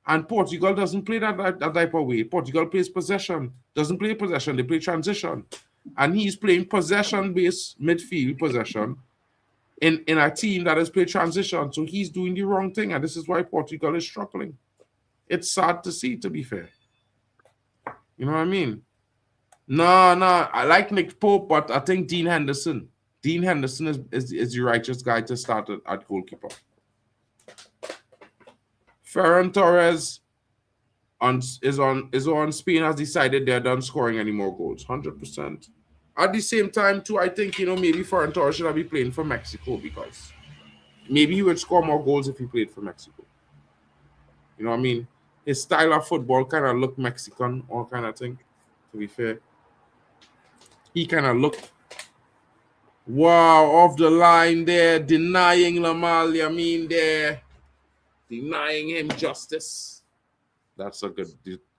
And Portugal doesn't play that type of way. Portugal plays possession. Doesn't play possession. They play transition. And he's playing possession-based midfield possession in a team that has played transition. So he's doing the wrong thing. And this is why Portugal is struggling. It's sad to see, to be fair. You know what I mean? No, I like Nick Pope, but I think Dean Henderson. Dean Henderson is the righteous guy to start at goalkeeper. Ferran Torres is on Spain has decided they're done scoring any more goals. 100%. At the same time, too, I think maybe Ferran Torres should have been playing for Mexico because maybe he would score more goals if he played for Mexico. You know what I mean? His style of football kind of looked Mexican, all kind of thing. To be fair, he kind of looked. Wow, off the line there, denying Lamar Yamin there, denying him justice. That's a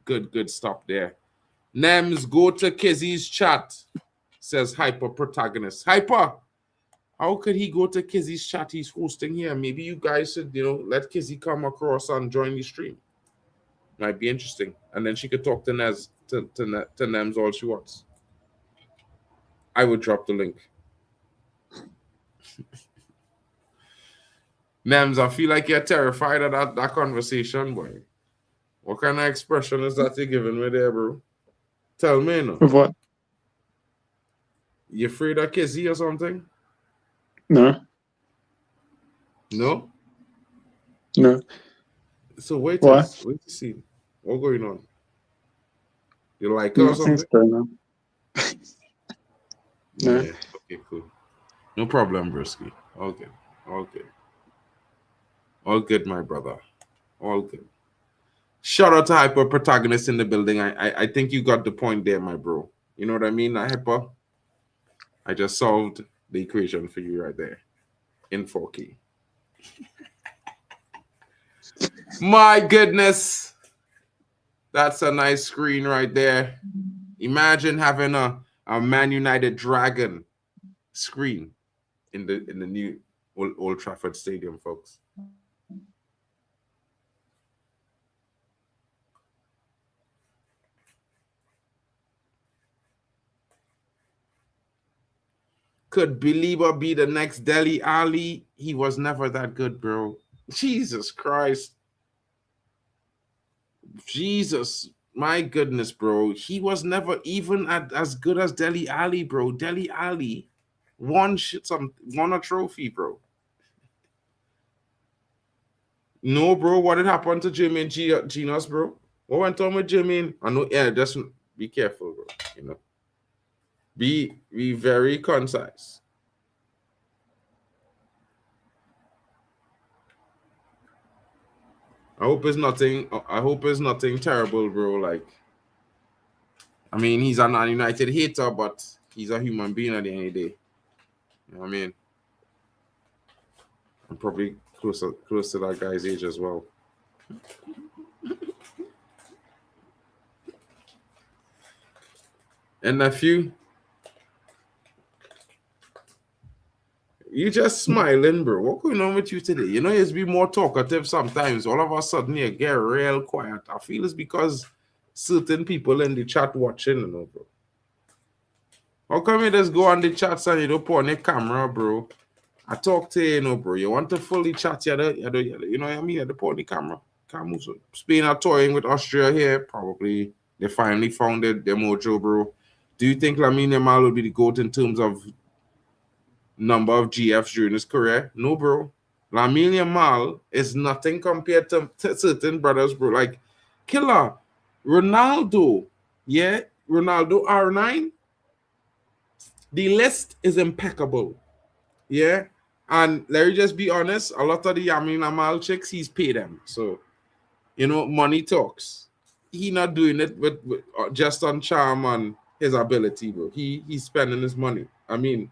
good stop there. Nems, go to Kizzy's chat, says Hyper Protagonist. Hyper, how could he go to Kizzy's chat? He's hosting here. Maybe you guys should, let Kizzy come across and join the stream. Might be interesting. And then she could talk to Nems all she wants. I would drop the link. Nems, I feel like you're terrified of that conversation, boy. What kind of expression is that you're giving me there, bro? Tell me, no. What? You afraid of Kizzy or something? No. No? No. So wait What? to see. What's going on? You like her or something? Nothing's going on. No. Yeah. Okay, cool. No problem, Brisky. All good. All good, my brother. All good. Shout out to Hyper Protagonist in the building. I think you got the point there, my bro. You know what I mean, Hyper? I just solved the equation for you right there in 4K. My goodness. That's a nice screen right there. Imagine having a Man United Dragon screen in the new Old Trafford Stadium, folks. Could Belieber be the next Dele Alli? He was never that good, bro. Jesus Christ. Jesus, my goodness, bro. He was never even as good as Dele Alli, bro. Dele Alli won a trophy, bro. No, bro. What had happened to Jimmy and Genos, bro? What went on with Jimmy? I know. Yeah, just be careful, bro. Be very concise. I hope it's nothing terrible, bro. Like, I mean, he's an United hater, but he's a human being at the end of the day. You know what I mean? I'm probably close to that guy's age as well. And nephew, you just smiling, bro. What's going on with you today? It's be more talkative sometimes. All of a sudden, you get real quiet. I feel it's because certain people in the chat watching, bro. How come you just go on the chats and you don't put on the camera, bro? I talk to you, bro. You want to fully chat, you know what I mean? You have to put on the camera. Spain are toying with Austria here. Probably they finally found their mojo, bro. Do you think Lamine Yamal will be the GOAT in terms of number of GFs during his career? No, bro. Lamine Yamal is nothing compared to certain brothers, bro. Like, killer. Ronaldo. Yeah? Ronaldo R9. The list is impeccable. Yeah? And let me just be honest, a lot of the Lamine Yamal chicks, he's paid them. So, money talks. He not doing it with just on charm and his ability, bro. He's spending his money. I mean,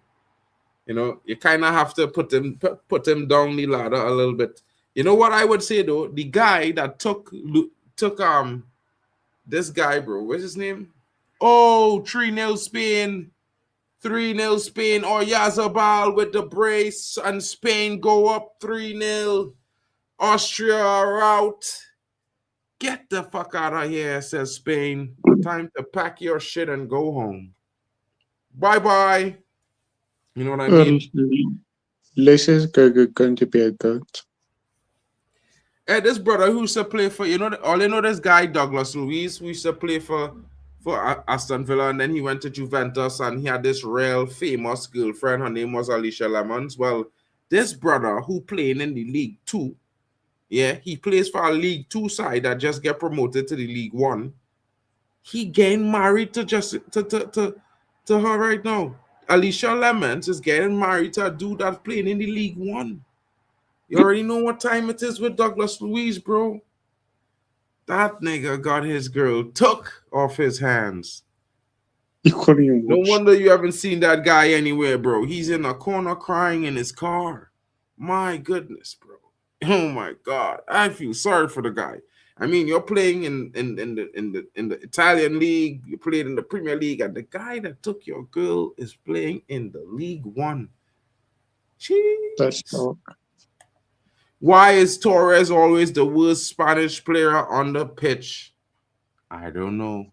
you kind of have to put him down the ladder a little bit. You know what I would say though? The guy that took this guy, bro. What's his name? Oh, 3-0 Spain. 3-0 Spain. Or Yazabal with the brace, and Spain go up 3-0. Austria are out. Get the fuck out of here, says Spain. Time to pack your shit and go home. Bye-bye. You know what I mean? This is going to be a goat. Hey, this brother who used to play for, this guy, Douglas Luiz, who used to play for Aston Villa, and then he went to Juventus, and he had this real famous girlfriend. Her name was Alicia Lemons. Well, this brother who playing in the League 2 Yeah, he plays for a League Two side that just get promoted to the League One. He getting married to her right now. Alicia Lemons is getting married to a dude that's playing in the League One. You already know what time it is with Douglas Luiz, bro. That nigga got his girl took off his hands. You couldn't even No watch. wonder you haven't seen that guy anywhere, bro. He's in a corner crying in his car. My goodness, bro. Oh my God. I feel sorry for the guy. I mean, you're playing in the Italian league, you played in the Premier League, and the guy that took your girl is playing in the League One. That's Jeez. all. Why is Torres always the worst Spanish player on the pitch? I don't know.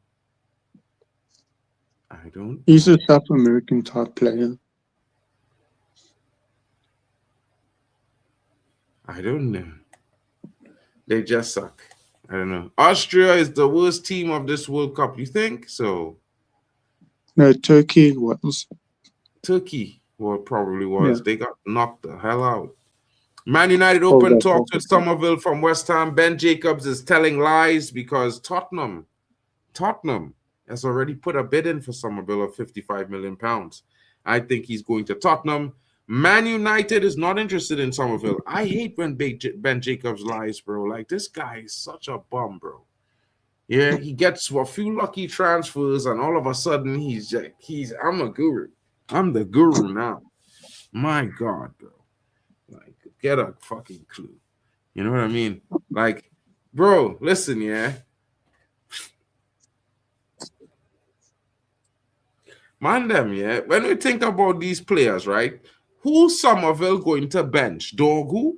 I don't. He's a South American type player. I don't know. They just suck. I don't know. Austria is the worst team of this World Cup. You think so? No, Turkey was. Turkey, well, probably was. Yeah. They got knocked the hell out. Man United Oh, open that's talks with awful. Somerville from West Ham. Ben Jacobs is telling lies because Tottenham has already put a bid in for Somerville of £55 million. I think he's going to Tottenham. Man United is not interested in Somerville. I hate when Ben Jacobs lies, bro. Like, this guy is such a bum, bro. Yeah, he gets a few lucky transfers, and all of a sudden I'm a guru. I'm the guru now. My God, bro. Like, get a fucking clue. You know what I mean? Like, bro, listen, yeah. Man, them, yeah. When we think about these players, right? Who's Somerville going to bench? Dorgu?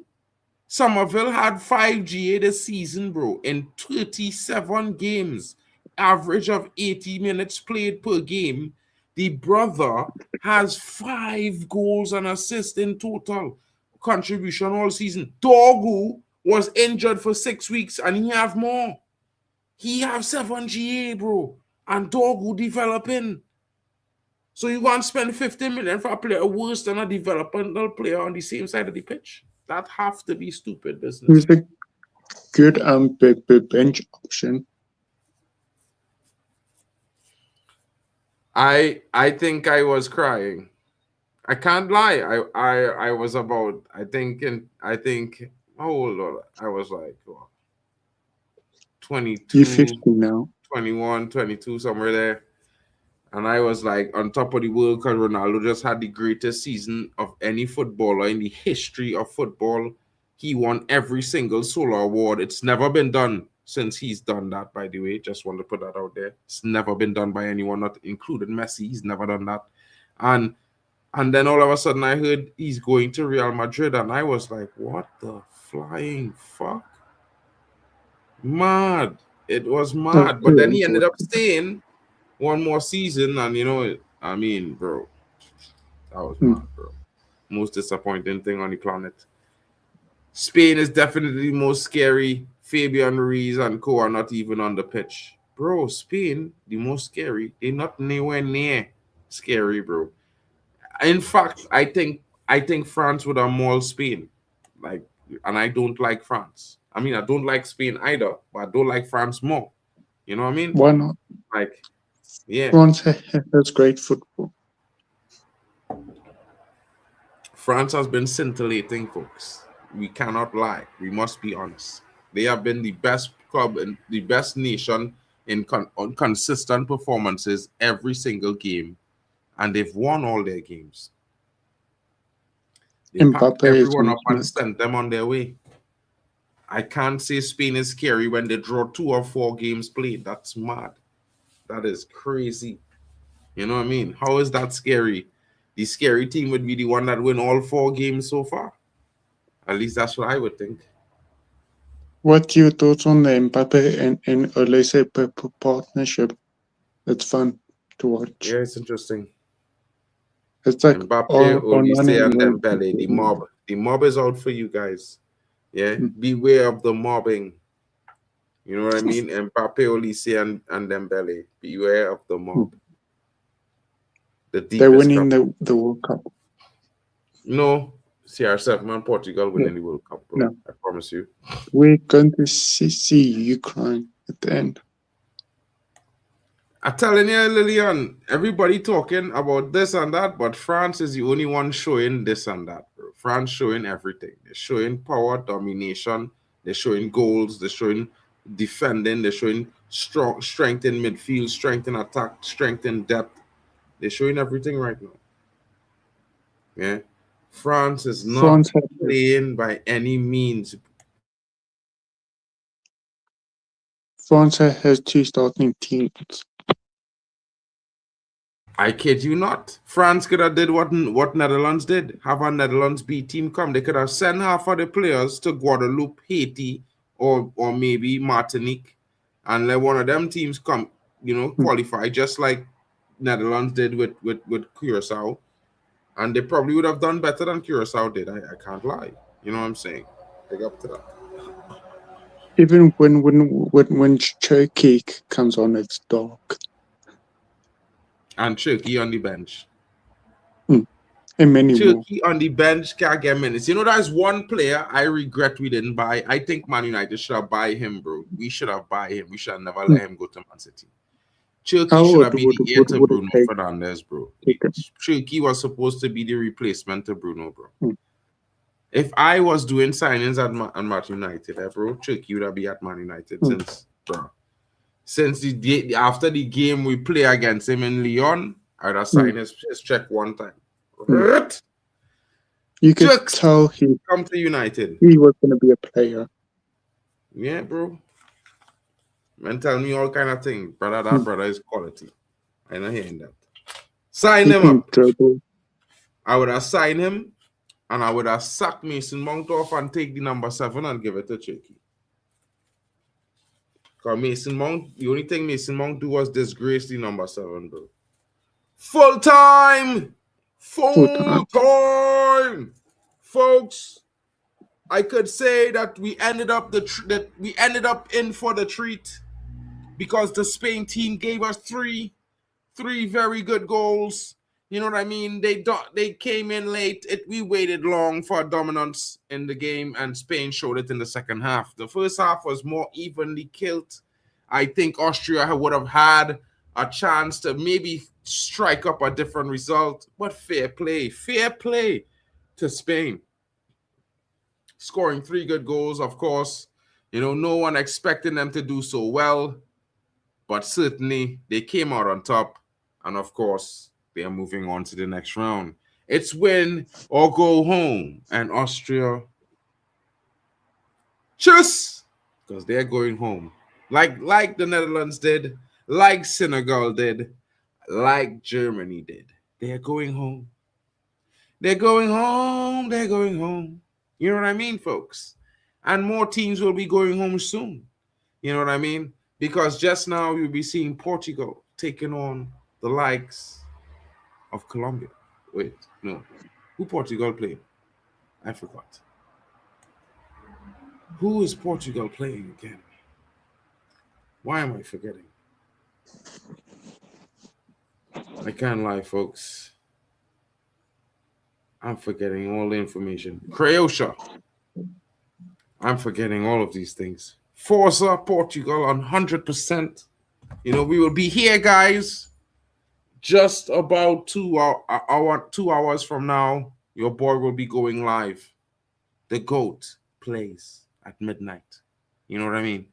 Somerville had 5 GA this season, bro, in 37 games. Average of 80 minutes played per game. The brother has 5 goals and assists in total contribution all season. Dorgu was injured for 6 weeks and he have more. He have 7 GA, bro. And Dorgu developing. So you want to spend 50 million for a player worse than a developmental player on the same side of the pitch? That have to be stupid business. He's a good bench option. I think I was crying. I can't lie. I was about how old was I? I was like 22, You're 50 now. 21, 22, somewhere there. And I was like on top of the world because Ronaldo just had the greatest season of any footballer in the history of football. He won every single solo award. It's never been done since he's done that, by the way. Just want to put that out there. It's never been done by anyone, not including Messi. He's never done that. And then all of a sudden I heard he's going to Real Madrid. And I was like, what the flying fuck? Mad. It was mad. But then he ended up staying one more season, and you know, I mean, bro, that was mad, bro. Most disappointing thing on the planet. Spain is definitely most scary. Fabian Ruiz and co are not even on the pitch, bro. Spain, the most scary. They're not nowhere near scary, bro. In fact, I think France would have mauled Spain, like, and I don't like France. I mean, I don't like Spain either, but I don't like France more. You know what I mean? Why not? Like, yeah. France has great football. France has been scintillating, folks. We cannot lie. We must be honest. They have been the best club and the best nation on consistent performances every single game, and they've won all their games. They packed everyone up and sent them on their way. I can't say Spain is scary when they draw 2 or 4 games played. That's mad. That is crazy. You know what I mean? How is that scary? The scary team would be the one that win all 4 games so far. At least that's what I would think. What's your thoughts on the Mbappe and Olise partnership? It's fun to watch. Yeah, it's interesting. It's like Mbappe, Olise, and Dembele. The mob is out for you guys. Yeah, beware of the mobbing. You know what I mean? Mbappe, Olise, and Dembele. Beware of the mob. They're winning the World Cup. No, CR7 and Portugal winning the World Cup, bro. No. I promise you. We're going to see Ukraine at the end. I'm telling you, Lillian, everybody talking about this and that, but France is the only one showing this and that, bro. France showing everything. They're showing power, domination. They're showing goals. They're showing defending. They're showing strength in midfield, strength in attack, strength in depth. They're showing everything right now. Yeah. France is not playing by any means. France has 2 starting teams. I kid you not. France could have did what Netherlands did. Have a Netherlands B team come. They could have sent half of the players to Guadeloupe, Haiti, or maybe Martinique, and let one of them teams come, qualify, just like Netherlands did with Curacao. And they probably would have done better than Curacao did. I can't lie. You know what I'm saying? Big up to that. Even when Turkey comes on, it's dark. And Turkey on the bench. And many Turkey on the bench can't get minutes. There's one player I regret we didn't buy. I think Man United should have buy him, bro. We should have buy him. We should have never let him go to Man City. Turkey should have been the heir to Bruno Fernandes, bro. Turkey was supposed to be the replacement to Bruno, bro. If I was doing signings at Man United, bro, Turkey would have been at Man United since after the game we play against him in Lyon, I'd have signed his check one time. You could tell he come to United. He was going to be a player. Yeah, bro. Man, tell me all kind of things, brother. That brother is quality. I'm not hearing that. Sign him up. I would have signed him, and I would have sacked Mason Mount off and take the number 7 and give it to Turkey. Because Mason Mount, the only thing Mason Mount do was disgrace the number 7, bro. Full time, folks. I could say that we ended up in for the treat because the Spain team gave us three very good goals. You know what I mean? They came in late. We waited long for dominance in the game, and Spain showed it in the second half. The first half was more evenly killed. I think Austria would have had a chance to maybe strike up a different result, but fair play to Spain. Scoring 3 good goals, of course. No one expecting them to do so well, but certainly they came out on top, and of course, they are moving on to the next round. It's win or go home. And Austria, just because they're going home. Like the Netherlands did, like Senegal did, like Germany did. They're going home. They're going home. They're going home. You know what I mean, folks? And more teams will be going home soon. You know what I mean? Because just now you'll be seeing Portugal taking on the likes of Colombia. Wait, no. Who Portugal playing? I forgot. Who is Portugal playing again? Why am I forgetting? I can't lie, folks. I'm forgetting all the information. Croatia. I'm forgetting all of these things. Forza Portugal on 100%. We will be here, guys. Just about 2 hours from now, your boy will be going live. The GOAT plays at midnight. You know what I mean?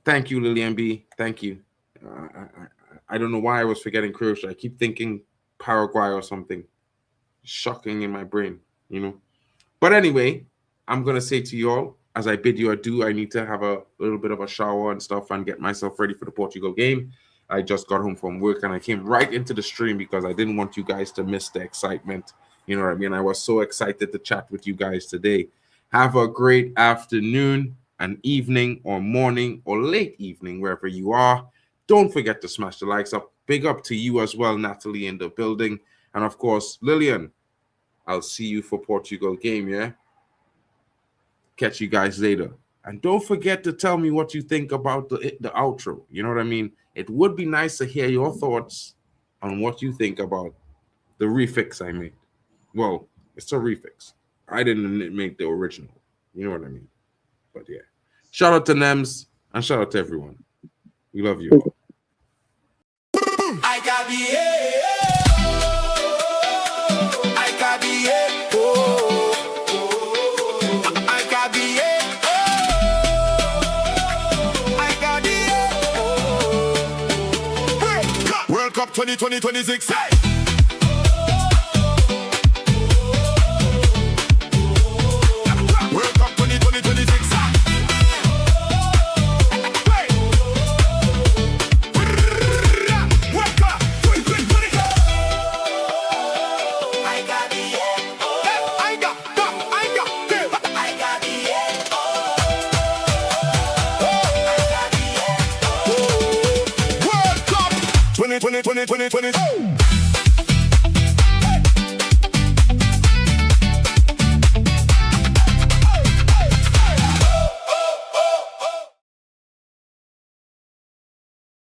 Thank you, Lillian B. Thank you. I don't know why I was forgetting Croatia. I keep thinking Paraguay or something. Shocking in my brain, But anyway, I'm going to say to you all, as I bid you adieu, I need to have a little bit of a shower and stuff and get myself ready for the Portugal game. I just got home from work and I came right into the stream because I didn't want you guys to miss the excitement. You know what I mean? I was so excited to chat with you guys today. Have a great afternoon, an evening, or morning, or late evening, wherever you are. Don't forget to smash the likes up. Big up to you as well, Natalie, in the building. And of course, Lillian, I'll see you for Portugal game, yeah? Catch you guys later. And don't forget to tell me what you think about the outro. You know what I mean? It would be nice to hear your thoughts on what you think about the refix I made. Well, It's a refix. I didn't make the original. You know what I mean? But yeah. Shout out to Nems and shout out to everyone. We love you all. I got the I got the I got the I got the World Cup 2026. World Cup 2026. Twenty.